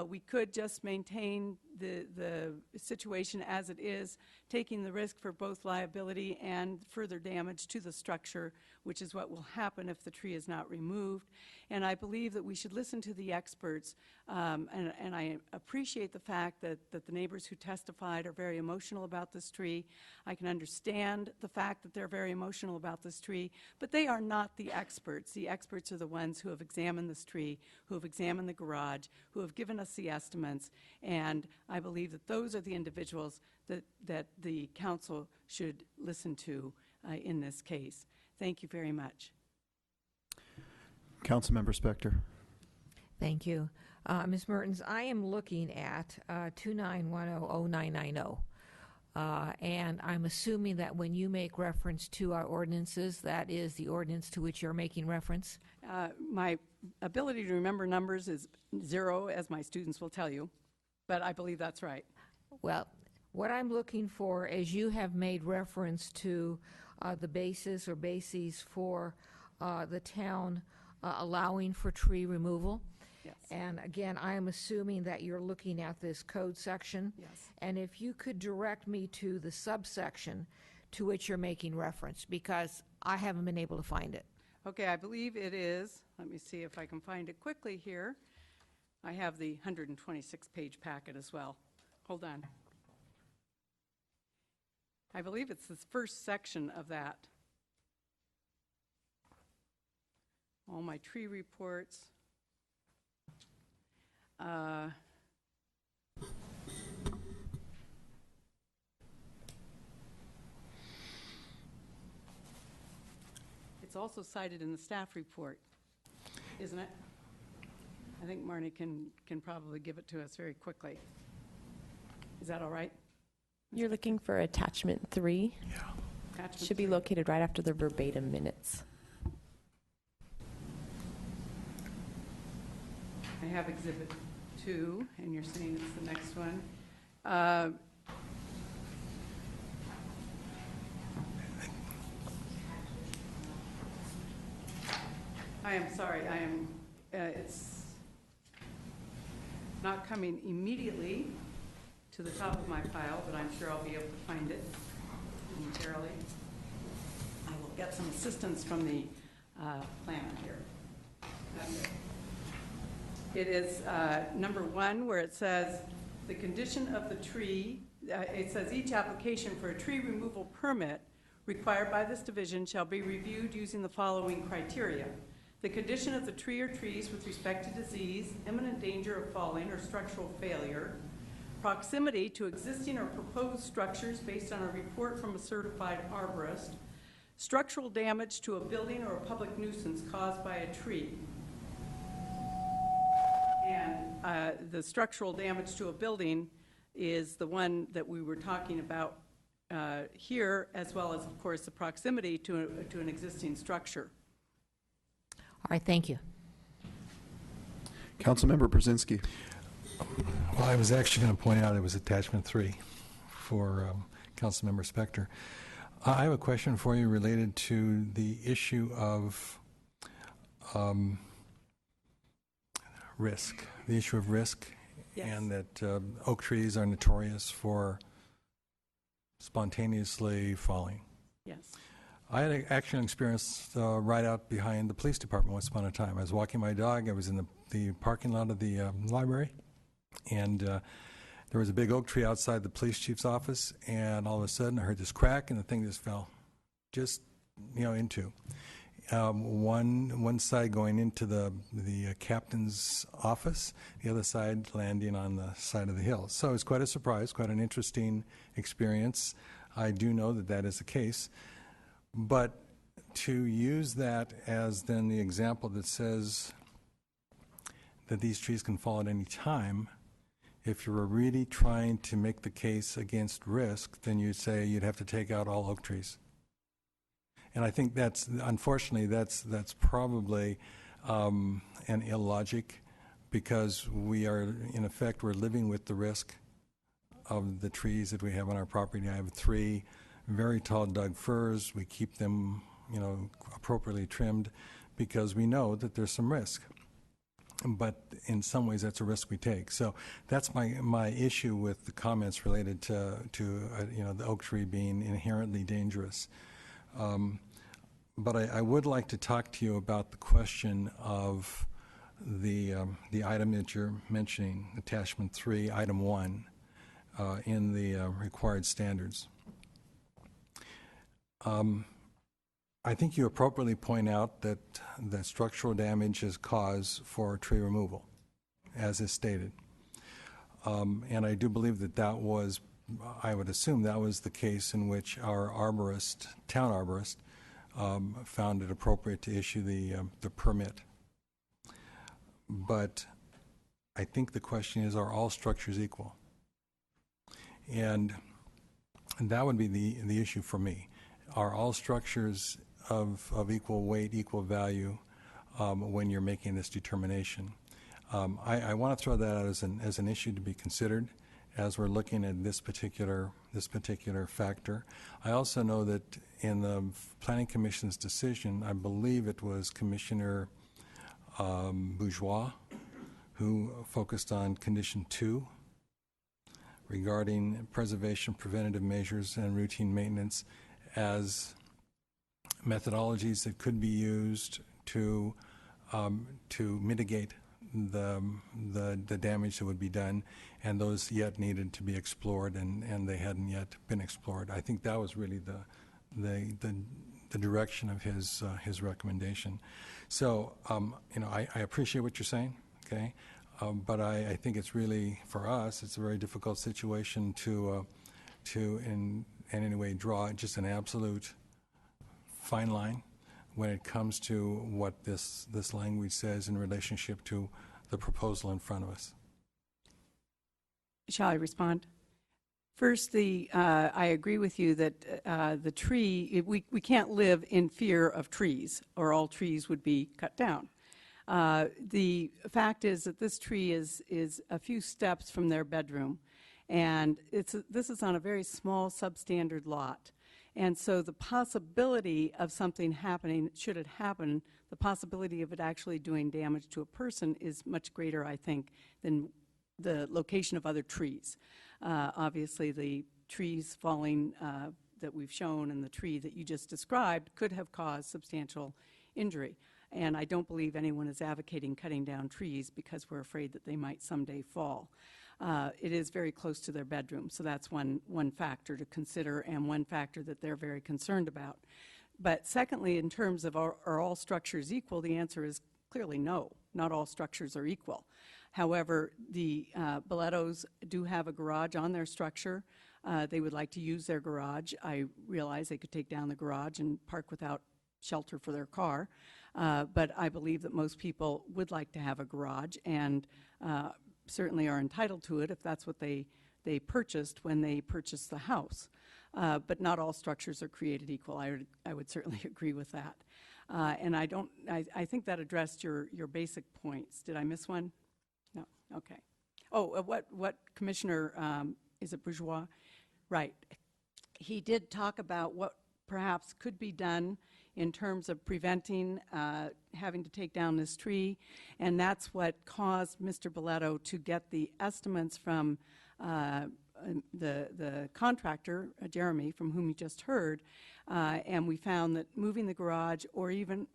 We could just maintain the situation as it is, taking the risk for both liability and further damage to the structure, which is what will happen if the tree is not removed. And I believe that we should listen to the experts, and I appreciate the fact that the neighbors who testified are very emotional about this tree. I can understand the fact that they're very emotional about this tree, but they are not the experts. The experts are the ones who have examined this tree, who have examined the garage, who have given us the estimates, and I believe that those are the individuals that the council should listen to in this case. Thank you very much. Councilmember Spector. Thank you. Ms. Mertens, I am looking at 29100990. And I'm assuming that when you make reference to our ordinances, that is the ordinance to which you're making reference? My ability to remember numbers is 0, as my students will tell you, but I believe that's right. Well, what I'm looking for is you have made reference to the basis or bases for the town allowing for tree removal. Yes. And again, I am assuming that you're looking at this code section. Yes. And if you could direct me to the subsection to which you're making reference, because I haven't been able to find it. Okay, I believe it is. Let me see if I can find it quickly here. I have the 126-page packet as well. Hold on. I believe it's the first section of that. All my tree reports. It's also cited in the staff report, isn't it? I think Marnie can probably give it to us very quickly. Is that all right? You're looking for attachment 3? Yeah. Attachment Should be 3. located right after the verbatim minutes. I have exhibit 2, and you're saying it's the next one. I am sorry, it's not coming immediately to the top of my pile, but I'm sure I'll be able to find it momentarily. I will get some assistance from the planner here. It is number 1, where it says the condition of the tree, it says each application for a tree removal permit required by this division shall be reviewed using the following criteria. The condition of the tree or trees with respect to disease, imminent danger of falling or structural failure, proximity to existing or proposed structures based on a report from a certified arborist, structural damage to a building or a public nuisance caused by a tree. And the structural damage to a building is the one that we were talking about here, as well as, of course, the proximity to an existing structure. All right, thank you. Councilmember Brzezinski. Well, I was actually going to point out it was attachment 3 for Councilmember Spector. I have a question for you related to the issue of risk, the issue of risk, Yes. and that oak trees are notorious for spontaneously falling. Yes. I had an actual experience right out behind the police department once upon a time. I was walking my dog. I was in the parking lot of the library, and there was a big oak tree outside the police chief's office, and all of a sudden I heard this crack, and the thing just fell, into. One side going into the captain's office, the other side landing on the side of the hill. So it was quite a surprise, quite an interesting experience. I do know that that is the case. But to use that as then the example that says that these trees can fall at any time, if you were really trying to make the case against risk, then you'd say you'd have to take out all oak trees. And I think that's, unfortunately, that's probably an illogic, because we are, in effect, we're living with the risk of the trees that we have on our property. I have 3 very tall Doug firs. We keep them, appropriately trimmed, because we know that there's some risk. But in some ways, that's a risk we take. So that's my issue with the comments related to the oak tree being inherently dangerous. But I would like to talk to you about the question of the item that you're mentioning, attachment 3, item 1, in the required standards. I think you appropriately point out that structural damage is cause for tree removal, as is stated. And I do believe that was, I would assume that was the case in which our arborist, town arborist, found it appropriate to issue the permit. But I think the question is, are all structures equal? And that would be the issue for me. Are all structures of equal weight, equal value when you're making this determination? I want to throw that out as an issue to be considered as we're looking at this particular factor. I also know that in the Planning Commission's decision, I believe it was Commissioner Bourgeois who focused on condition 2 regarding preservation, preventative measures, and routine maintenance as methodologies that could be used to mitigate the damage that would be done, and those yet needed to be explored, and they hadn't yet been explored. I think that was really the direction of his recommendation. So I appreciate what you're saying, okay, but I think it's really, for us, it's a very difficult situation to in any way draw just an absolute fine line when it comes to what this language says in relationship to the proposal in front of us. Shall I respond? First, I agree with you that the tree, we can't live in fear of trees, or all trees would be cut down. The fact is that this tree is a few steps from their bedroom, and this is on a very small substandard lot. And so the possibility of something happening, should it happen, the possibility of it actually doing damage to a person is much greater, I think, than the location of other trees. Obviously, the trees falling that we've shown and the tree that you just described could have caused substantial injury. And I don't believe anyone is advocating cutting down trees because we're afraid that they might someday fall. It is very close to their bedroom, so that's one factor to consider and one factor that they're very concerned about. But secondly, in terms of are all structures equal, the answer is clearly no. Not all structures are equal. However, the Boletos do have a garage on their structure. They would like to use their garage. I realize they could take down the garage and park without shelter for their car, but I believe that most people would like to have a garage and certainly are entitled to it if that's what they purchased when they purchased the house. But not all structures are created equal. I would certainly agree with that. And I think that addressed your basic points. Did I miss one? No, okay. Oh, what Commissioner, is it Bourgeois? Right. He did talk about what perhaps could be done in terms of preventing having to take down this tree, and that's what caused Mr. Boleto to get the estimates from the contractor, Jeremy, from whom you just heard, and we found that moving the garage or even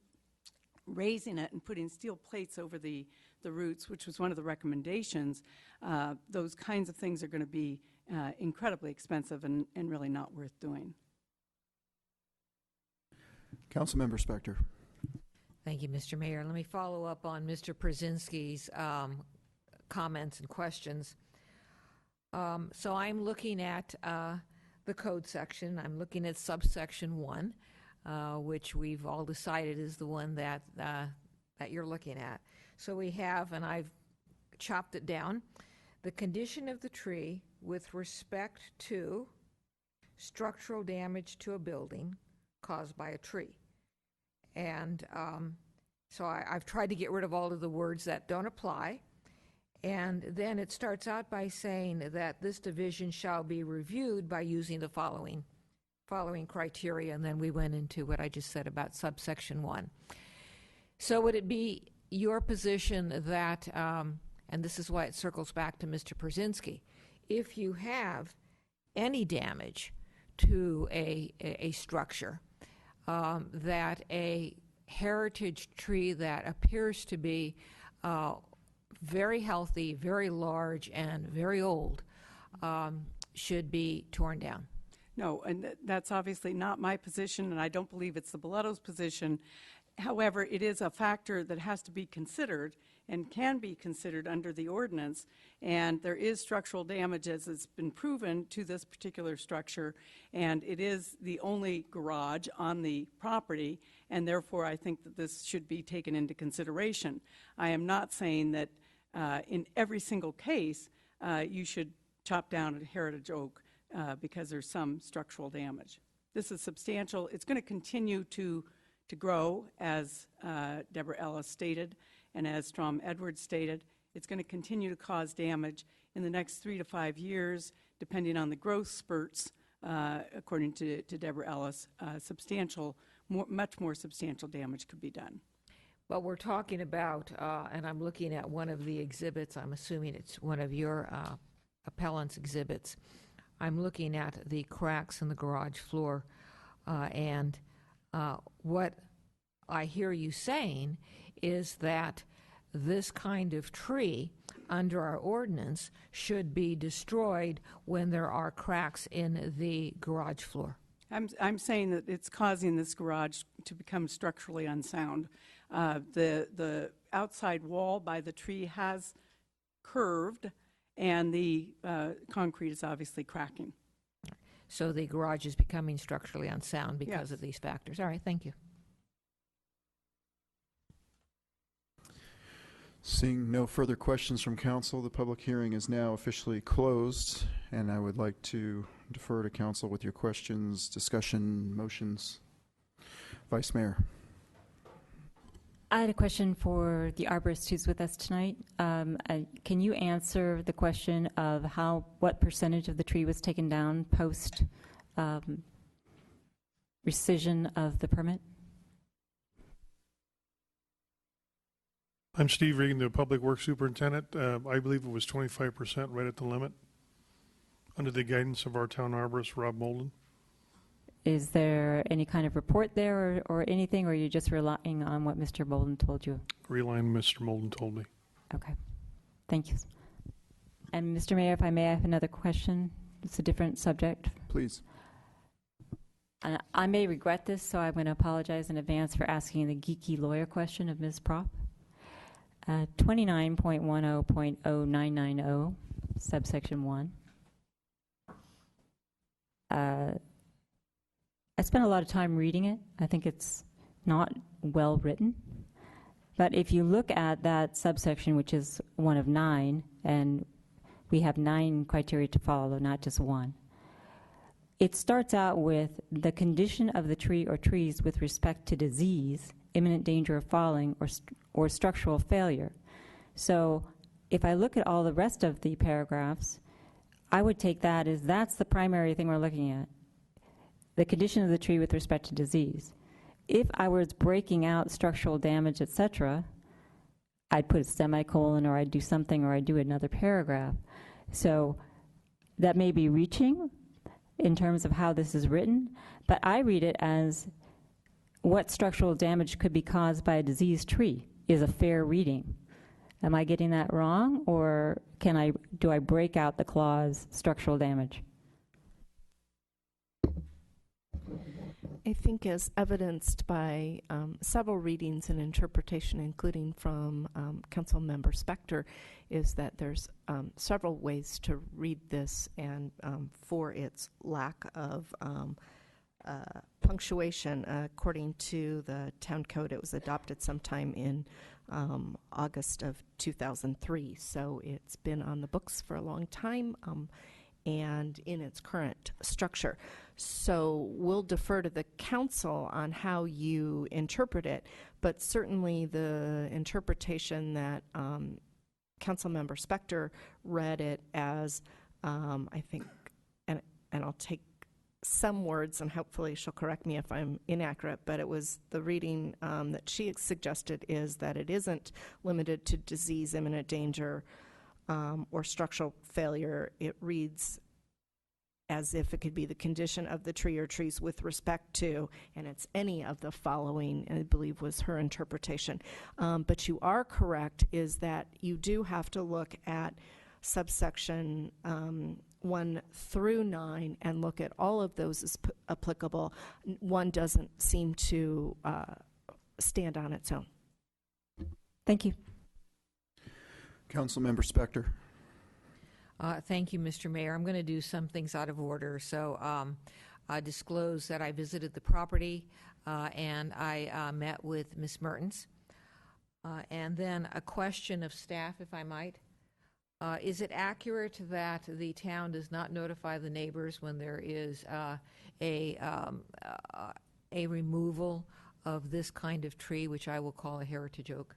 raising it and putting steel plates over the roots, which was one of the recommendations, those kinds of things are going to be incredibly expensive and really not worth doing. Councilmember Spector. Thank you, Mr. Mayor. Let me follow up on Mr. Przinski's comments and questions. So I'm looking at the code section. I'm looking at subsection 1, which we've all decided is the one that you're looking at. So we have, and I've chopped it down, the condition of the tree with respect to structural damage to a building caused by a tree. And so I've tried to get rid of all of the words that don't apply. And then it starts out by saying that this division shall be reviewed by using the following criteria, and then we went into what I just said about subsection 1. So would it be your position that, and this is why it circles back to Mr. Przinski, if you have any damage to a structure, that a heritage tree that appears to be very healthy, very large, and very old should be torn down? No, and that's obviously not my position, and I don't believe it's the Boleto's position. However, it is a factor that has to be considered and can be considered under the ordinance, and there is structural damage, as it's been proven, to this particular structure, and it is the only garage on the property, and therefore I think that this should be taken into consideration. I am not saying that in every single case, you should chop down a heritage oak because there's some structural damage. This is substantial. It's going to continue to grow, as Deborah Ellis stated, and as Strom Edwards stated. It's going to continue to cause damage in the next 3 to 5 years, depending on the growth spurts, according to Deborah Ellis. Much more substantial damage could be done. Well, we're talking about, and I'm looking at one of the exhibits, I'm assuming it's one of your appellant's exhibits. I'm looking at the cracks in the garage floor, and what I hear you saying is that this kind of tree under our ordinance should be destroyed when there are cracks in the garage floor. I'm saying that it's causing this garage to become structurally unsound. The outside wall by the tree has curved, and the concrete is obviously cracking. So the garage is becoming structurally unsound because Yes. of these factors. All right, thank you. Seeing no further questions from council, the public hearing is now officially closed, and I would like to defer to council with your questions, discussion, motions. Vice Mayor. I had a question for the arborist who's with us tonight. Can you answer the question of what percentage of the tree was taken down post rescission of the permit? I'm Steve Regan, the Public Works Superintendent. I believe it was 25%, right at the limit, under the guidance of our town arborist, Rob Molden. Is there any kind of report there or anything, or are you just relying on what Mr. Bolden told you? Reline Mr. Molden told me. Okay. Thank you. And Mr. Mayor, if I may, I have another question. It's a different subject. Please. I may regret this, so I'm going to apologize in advance for asking the geeky lawyer question of Ms. Prop. 29.10.0990, subsection 1. I spent a lot of time reading it. I think it's not well written. But if you look at that subsection, which is one of 9, and we have 9 criteria to follow, not just 1, it starts out with the condition of the tree or trees with respect to disease, imminent danger of falling, or structural failure. So if I look at all the rest of the paragraphs, I would take that as that's the primary thing we're looking at, the condition of the tree with respect to disease. If I was breaking out structural damage, etc., I'd put a semicolon, or I'd do something, or I'd do another paragraph. So that may be reaching in terms of how this is written, but I read it as what structural damage could be caused by a diseased tree is a fair reading. Am I getting that wrong, or do I break out the clause structural damage? I think, as evidenced by several readings and interpretation, including from Council Member Spector, is that there's several ways to read this, and for its lack of punctuation, according to the town code, it was adopted sometime in August of 2003. So it's been on the books for a long time and in its current structure. So we'll defer to the council on how you interpret it, but certainly the interpretation that Councilmember Spector read it as, I think, and I'll take some words, and hopefully she'll correct me if I'm inaccurate, but it was the reading that she suggested is that it isn't limited to disease, imminent danger, or structural failure. It reads as if it could be the condition of the tree or trees with respect to, and it's any of the following, I believe was her interpretation. But you are correct, is that you do have to look at subsection 1 through 9 and look at all of those as applicable. One doesn't seem to stand on its own. Thank you. Councilmember Spector. Thank you, Mr. Mayor. I'm going to do some things out of order. So I disclose that I visited the property and I met with Ms. Mertens. And then a question of staff, if I might. Is it accurate that the town does not notify the neighbors when there is a removal of this kind of tree, which I will call a heritage oak?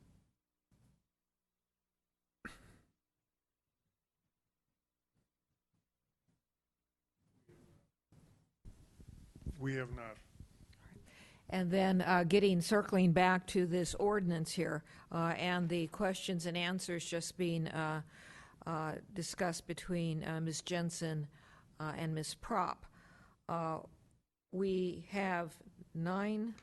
We have not. And then circling back to this ordinance here, and the questions and answers just being discussed between Ms. Jensen and Ms. Prop. We have 9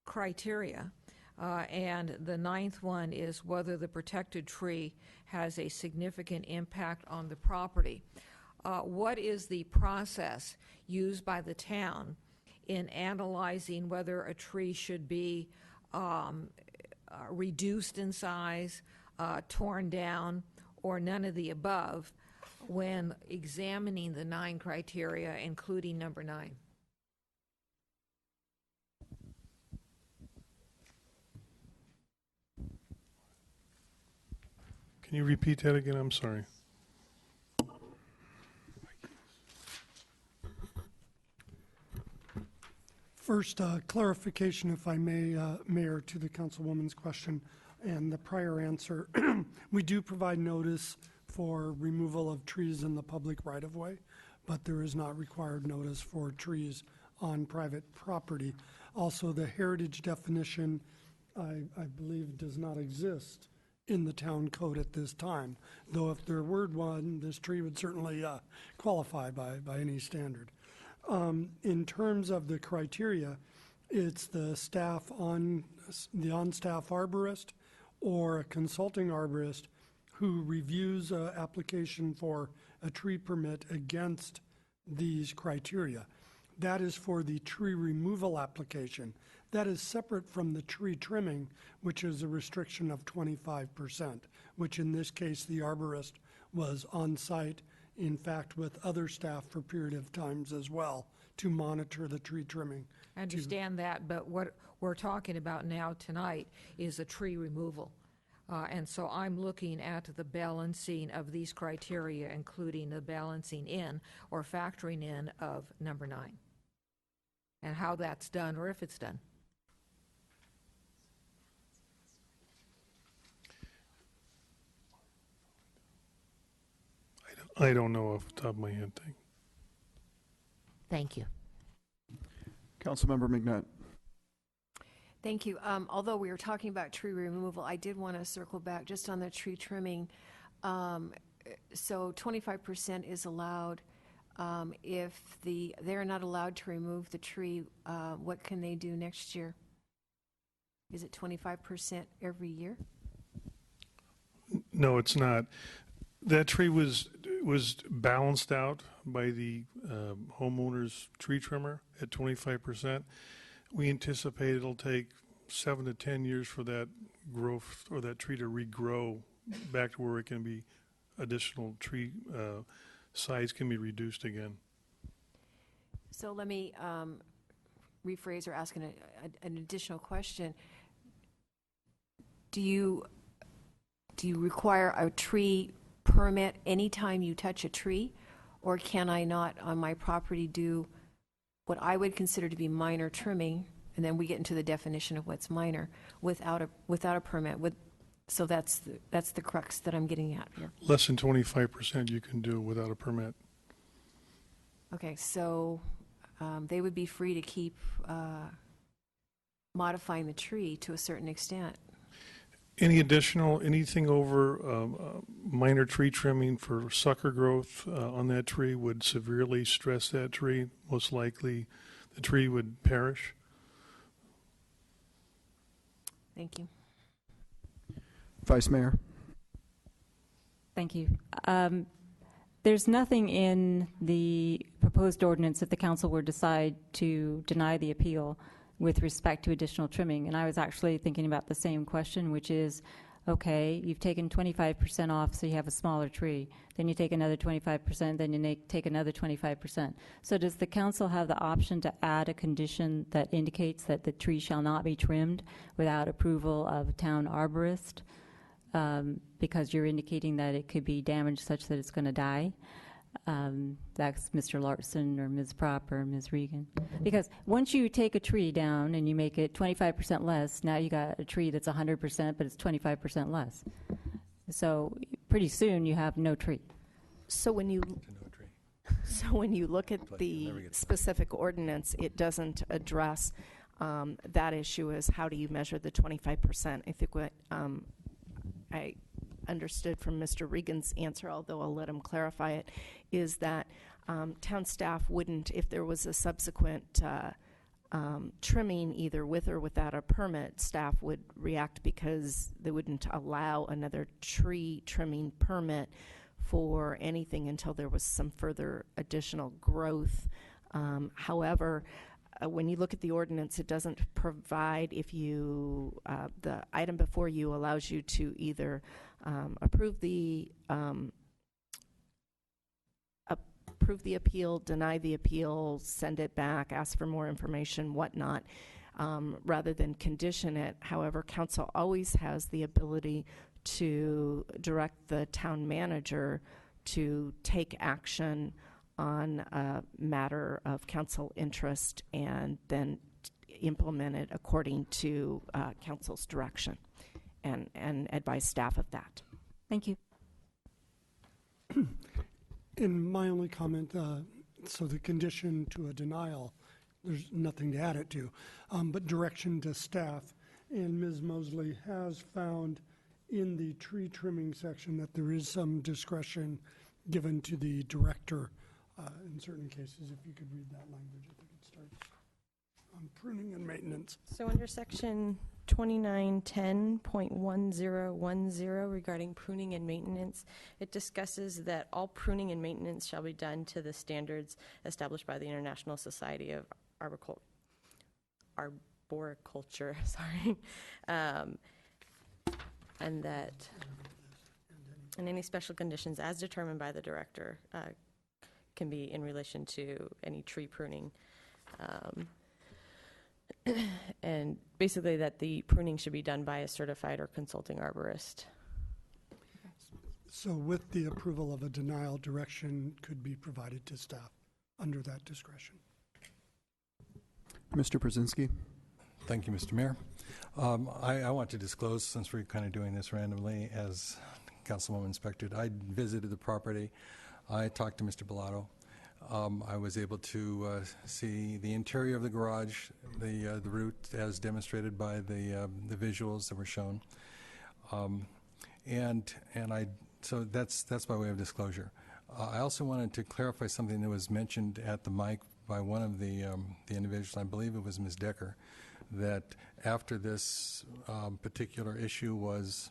criteria, and the 9th one is whether the protected tree has a significant impact on the property. What is the process used by the town in analyzing whether a tree should be reduced in size, torn down, or none of the above when examining the 9 criteria, including number 9? Can you repeat that again? I'm sorry. First, clarification, if I may, Mayor, to the Councilwoman's question and the prior answer. We do provide notice for removal of trees in the public right-of-way, but there is not required notice for trees on private property. Also, the heritage definition, I believe, does not exist in the town code at this time, though if there were one, this tree would certainly qualify by any standard. In terms of the criteria, it's the staff the on-staff arborist or a consulting arborist who reviews an application for a tree permit against these criteria. That is for the tree removal application. That is separate from the tree trimming, which is a restriction of 25%, which in this case the arborist was on site, in fact, with other staff for a period of times as well to monitor the tree trimming. I understand that, but what we're talking about now tonight is a tree removal. And so I'm looking at the balancing of these criteria, including the balancing in or factoring in of number 9, and how that's done, or if it's done. I don't know off the top of my head. Thank you. Councilmember McNutt. Thank you. Although we were talking about tree removal, I did want to circle back just on the tree trimming. So 25% is allowed. If they're not allowed to remove the tree, what can they do next year? Is it 25% every year? No, it's not. That tree was balanced out by the homeowner's tree trimmer at 25%. We anticipate it'll take 7 to 10 years for that growth or that tree to regrow back to where it can be additional tree size can be reduced again. So let me rephrase or ask an additional question. Do you require a tree permit anytime you touch a tree, or can I not on my property do what I would consider to be minor trimming, and then we get into the definition of what's minor, without a permit? So that's the crux that I'm getting at here. Less than 25% you can do without a permit. Okay, so they would be free to keep modifying the tree to a certain extent. Anything over minor tree trimming for sucker growth on that tree would severely stress that tree. Most likely the tree would perish. Thank you. Vice Mayor. Thank you. There's nothing in the proposed ordinance if the council were to decide to deny the appeal with respect to additional trimming. And I was actually thinking about the same question, which is Okay, you've taken 25% off, so you have a smaller tree. Then you take another 25%, then you take another 25%. So does the council have the option to add a condition that indicates that the tree shall not be trimmed without approval of a town arborist? Because you're indicating that it could be damaged such that it's going to die. That's Mr. Larson or Ms. Prop or Ms. Regan. Because once you take a tree down and you make it 25% less, now you got a tree that's 100%, but it's 25% less. So pretty soon you have no tree. So when you look at the specific ordinance, it doesn't address that issue as how do you measure the 25%. I think what I understood from Mr. Regan's answer, although I'll let him clarify it, is that town staff wouldn't, if there was a subsequent trimming either with or without a permit, staff would react because they wouldn't allow another tree trimming permit for anything until there was some further additional growth. However, when you look at the ordinance, it doesn't provide if you, the item before you allows you to either approve the appeal, deny the appeal, send it back, ask for more information, whatnot, rather than condition it. However, council always has the ability to direct the town manager to take action on a matter of council interest and then implement it according to council's direction and advise staff of that. Thank you. In my only comment, so the condition to a denial, there's nothing to add it to, but direction to staff. And Ms. Mosley has found in the tree trimming section that there is some discretion given to the director in certain cases. If you could read that language, I think it starts on pruning and maintenance. So under section 2910.1010 regarding pruning and maintenance, it discusses that all pruning and maintenance shall be done to the standards established by the International Society of Arboriculture, sorry, and that and any special conditions as determined by the director can be in relation to any tree pruning. And basically that the pruning should be done by a certified or consulting arborist. So with the approval of a denial, direction could be provided to staff under that discretion. Mr. Brzezinski. Thank you, Mr. Mayor. I want to disclose, since we're kind of doing this randomly, as Councilwoman inspected, I visited the property. I talked to Mr. Bellato. I was able to see the interior of the garage, the route as demonstrated by the visuals that were shown, so that's by way of disclosure. I also wanted to clarify something that was mentioned at the mic by one of the individuals. I believe it was Ms. Decker, that after this particular issue was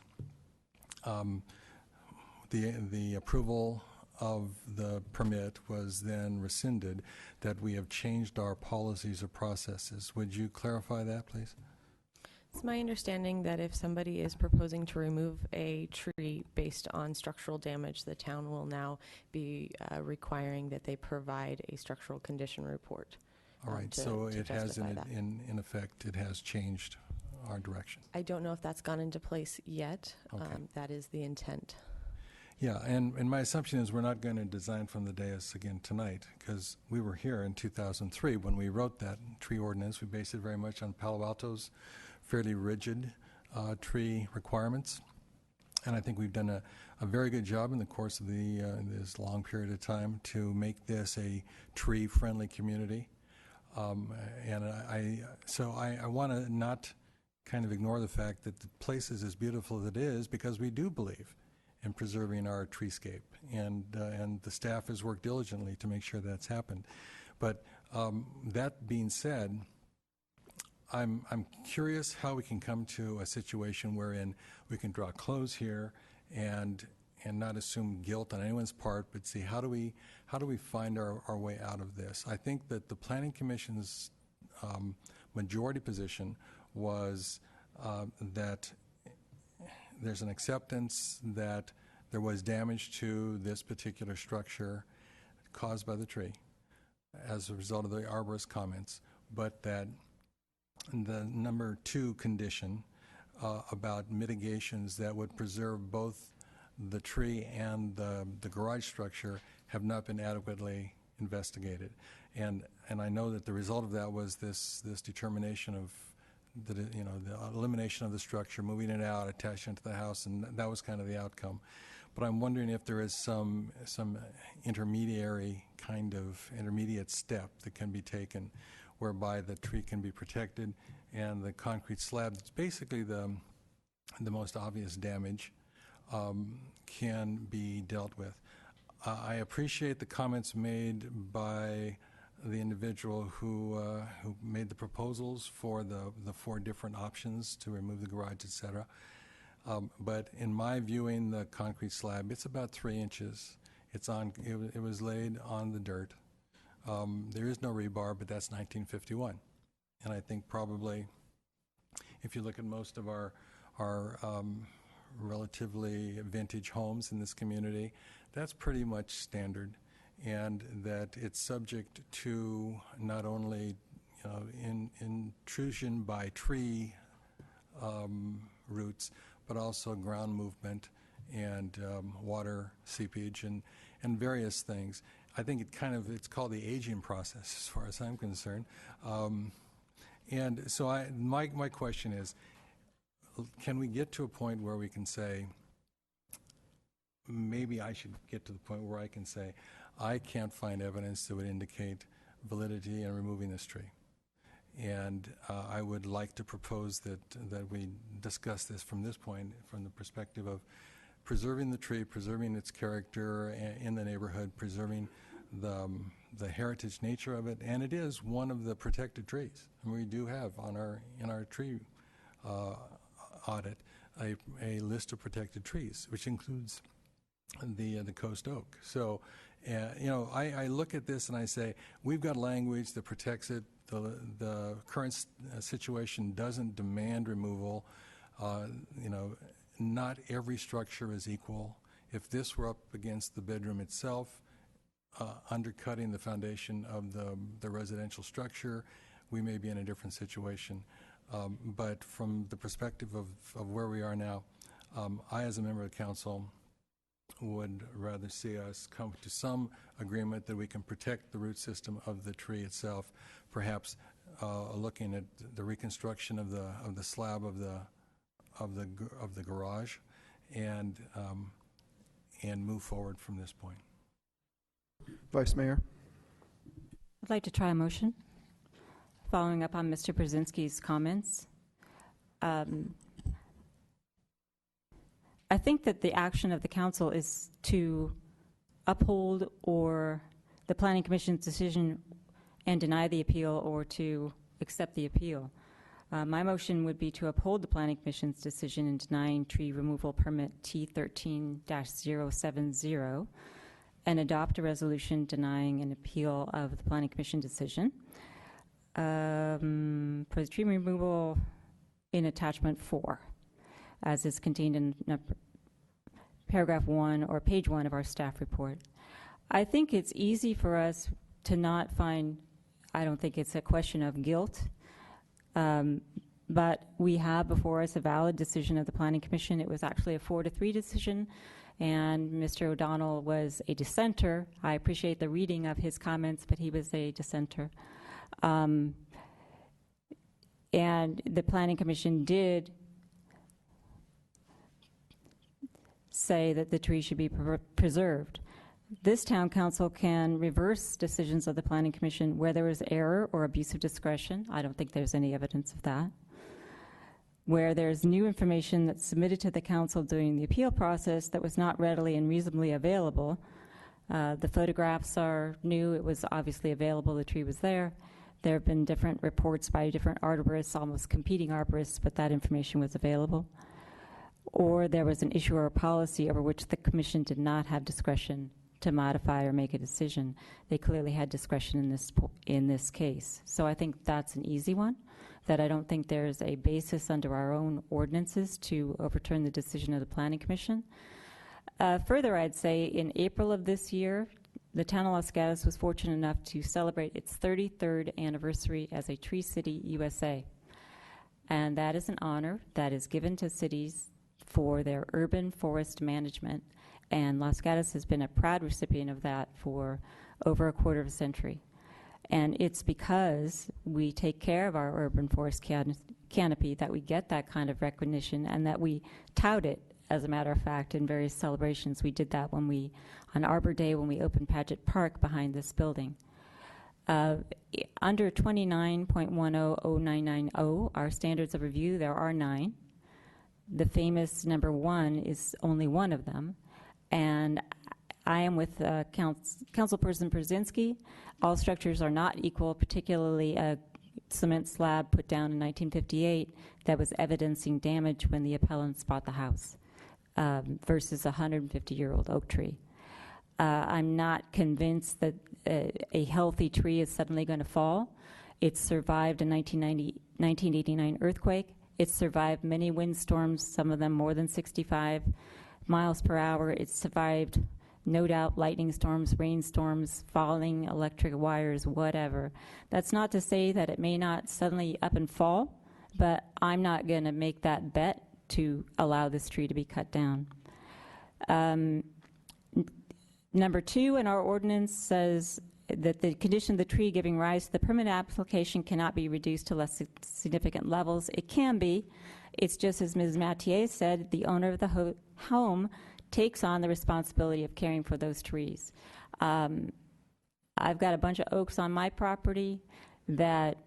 the approval of the permit was then rescinded, that we have changed our policies or processes. Would you clarify that, please? It's my understanding that if somebody is proposing to remove a tree based on structural damage, the town will now be requiring that they provide a structural condition report. All right, so it has, in effect, it has changed our direction. I don't know if that's gone into place yet. Okay. That is the intent. Yeah, and my assumption is we're not going to design from the dais again tonight, because we were here in 2003 when we wrote that tree ordinance. We based it very much on Palo Alto's fairly rigid tree requirements. And I think we've done a very good job in the course of this long period of time to make this a tree-friendly community. So I want to not kind of ignore the fact that the place is as beautiful as it is because we do believe in preserving our treescape, and the staff has worked diligently to make sure that's happened. But that being said, I'm curious how we can come to a situation wherein we can draw close here and not assume guilt on anyone's part, but see how do we find our way out of this. I think that the Planning Commission's majority position was that there's an acceptance that there was damage to this particular structure caused by the tree as a result of the arborist comments, but that the number 2 condition about mitigations that would preserve both the tree and the garage structure have not been adequately investigated. And I know that the result of that was this determination of the elimination of the structure, moving it out, attaching it to the house, and that was kind of the outcome. But I'm wondering if there is some intermediate step that can be taken whereby the tree can be protected and the concrete slab, that's basically the most obvious damage, can be dealt with. I appreciate the comments made by the individual who made the proposals for the 4 different options to remove the garage, etc. But in my viewing the concrete slab, it's about 3 inches. It was laid on the dirt. There is no rebar, but that's 1951. And I think probably, if you look at most of our relatively vintage homes in this community, that's pretty much standard, and that it's subject to not only intrusion by tree roots, but also ground movement and water seepage and various things. I think it's called the aging process as far as I'm concerned. And so my question is, can we get to a point where we can say, maybe I should get to the point where I can say, I can't find evidence that would indicate validity in removing this tree. And I would like to propose that we discuss this from this point, from the perspective of preserving the tree, preserving its character in the neighborhood, preserving the heritage nature of it, and it is one of the protected trees. And we do have in our tree audit a list of protected trees, which includes the coast oak. So, I look at this and I say, we've got language that protects it. The current situation doesn't demand removal. Not every structure is equal. If this were up against the bedroom itself, undercutting the foundation of the residential structure, we may be in a different situation. But from the perspective of where we are now, I, as a member of the council, would rather see us come to some agreement that we can protect the root system of the tree itself, perhaps looking at the reconstruction of the slab of the garage, and move forward from this point. Vice Mayor? I'd like to try a motion, following up on Mr. Brzezinski's comments. I think that the action of the council is to uphold or the Planning Commission's decision and deny the appeal, or to accept the appeal. My motion would be to uphold the Planning Commission's decision in denying tree removal permit T13-070 and adopt a resolution denying an appeal of the Planning Commission decision. For the tree removal in attachment 4, as is contained in paragraph 1 or page 1 of our staff report. I think it's easy for us to not find, I don't think it's a question of guilt, but we have before us a valid decision of the Planning Commission. It was actually a 4-3 decision, and Mr. O'Donnell was a dissenter. I appreciate the reading of his comments, but he was a dissenter. And the Planning Commission did say that the tree should be preserved. This town council can reverse decisions of the Planning Commission where there is error or abuse of discretion. I don't think there's any evidence of that. Where there's new information that's submitted to the council during the appeal process that was not readily and reasonably available. The photographs are new. It was obviously available. The tree was there. There have been different reports by different arborists, almost competing arborists, but that information was available. Or there was an issue or a policy over which the commission did not have discretion to modify or make a decision. They clearly had discretion in this case. So I think that's an easy one. that I don't think there's a basis under our own ordinances to overturn the decision of the Planning Commission. Further, I'd say in April of this year, the town of Los Gatos was fortunate enough to celebrate its 33rd anniversary as a Tree City USA. And that is an honor that is given to cities for their urban forest management. And Los Gatos has been a proud recipient of that for over a quarter of a century. And it's because we take care of our urban forest canopy that we get that kind of recognition and that we tout it, as a matter of fact, in various celebrations. We did that on Arbor Day when we opened Paget Park behind this building. Under 29.100990, our standards of review, there are 9. The famous number 1 is only one of them. And I am with Councilperson Brzezinski. All structures are not equal, particularly a cement slab put down in 1958 that was evidencing damage when the appellants bought the house versus a 150-year-old oak tree. I'm not convinced that a healthy tree is suddenly going to fall. It survived a 1989 earthquake. It survived many windstorms, some of them more than 65 miles per hour. It survived, no doubt, lightning storms, rainstorms, falling electric wires, whatever. That's not to say that it may not suddenly up and fall, but I'm not going to make that bet to allow this tree to be cut down. Number 2 in our ordinance says that the condition of the tree giving rise to the permit application cannot be reduced to less significant levels. It can be. It's just as Ms. Mathieu said, the owner of the home takes on the responsibility of caring for those trees. I've got a bunch of oaks on my property that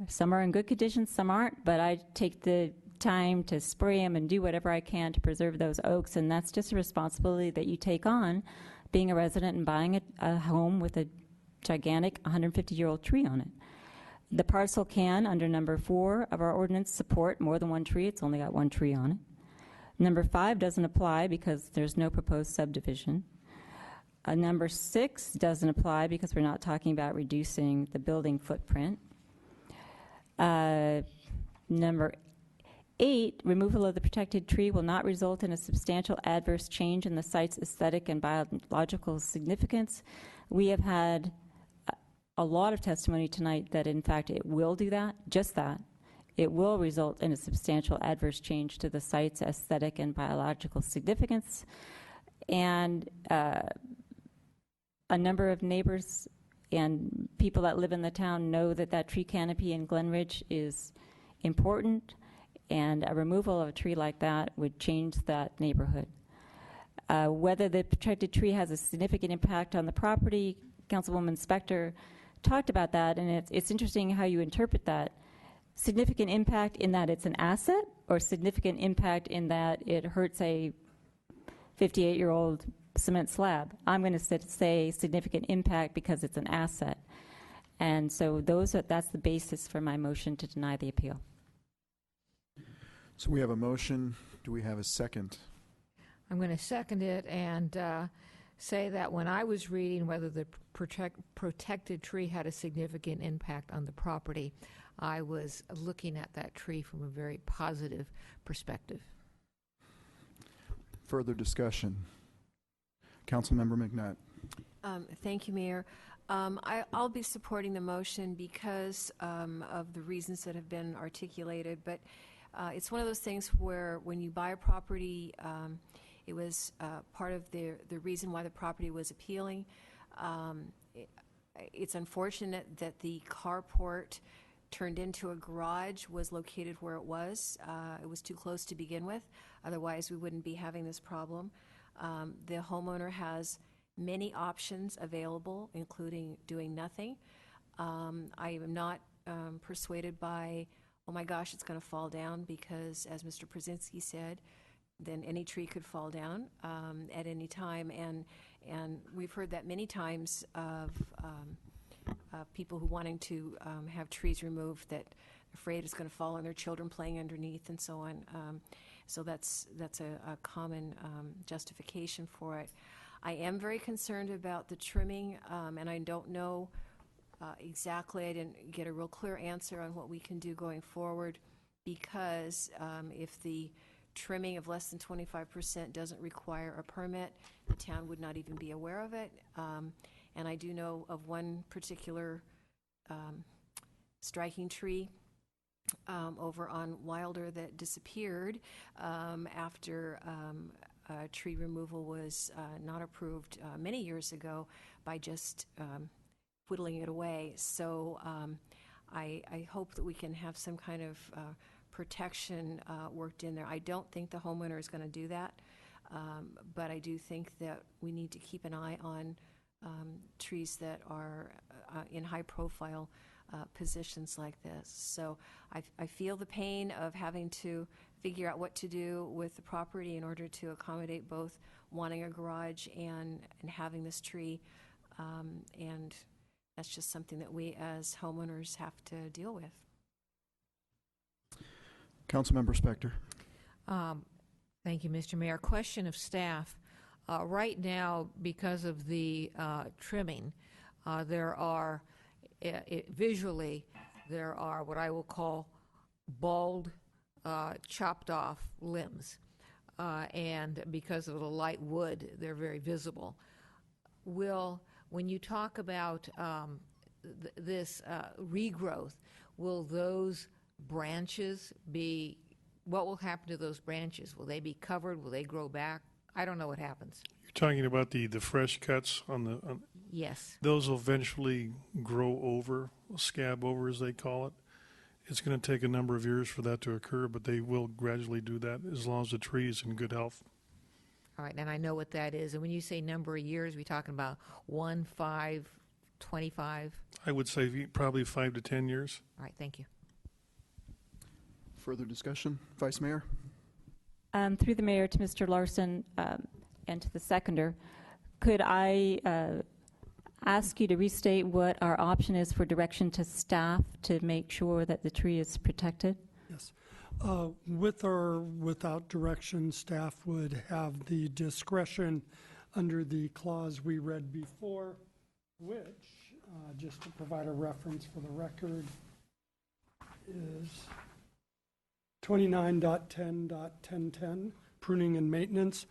some are in good condition, some aren't, but I take the time to spray them and do whatever I can to preserve those oaks, and that's just a responsibility that you take on being a resident and buying a home with a gigantic 150-year-old tree on it. The parcel can, under number 4 of our ordinance, support more than one tree. It's only got one tree on it. Number 5 doesn't apply because there's no proposed subdivision. Number 6 doesn't apply because we're not talking about reducing the building footprint. Number 8, removal of the protected tree will not result in a substantial adverse change in the site's aesthetic and biological significance. We have had a lot of testimony tonight that, in fact, it will do that, just that. It will result in a substantial adverse change to the site's aesthetic and biological significance. And a number of neighbors and people that live in the town know that that tree canopy in Glen Ridge is important, and a removal of a tree like that would change that neighborhood. Whether the protected tree has a significant impact on the property, Councilwoman Spector talked about that, and it's interesting how you interpret that. Significant impact in that it's an asset, or significant impact in that it hurts a 58-year-old cement slab? I'm going to say significant impact because it's an asset. And so that's the basis for my motion to deny the appeal. So we have a motion. Do we have a second? I'm going to second it and say that when I was reading whether the protected tree had a significant impact on the property, I was looking at that tree from a very positive perspective. Further discussion. Councilmember McNutt. Thank you, Mayor. I'll be supporting the motion because of the reasons that have been articulated, but it's one of those things where when you buy a property, it was part of the reason why the property was appealing. It's unfortunate that the carport turned into a garage was located where it was. It was too close to begin with. Otherwise, we wouldn't be having this problem. The homeowner has many options available, including doing nothing. I am not persuaded by, oh my gosh, it's going to fall down, because as Mr. Brzezinski said, then any tree could fall down at any time. And we've heard that many times of people who wanting to have trees removed that afraid it's going to fall on their children playing underneath and so on. So that's a common justification for it. I am very concerned about the trimming, and I don't know exactly. I didn't get a real clear answer on what we can do going forward, because if the trimming of less than 25% doesn't require a permit, the town would not even be aware of it. And I do know of one particular striking tree over on Wilder that disappeared after tree removal was not approved many years ago by just whittling it away. So I hope that we can have some kind of protection worked in there. I don't think the homeowner is going to do that, but I do think that we need to keep an eye on trees that are in high-profile positions like this. So I feel the pain of having to figure out what to do with the property in order to accommodate both wanting a garage and having this tree, and that's just something that we as homeowners have to deal with. Councilmember Spector. Thank you, Mr. Mayor. Question of staff. Right now, because of the trimming, there are, visually, there are what I will call bald, chopped off limbs. And because of the light wood, they're very visible. When you talk about this regrowth, will those branches be, what will happen to those branches? Will they be covered? Will they grow back? I don't know what happens. You're talking about the fresh cuts on the. Yes. Those will eventually grow over, scab over as they call it. It's going to take a number of years for that to occur, but they will gradually do that as long as the tree is in good health. All right, and I know what that is. And when you say number of years, we talking about 1, 5, 25? I would say probably 5 to 10 years. All right, thank you. Further discussion? Vice Mayor? Through the mayor to Mr. Larson and to the seconder, could I ask you to restate what our option is for direction to staff to make sure that the tree is protected? Yes. With or without direction, staff would have the discretion under the clause we read before, which, just to provide a reference for the record, is 29.10.1010, pruning and maintenance.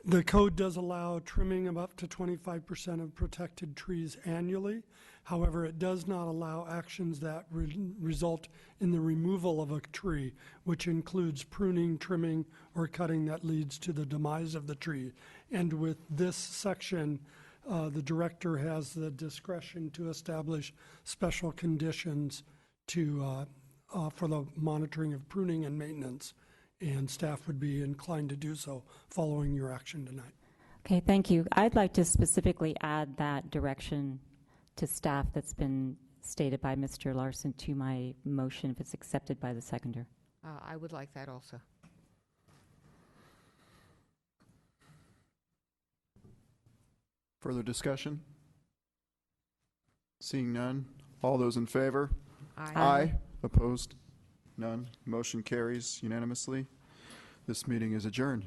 The code does allow trimming of up to 25% of protected trees annually. However, it does not allow actions that result in the removal of a tree, which includes pruning, trimming, or cutting that leads to the demise of the tree. And with this section, the director has the discretion to establish special conditions to for the monitoring of pruning and maintenance, and staff would be inclined to do so following your action tonight. Okay, thank you. I'd like to specifically add that direction to staff that's been stated by Mr. Larson to my motion if it's accepted by the seconder. I would like that also. Further discussion? Seeing none, all those in favor? Aye. Aye. Opposed? None. Motion carries unanimously. This meeting is adjourned.